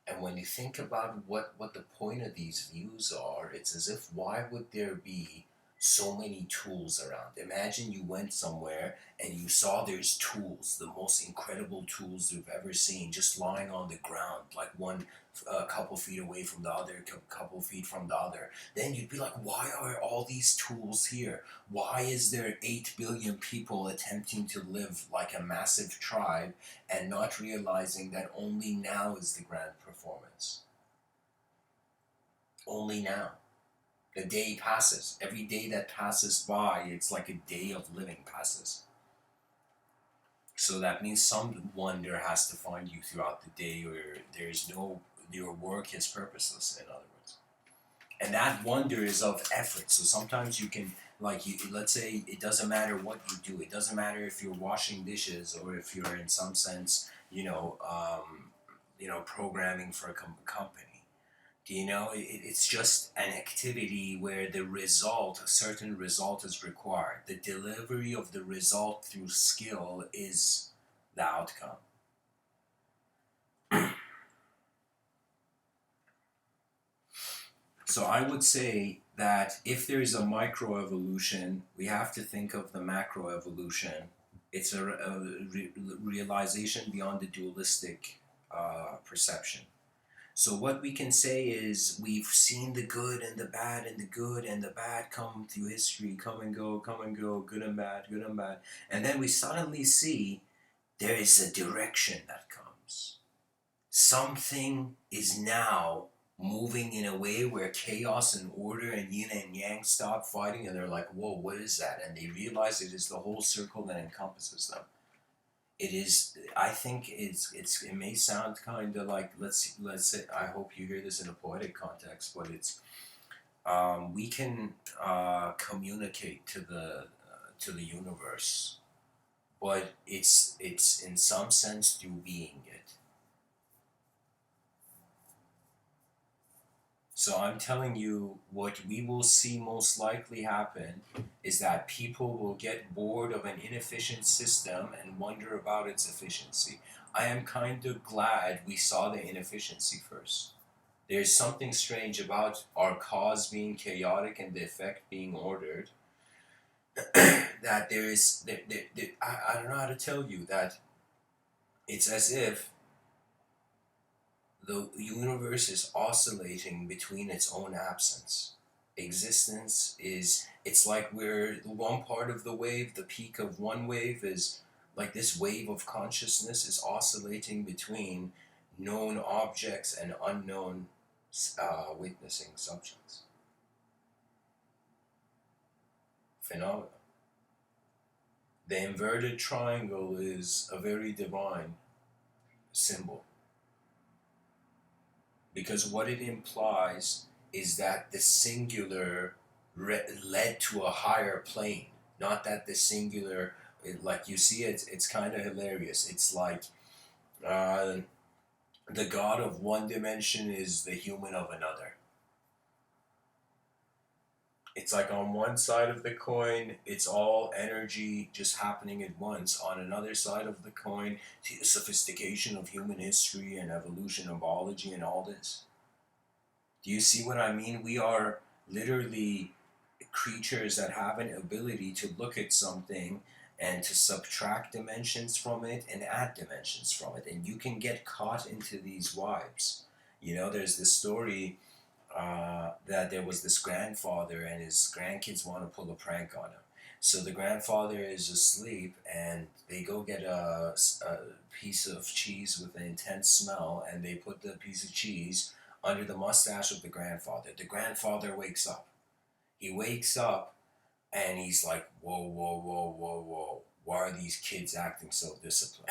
And when you think about what the point of these views are, it's as if why would there be so many tools around. Imagine you went somewhere and you saw there's tools, the most incredible tools you've ever seen, just lying on the ground, like one a couple feet away from the other, couple feet from the other. Then you'd be like, why are all these tools here? Why is there 8 billion people attempting to live like a massive tribe and not realizing that only now is the grand performance? Only now. The day passes. Every day that passes by, it's like a day of living passes. So that means some wonder has to find you throughout the day, or there's no, your work is purposeless, in other words. And that wonder is of effort. So sometimes you can, like, let's say it doesn't matter what you do. It doesn't matter if you're washing dishes or if you're in some sense, programming for a company. Do you know, it's just an activity where the result, a certain result is required. The delivery of the result through skill is the outcome. So I would say that if there is a microevolution, we have to think of the macroevolution. It's a realization beyond the dualistic perception. So what we can say is we've seen the good and the bad and the good and the bad come through history, come and go, good and bad, good and bad. And then we suddenly see there is a direction that comes. Something is now moving in a way where chaos and order and yin and yang stop fighting, and they're like, whoa, what is that? And they realize it is the whole circle that encompasses them. It is, I think it may sound kind of like, let's say, I hope you hear this in a poetic context, but it's we can communicate to the universe, but it's in some sense through being it. So I'm telling you, what we will see most likely happen is that people will get bored of an inefficient system and wonder about its efficiency. I am kind of glad we saw the inefficiency first. There's something strange about our cause being chaotic and the effect being ordered. That there is, I don't know how to tell you that it's as if the universe is oscillating between its own absence. Existence is, it's like we're the one part of the wave, the peak of one wave is like this wave of consciousness is oscillating between known objects and unknown witnessing subjects. Phenomena. The inverted triangle is a very divine symbol, because what it implies is that the singular led to a higher plane, not that the singular, like you see, it's kind of hilarious. It's like the god of one dimension is the human of another. It's like on one side of the coin, it's all energy just happening at once. On another side of the coin, the sophistication of human history and evolution and biology and all this. Do you see what I mean? We are literally creatures that have an ability to look at something and to subtract dimensions from it and add dimensions from it. And you can get caught into these vibes. You know, there's this story that there was this grandfather and his grandkids want to pull a prank on him. So the grandfather is asleep and they go get a piece of cheese with an intense smell, and they put the piece of cheese under the mustache of the grandfather. The grandfather wakes up. He wakes up and he's like, whoa, whoa, whoa, whoa, whoa. Why are these kids acting so disciplined?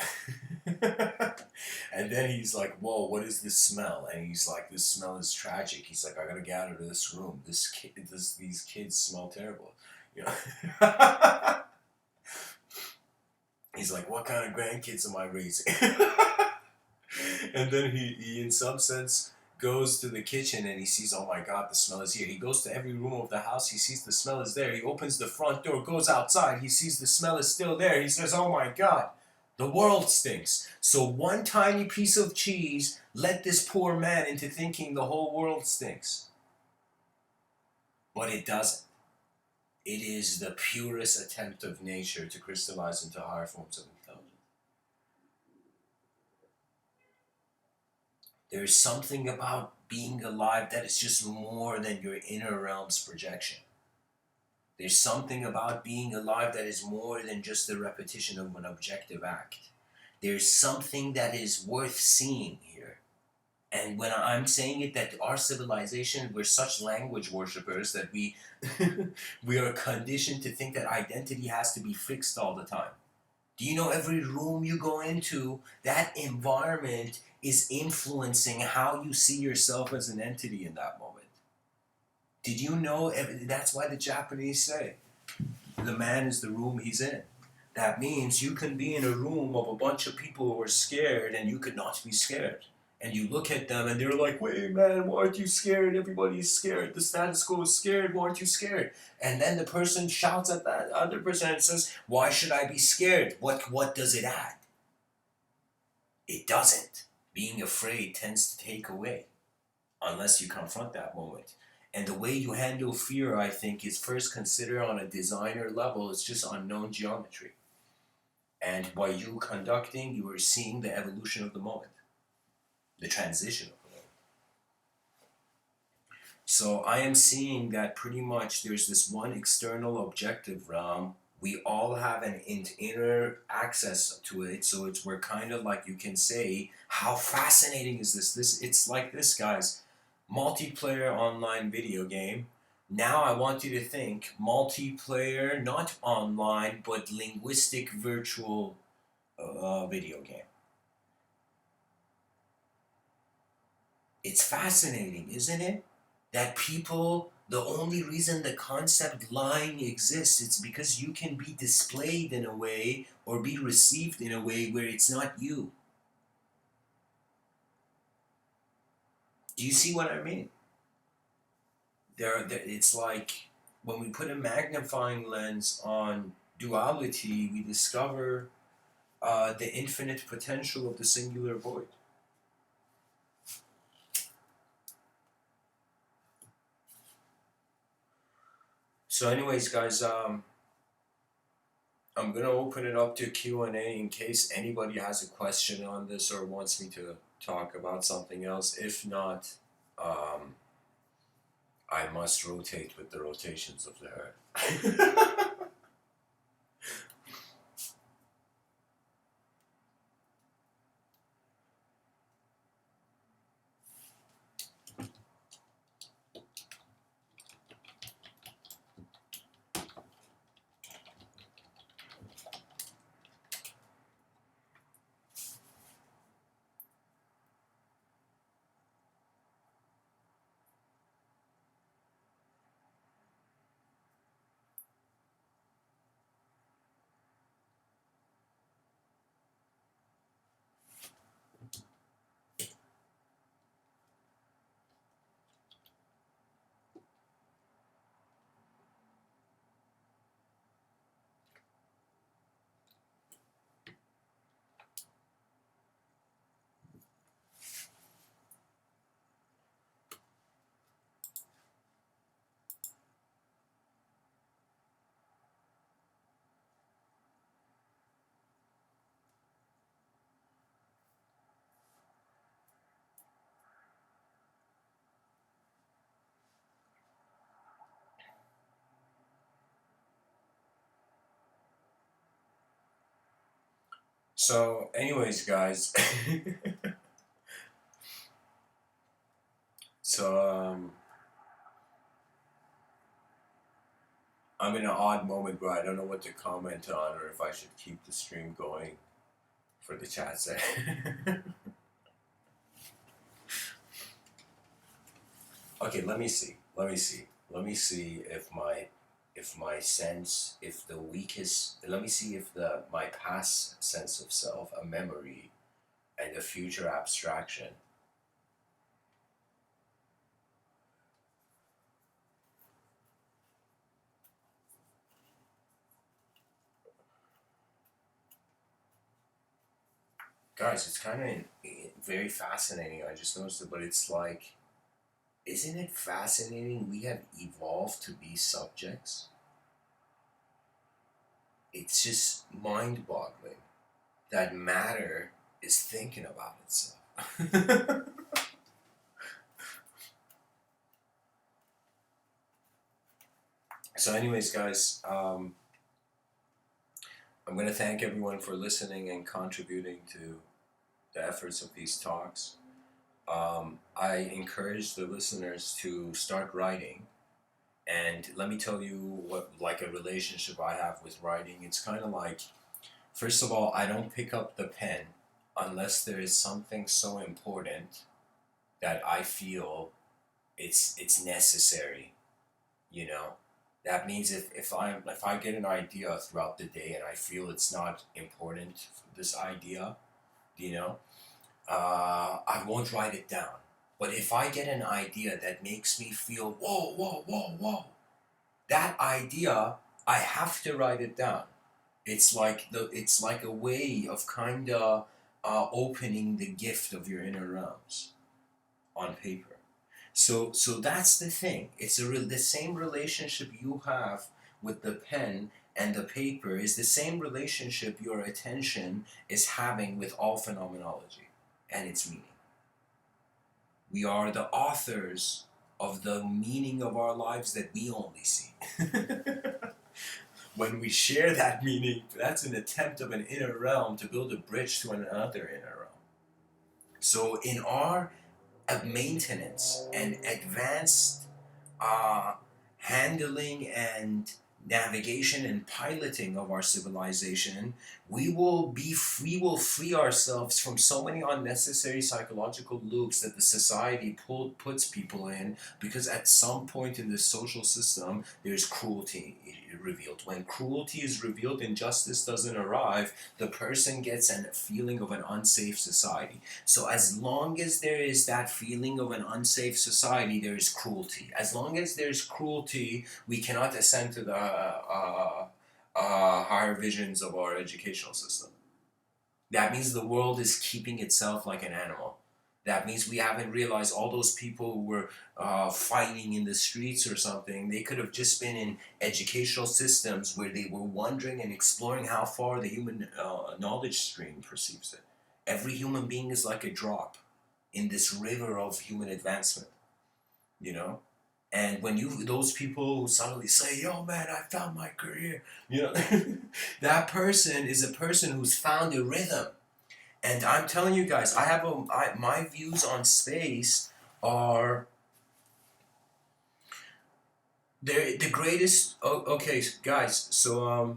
And then he's like, whoa, what is this smell? And he's like, this smell is tragic. He's like, I gotta get out of this room. These kids smell terrible. You know? He's like, what kind of grandkids am I raising? And then he in some sense goes to the kitchen and he sees, oh my god, the smell is here. He goes to every room of the house, he sees the smell is there. He opens the front door, goes outside, he sees the smell is still there. He says, oh my god, the world stinks. So one tiny piece of cheese led this poor man into thinking the whole world stinks. But it doesn't. It is the purest attempt of nature to crystallize into higher forms of intelligence. There's something about being alive that is just more than your inner realm's projection. There's something about being alive that is more than just the repetition of an objective act. There's something that is worth seeing here. And when I'm saying it, that our civilization, we're such language worshippers that we we are conditioned to think that identity has to be fixed all the time. Do you know every room you go into, that environment is influencing how you see yourself as an entity in that moment? Did you know that's why the Japanese say the man is the room he's in? That means you can be in a room of a bunch of people who are scared and you could not be scared. And you look at them and they're like, wait, man, why aren't you scared? Everybody's scared. The status quo is scared. Why aren't you scared? And then the person shouts at that other person and says, why should I be scared? What does it add? It doesn't. Being afraid tends to take away unless you confront that moment. And the way you handle fear, I think, is first consider on a designer level, it's just unknown geometry. And by you conducting, you are seeing the evolution of the moment, the transition of the moment. So I am seeing that pretty much there's this one external objective realm. We all have an inner access to it, so we're kind of like, you can say, how fascinating is this? It's like this, guys. Multiplayer online video game. Now I want you to think multiplayer, not online, but linguistic virtual video game. It's fascinating, isn't it? That people, the only reason the concept lying exists, it's because you can be displayed in a way or be received in a way where it's not you. Do you see what I mean? It's like when we put a magnifying lens on duality, we discover the infinite potential of the singular void. So, anyways, guys, I'm gonna open it up to Q&A in case anybody has a question on this or wants me to talk about something else. If not, I must rotate with the rotations of the earth. So, anyways, guys. So, I'm in an odd moment where I don't know what to comment on or if I should keep the stream going for the chat set. Okay, let me see. Let me see if my sense, if the weakest, let me see if my past sense of self, a memory, and a future abstraction. Guys, it's kind of very fascinating. I just noticed it, but it's like, isn't it fascinating? We have evolved to be subjects. it's just mind-boggling that matter is thinking about itself. So anyways, guys, I'm going to thank everyone for listening and contributing to the efforts of these talks. I encourage the listeners to start writing. And let me tell you what, like, a relationship I have with writing. It's kind of like, first of all, I don't pick up the pen unless there is something so important that I feel it's necessary. You know, that means if I get an idea throughout the day and I feel it's not important, this idea, you know, I won't write it down. But if I get an idea that makes me feel, whoa, whoa, whoa, whoa, that idea, I have to write it down. It's like a way of kind of opening the gift of your inner realms on paper. So that's the thing. The same relationship you have with the pen and the paper is the same relationship your attention is having with all phenomenology and its meaning. We are the authors of the meaning of our lives that we only see. When we share that meaning, that's an attempt of an inner realm to build a bridge to another inner realm. So in our maintenance and advanced uh, handling and navigation and piloting of our civilization, we will free ourselves from so many unnecessary psychological loops that the society puts people in, because at some point in the social system there's cruelty revealed. When cruelty is revealed and justice doesn't arrive, the person gets a feeling of an unsafe society. So as long as there is that feeling of an unsafe society, there is cruelty. As long as there's cruelty, we cannot ascend to the higher visions of our educational system. That means the world is keeping itself like an animal. That means we haven't realized all those people who were fighting in the streets or something, they could have just been in educational systems where they were wondering and exploring how far the human knowledge stream perceives it. Every human being is like a drop in this river of human advancement, you know? And when those people who suddenly say, yo man, I found my career, you know, that person is a person who's found a rhythm. And I'm telling you guys, my views on space are, they're the greatest. Oh, okay, guys, so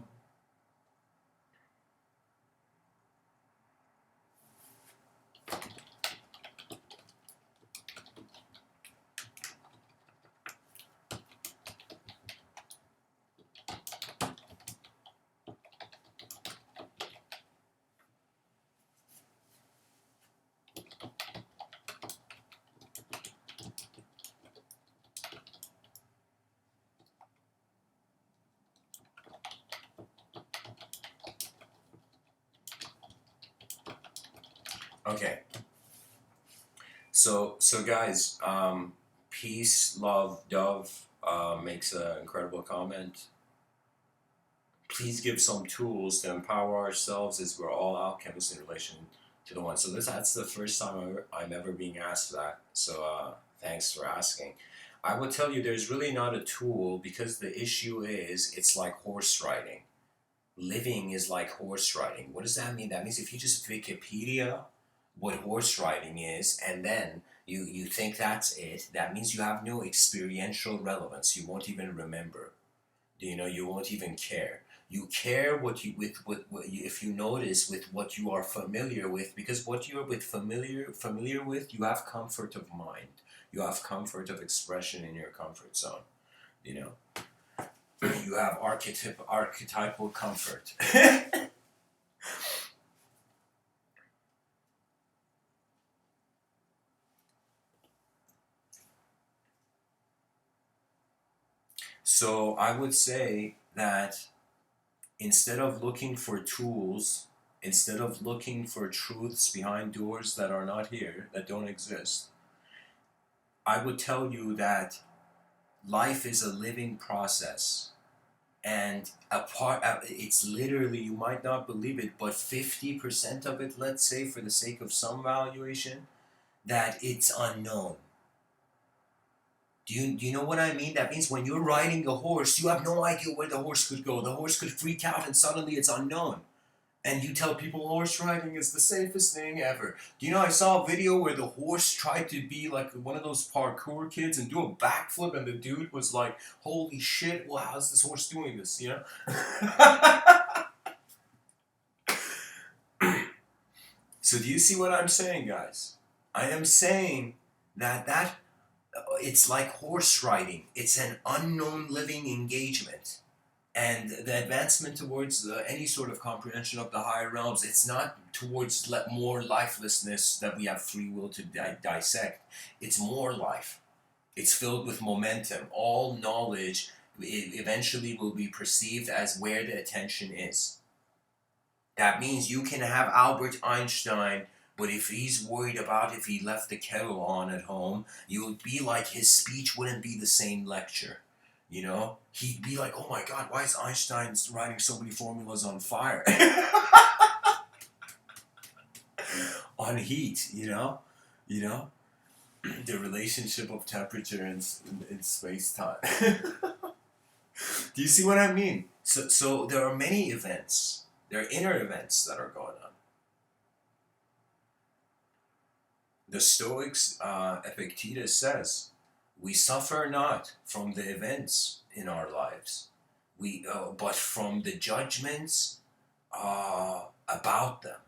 okay. So guys, peace, love, Dove makes an incredible comment. Please give some tools to empower ourselves, as we're all alchemists in relation to the one. So that's the first time I'm ever being asked that. So thanks for asking. I would tell you there's really not a tool, because the issue is it's like horse riding. Living is like horse riding. What does that mean? That means if you just Wikipedia what horse riding is and then you think that's it, that means you have no experiential relevance. You won't even remember. You know, you won't even care. You care what you with what you, if you notice with what you are familiar with, because what you are familiar with, you have comfort of mind. You have comfort of expression in your comfort zone. You know, you have archetypal comfort. So I would say that instead of looking for tools, instead of looking for truths behind doors that are not here, that don't exist, I would tell you that life is a living process. And a part, it's literally, you might not believe it, but 50% of it, let's say, for the sake of some valuation, that it's unknown. Do you know what I mean? That means when you're riding a horse, you have no idea where the horse could go. The horse could freak out and suddenly it's unknown. And you tell people horse riding is the safest thing ever. Do you know, I saw a video where the horse tried to be like one of those parkour kids and do a backflip, and the dude was like, holy shit, well, how's this horse doing this, you know? So do you see what I'm saying, guys? I am saying that it's like horse riding. It's an unknown living engagement. And the advancement towards any sort of comprehension of the higher realms, it's not towards more lifelessness that we have free will to dissect. It's more life. It's filled with momentum. All knowledge eventually will be perceived as where the attention is. That means you can have Albert Einstein, but if he's worried about if he left the kettle on at home, you would be like, his speech wouldn't be the same lecture. You know? He'd be like, oh my god, why is Einstein writing so many formulas on fire? On heat, you know? You know? The relationship of temperature in space time. Do you see what I mean? So there are many events. There are inner events that are going on. The Stoics, Epictetus says, we suffer not from the events in our lives, but from the judgments about them.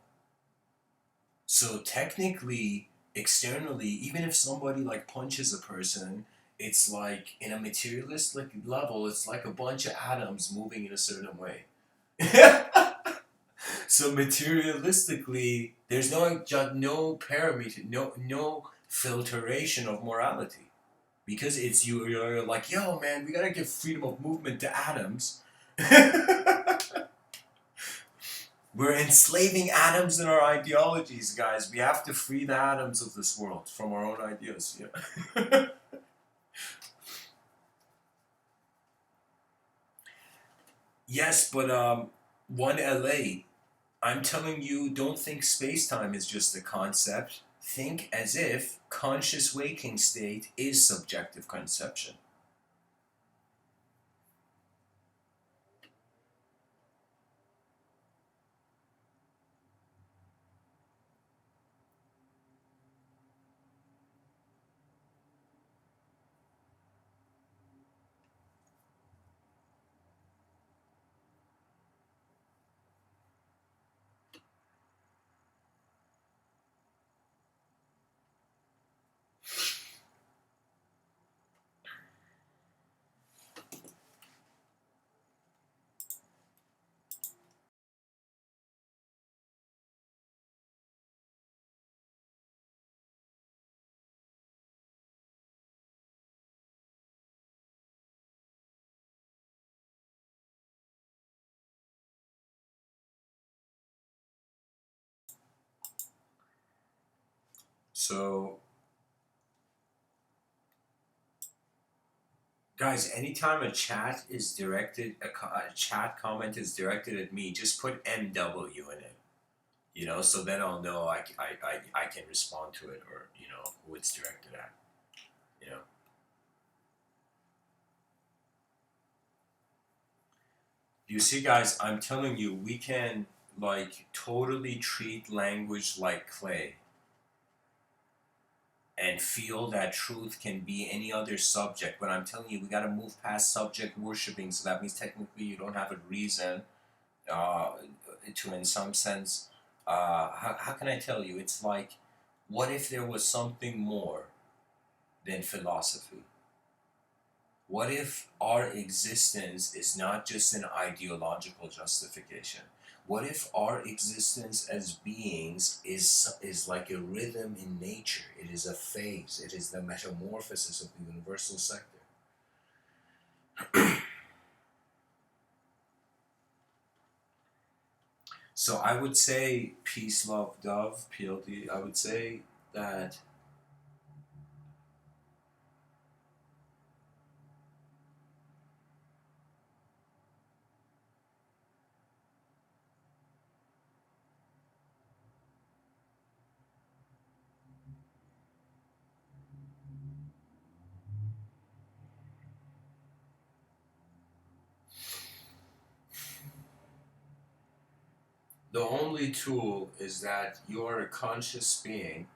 So technically, externally, even if somebody like punches a person, it's like in a materialistic level, it's like a bunch of atoms moving in a certain way. So materialistically, there's no parameter, no filtration of morality, because it's you're like, yo man, we gotta give freedom of movement to atoms. We're enslaving atoms in our ideologies, guys. We have to free the atoms of this world from our own ideas. Yeah. Yes, but 1LA. I'm telling you, don't think space-time is just a concept. Think as if conscious waking state is subjective conception. So, guys, anytime a chat is directed, a chat comment is directed at me, just put MW in it. You know, so then I'll know I can respond to it, or, you know, who it's directed at. You know. You see, guys, I'm telling you, we can, like, totally treat language like clay and feel that truth can be any other subject. But I'm telling you, we got to move past subject worshipping. So that means technically you don't have a reason uh, to, in some sense, how can I tell you? It's like, what if there was something more than philosophy? What if our existence is not just an ideological justification? What if our existence as beings is like a rhythm in nature? It is a phase. It is the metamorphosis of the universal sector. So I would say peace, love, dove, PLD. I would say that The only tool is that you are a conscious being.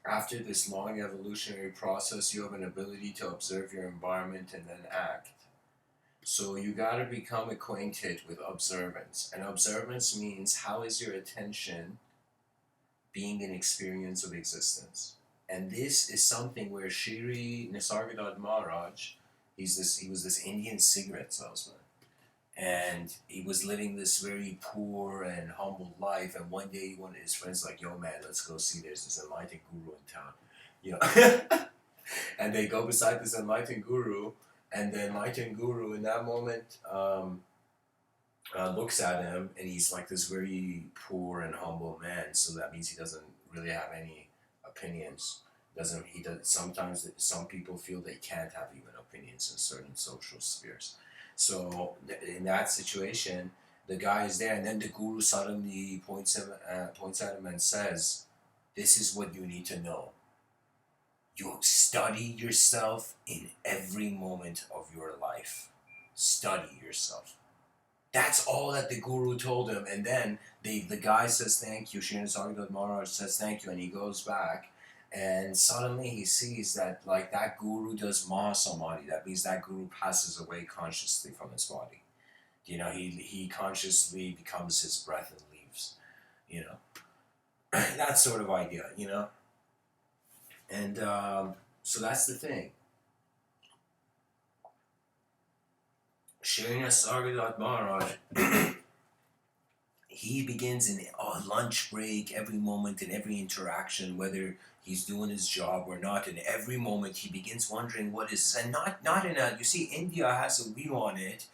After this long evolutionary process, you have an ability to observe your environment and then act. So you got to become acquainted with observance. And observance means how is your attention being an experience of existence. And this is something where Shri Nisargadatta Maharaj, he was this Indian cigarette salesman. And he was living this very poor and humble life. And one day, one of his friends like, "Yo, man, let's go see. There's this enlightened guru in town, you know." And they go beside this enlightened guru, and the enlightened guru, in that moment, looks at him, and he's like this very poor and humble man. So that means he doesn't really have any opinions. Doesn't he? Does sometimes some people feel they can't have even opinions in certain social spheres. So in that situation, the guy is there, and then the guru suddenly points at him and says, "This is what you need to know. You study yourself in every moment of your life. Study yourself." That's all that the guru told him. And then the guy says thank you. Sri Nisargadatta Maharaj says thank you, and he goes back. And suddenly he sees that like that guru does Mahasamadhi. That means that guru passes away consciously from his body. You know, he consciously becomes his breath and leaves. You know, that sort of idea. You know, and so that's the thing. Sri Nisargadatta Maharaj, he begins in a lunch break, every moment and every interaction, whether he's doing his job or not. In every moment, he begins wondering what is, and not in a. You see, India has a view on it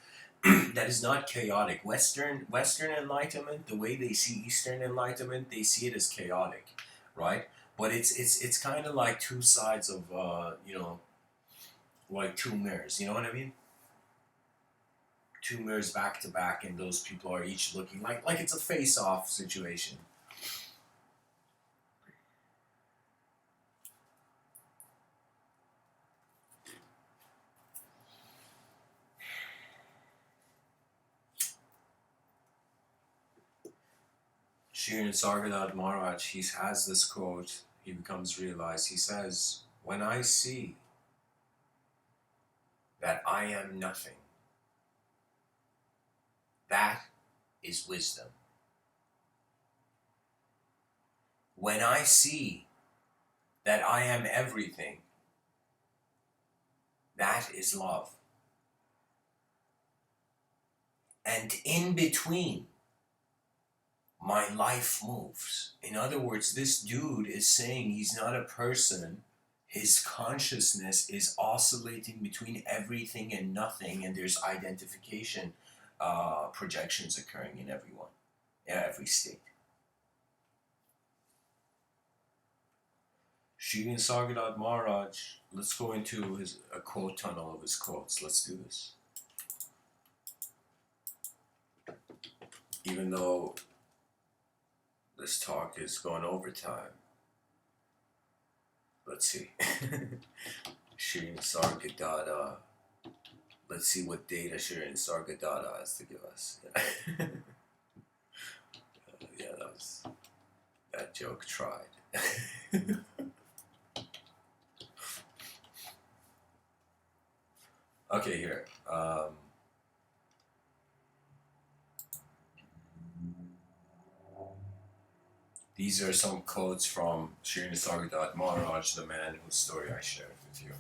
that is not chaotic. Western Enlightenment, the way they see Eastern Enlightenment, they see it as chaotic, right? But it's kind of like two sides of you know, like two mirrors. You know what I mean? Two mirrors back to back, and those people are each looking like it's a face-off situation. Shri Nisargadatta Maharaj, he has this quote. He becomes realized. He says, "When I see that I am nothing, that is wisdom. When I see that I am everything, that is love. And in between, my life moves." In other words, this dude is saying he's not a person. His consciousness is oscillating between everything and nothing, and there's identification projections occurring in everyone, in every state. Shri Nisargadatta Maharaj, let's go into a quote tunnel of his quotes. Let's do this. Even though this talk is going overtime, let's see. Shri Nisargadatta. Let's see what data Shri Nisargadatta has to give us. Yeah, that joke tried. Okay, here. These are some quotes from Shri Nisargadatta Maharaj, the man whose story I shared with you.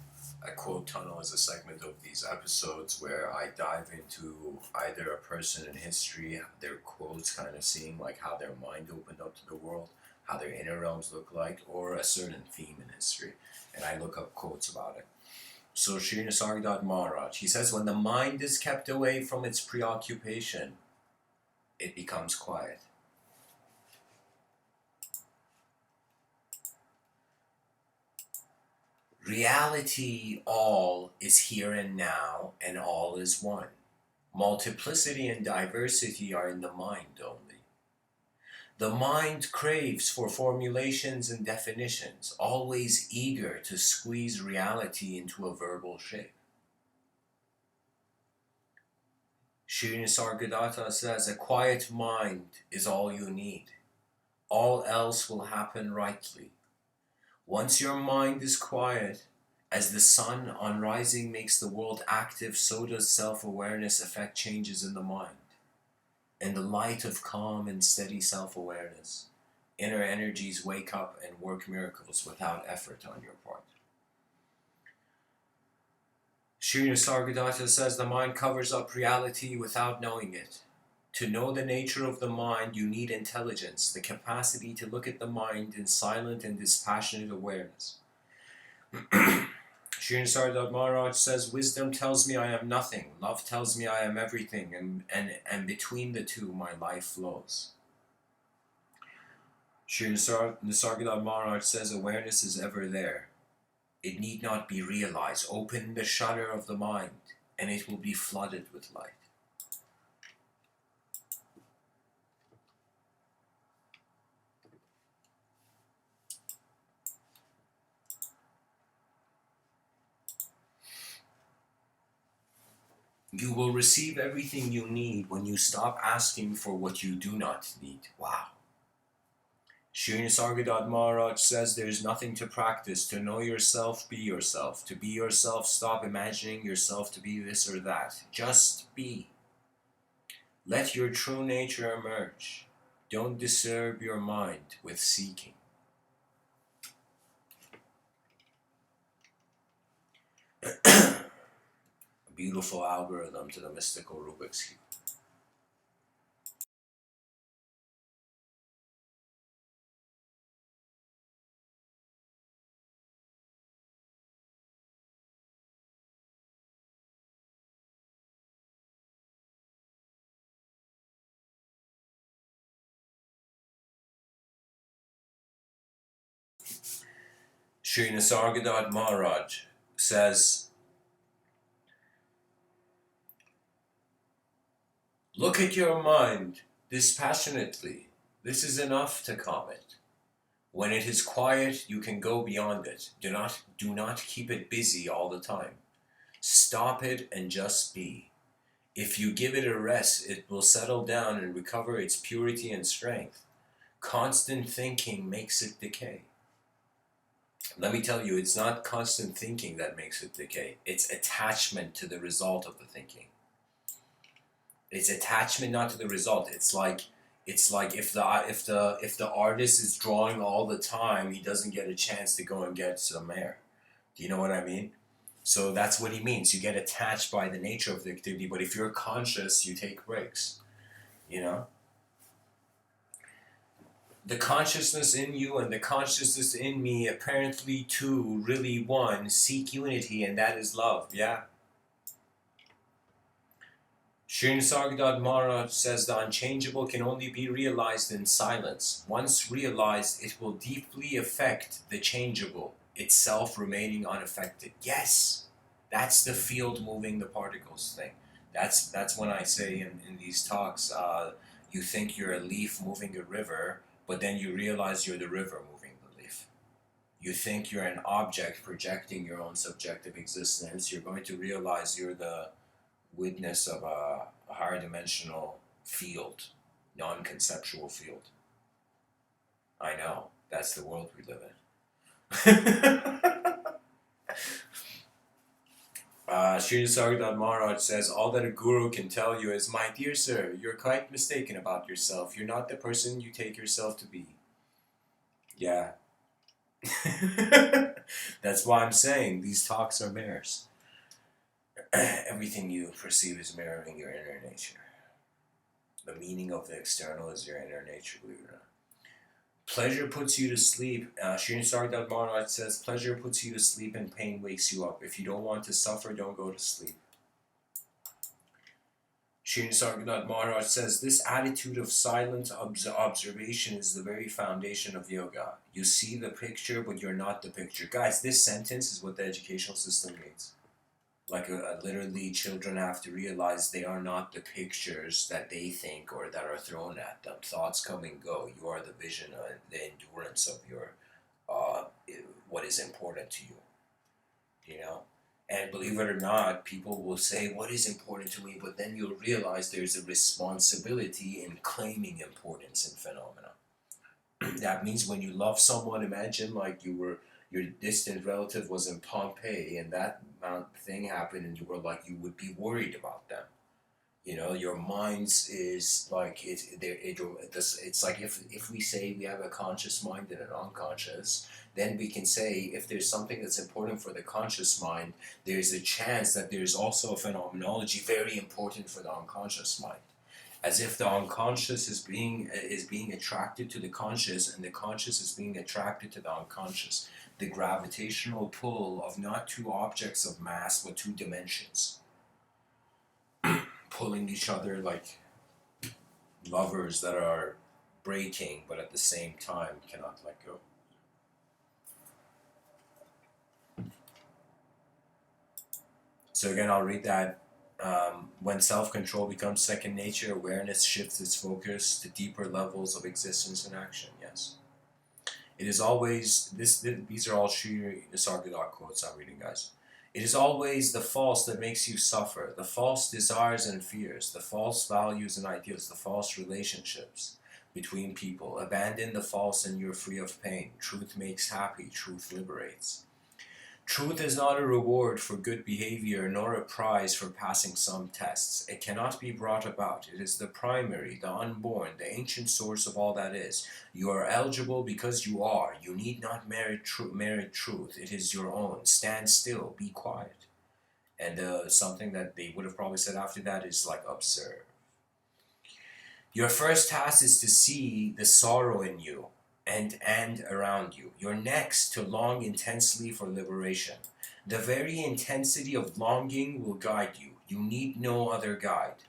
A quote tunnel is a segment of these episodes where I dive into either a person in history, their quotes, kind of seeing like how their mind opened up to the world, how their inner realms look like, or a certain theme in history, and I look up quotes about it. So Shri Nisargadatta Maharaj, he says, when the mind is kept away from its preoccupation, it becomes quiet. Reality, all is here and now, and all is one. Multiplicity and diversity are in the mind only. The mind craves for formulations and definitions, always eager to squeeze reality into a verbal shape. Sri Nisargadatta says, a quiet mind is all you need. All else will happen rightly. Once your mind is quiet, as the sun on rising makes the world active, so does self-awareness affect changes in the mind. In the light of calm and steady self-awareness, inner energies wake up and work miracles without effort on your part. Sri Nisargadatta says the mind covers up reality without knowing it. To know the nature of the mind, you need intelligence, the capacity to look at the mind in silent and dispassionate awareness. Sri Nisargadatta Maharaj says, wisdom tells me I am nothing, love tells me I am everything, and between the two my life flows. Sri Nisargadatta Maharaj says, awareness is ever there. It need not be realized. Open the shutter of the mind, and it will be flooded with light. You will receive everything you need when you stop asking for what you do not need. Wow. Sri Nisargadatta Maharaj says there is nothing to practice. To know yourself, be yourself. To be yourself, stop imagining yourself to be this or that. Just be. Let your true nature emerge. Don't disturb your mind with seeking. A beautiful algorithm to the mystical Rubik's Cube. Sri Nisargadatta Maharaj says, look at your mind dispassionately. This is enough to calm it. When it is quiet, you can go beyond it. Do not keep it busy all the time. Stop it and just be. If you give it a rest, it will settle down and recover its purity and strength. Constant thinking makes it decay. Let me tell you, it's not constant thinking that makes it decay. It's attachment to the result of the thinking. It's attachment, not to the result. It's like if the artist is drawing all the time, he doesn't get a chance to go and get some air. Do you know what I mean? So that's what he means. You get attached by the nature of the activity, but if you're conscious, you take breaks. You know? The consciousness in you and the consciousness in me, apparently two, really one, seek unity, and that is love. Yeah. Sri Nisargadatta Maharaj says the unchangeable can only be realized in silence. Once realized, it will deeply affect the changeable, itself remaining unaffected. Yes, that's the field moving the particles thing. That's when I say in these talks, you think you're a leaf moving a river, but then you realize you're the river moving the leaf. You think you're an object projecting your own subjective existence. You're going to realize you're the witness of a higher dimensional field, non-conceptual field. I know, that's the world we live in. Sri Nisargadatta Maharaj says, all that a guru can tell you is, my dear sir, you're quite mistaken about yourself. You're not the person you take yourself to be. Yeah. That's why I'm saying these talks are mirrors. Everything you perceive is mirroring your inner nature. The meaning of the external is your inner nature, believe it or not. Pleasure puts you to sleep. Sri Nisargadatta Maharaj says, pleasure puts you to sleep and pain wakes you up. If you don't want to suffer, don't go to sleep. Sri Nisargadatta Maharaj says, this attitude of silent observation is the very foundation of yoga. You see the picture, but you're not the picture. Guys, this sentence is what the educational system needs. Like, literally, children have to realize they are not the pictures that they think or that are thrown at them. Thoughts come and go. You are the vision and the endurance of your what is important to you. You know, And believe it or not, people will say, what is important to me? But then you'll realize there's a responsibility in claiming importance in phenomena. That means when you love someone, imagine like your distant relative was in Pompeii and that thing happened and you were like, you would be worried about them. You know, your minds is like it's like if we say we have a conscious mind and an unconscious, then we can say if there's something that's important for the conscious mind, there's a chance that there's also a phenomenology very important for the unconscious mind, as if the unconscious is being attracted to the conscious and the conscious is being attracted to the unconscious, the gravitational pull of not two objects of mass but two dimensions pulling each other like lovers that are breaking but at the same time cannot let go. So again, I'll read that. When self-control becomes second nature, awareness shifts its focus to deeper levels of existence and action. Yes, it is always this. These are all Sri Nisargadatta quotes I'm reading, guys. It is always the false that makes you suffer, the false desires and fears, the false values and ideals, the false relationships between people. Abandon the false and you're free of pain. Truth makes happy, truth liberates. Truth is not a reward for good behavior nor a prize for passing some tests. It cannot be brought about. It is the primary, the unborn, the ancient source of all that is. You are eligible because you are. You need not merit truth. It is your own. Stand still. Be quiet. And something that they would have probably said after that is like observe. Your first task is to see the sorrow in you and around you. Your next to long intensely for liberation. The very intensity of longing will guide you. You need no other guide.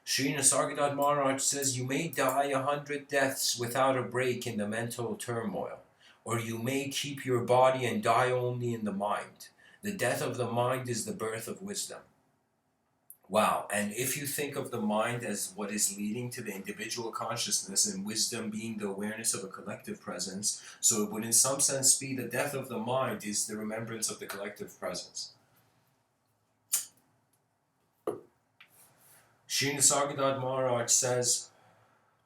Sri Nisargadatta Maharaj says you may die 100 deaths without a break in the mental turmoil, or you may keep your body and die only in the mind. The death of the mind is the birth of wisdom. Wow, and if you think of the mind as what is leading to the individual consciousness and wisdom being the awareness of a collective presence, so it would in some sense be the death of the mind is the remembrance of the collective presence. Sri Nisargadatta Maharaj says,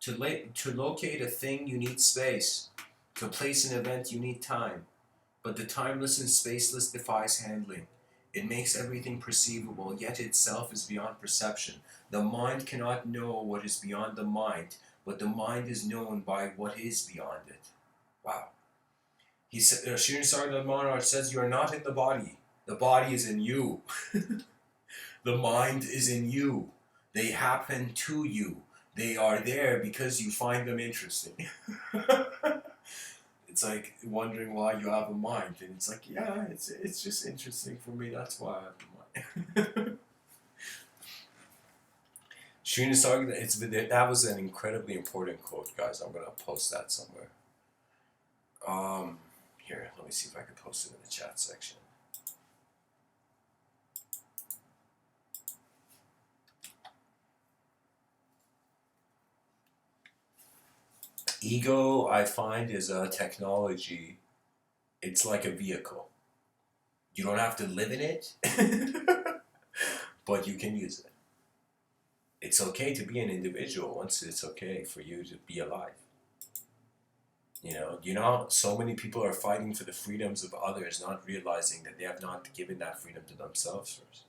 to locate a thing you need space, to place an event you need time, but the timeless and spaceless defies handling. It makes everything perceivable, yet itself is beyond perception. The mind cannot know what is beyond the mind, but the mind is known by what is beyond it. Wow. Sri Nisargadatta Maharaj says, you are not in the body. The body is in you. The mind is in you. They happen to you. They are there because you find them interesting. It's like wondering why you have a mind, and it's like, yeah, it's just interesting for me. That's why I have a mind. Sri Nisargadatta, that was an incredibly important quote, guys. I'm gonna post that somewhere. Here, let me see if I can post it in the chat section. Ego, I find, is a technology. It's like a vehicle. You don't have to live in it, but you can use it. It's okay to be an individual once it's okay for you to be alive. So many people are fighting for the freedoms of others, not realizing that they have not given that freedom to themselves first.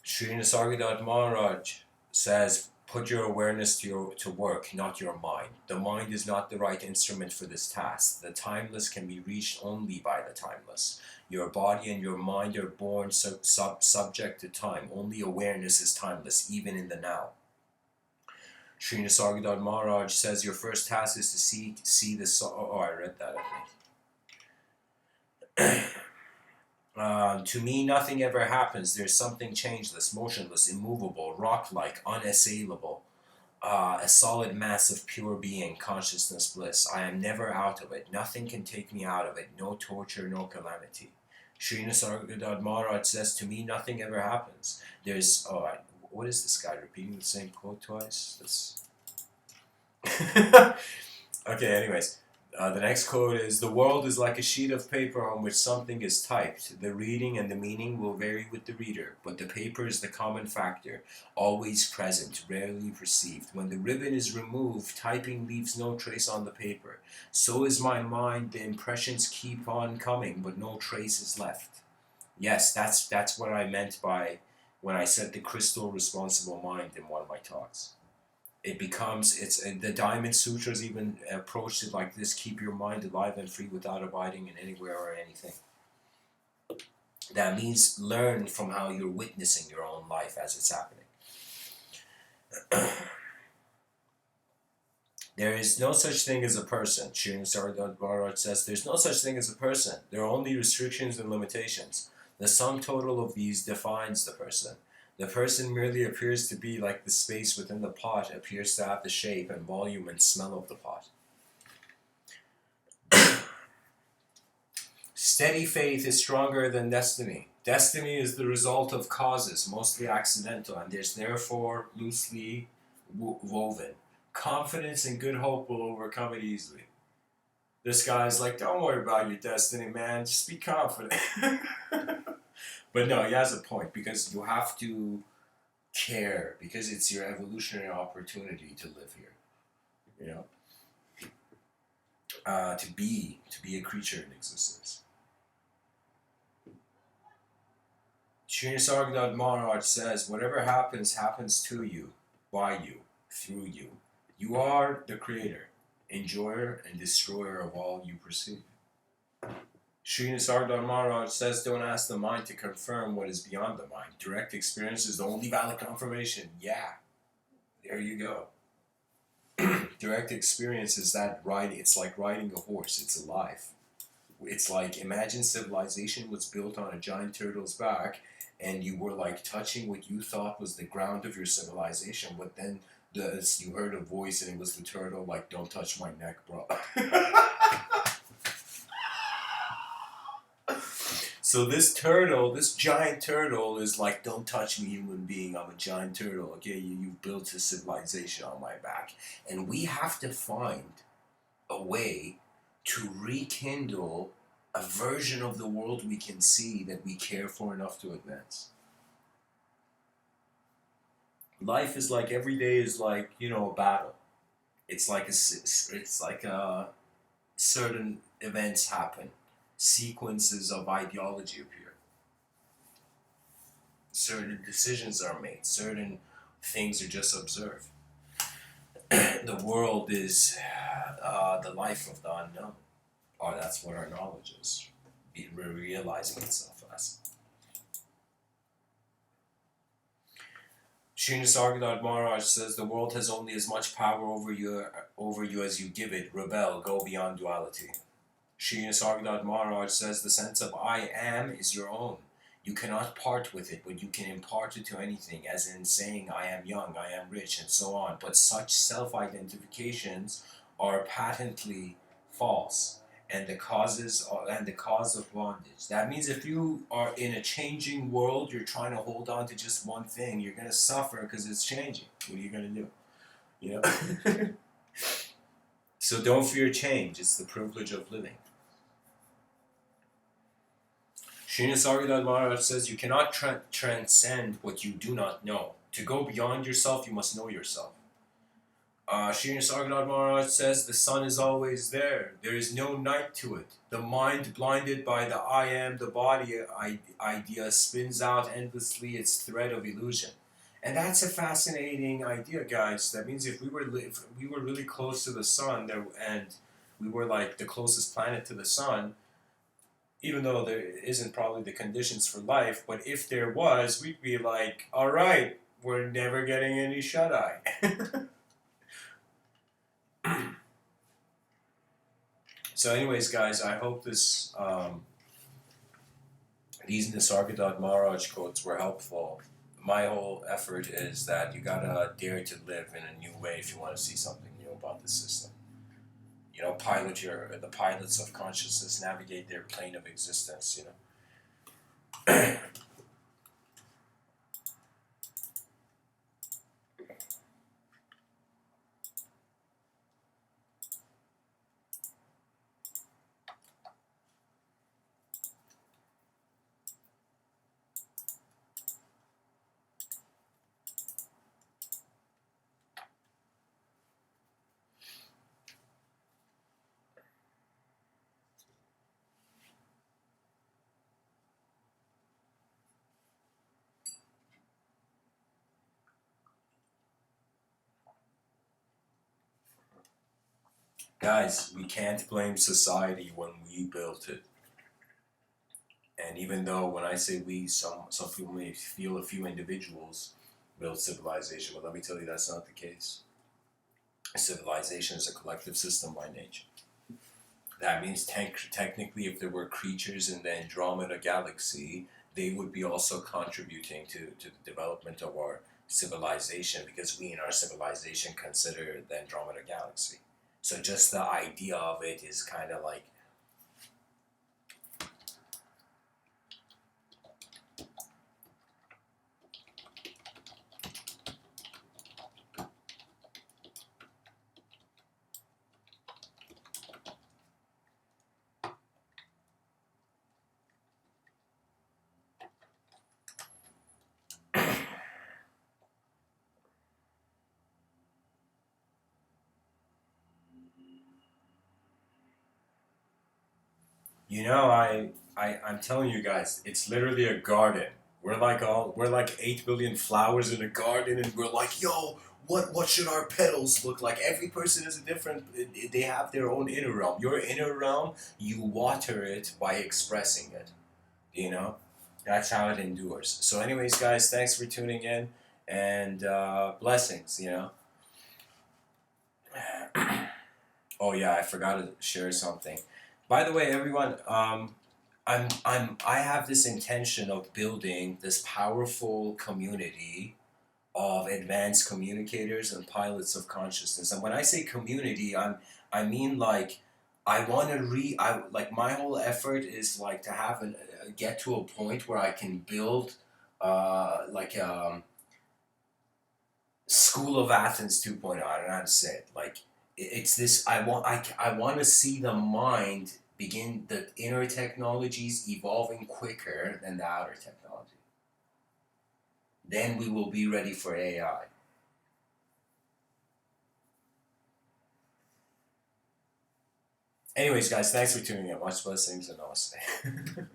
Sri Nisargadatta Maharaj says, put your awareness to work, not your mind. The mind is not the right instrument for this task. The timeless can be reached only by the timeless. Your body and your mind are born subject to time. Only awareness is timeless, even in the now. Sri Nisargadatta Maharaj says your first task is to see the sorrow. Oh, I read that, I think. To me, nothing ever happens. There's something changeless, motionless, immovable, rock-like, unassailable. A solid mass of pure being, consciousness, bliss. I am never out of it. Nothing can take me out of it. No torture, no calamity. Sri Nisargadatta Maharaj says, to me, nothing ever happens. What is this guy repeating the same quote twice? Okay, anyways. The next quote is: "The world is like a sheet of paper on which something is typed. The reading and the meaning will vary with the reader, but the paper is the common factor, always present, rarely perceived. When the ribbon is removed, typing leaves no trace on the paper. So is my mind. The impressions keep on coming, but no trace is left." Yes, that's what I meant by when I said the crystal responsible mind in one of my talks. It becomes it's the Diamond Sutras even approached it like this: keep your mind alive and free without abiding in anywhere or anything. That means learn from how you're witnessing your own life as it's happening. There is no such thing as a person. Shirin Sardar Bharat says there's no such thing as a person. There are only restrictions and limitations. The sum total of these defines the person. The person merely appears to be like the space within the pot appears to have the shape and volume and smell of the pot. Steady faith is stronger than destiny. Destiny is the result of causes, mostly accidental, and is therefore loosely woven. Confidence and good hope will overcome it easily. This guy's like, don't worry about your destiny, man. Just be confident. But no, he has a point, because you have to care, because it's your evolutionary opportunity to live here. You know, to be a creature in existence. Sri Nisargadatta Maharaj says, whatever happens, happens to you, by you, through you. You are the creator, enjoyer, and destroyer of all you perceive. Sri Nisargadatta Maharaj says, don't ask the mind to confirm what is beyond the mind. Direct experience is the only valid confirmation. Yeah, there you go. Direct experience is that riding. It's like riding a horse. It's alive. It's like, imagine civilization was built on a giant turtle's back, and you were like touching what you thought was the ground of your civilization, but then you heard a voice and it was the turtle, like, don't touch my neck, bro. So this turtle, this giant turtle is like, don't touch me, human being, I'm a giant turtle, okay? You've built a civilization on my back. And we have to find a way to rekindle a version of the world we can see that we care for enough to advance. Life is like, every day is like, a battle. It's like certain events happen. Sequences of ideology appear. Certain decisions are made. Certain things are just observed. The world is the life of the unknown. Or that's what our knowledge is. Realizing itself as. Sri Nisargadatta Maharaj says the world has only as much power over you as you give it. Rebel, go beyond duality. Sri Nisargadatta Maharaj says the sense of I am is your own. You cannot part with it, but you can impart it to anything, as in saying I am young, I am rich, and so on. But such self-identifications are patently false, and the cause of bondage. That means if you are in a changing world, you're trying to hold on to just one thing, you're going to suffer because it's changing. What are you going to do? So don't fear change. It's the privilege of living. Sri Nisargadatta Maharaj says you cannot transcend what you do not know. To go beyond yourself, you must know yourself. Sri Nisargadatta Maharaj says the sun is always there. There is no night to it. The mind, blinded by the I am, the body idea, spins out endlessly its thread of illusion. And that's a fascinating idea, guys. That means if we were really close to the sun, and we were like the closest planet to the sun, even though there isn't probably the conditions for life, but if there was, we'd be like, all right, we're never getting any shut-eye. So anyways, guys, I hope these Nisargadatta Maharaj quotes were helpful. My whole effort is that you gotta dare to live in a new way if you want to see something new about the system. The pilots of consciousness navigate their plane of existence, Guys, we can't blame society when we built it. And even though when I say we, some people may feel a few individuals built civilization, but let me tell you that's not the case. Civilization is a collective system by nature. That means technically, if there were creatures in the Andromeda galaxy, they would be also contributing to the development of our civilization because we in our civilization consider the Andromeda galaxy. So just the idea of it is kind of like, I'm telling you guys, it's literally a garden. We're like 8 billion flowers in a garden, and we're like, yo, what should our petals look like? Every person is a different. They have their own inner realm. Your inner realm, you water it by expressing it. You know, that's how it endures. So, anyways, guys, thanks for tuning in, and blessings. Oh yeah, I forgot to share something. By the way, everyone, I have this intention of building this powerful community of advanced communicators and pilots of consciousness. And when I say community, I mean like I want to I like my whole effort is like to have get to a point where I can build like School of Athens 2.0. I don't know how to say it. Like it's this. I want to see the mind begin the inner technologies evolving quicker than the outer technology. Then we will be ready for AI. Anyways, guys, thanks for tuning in. Much blessings and namaste.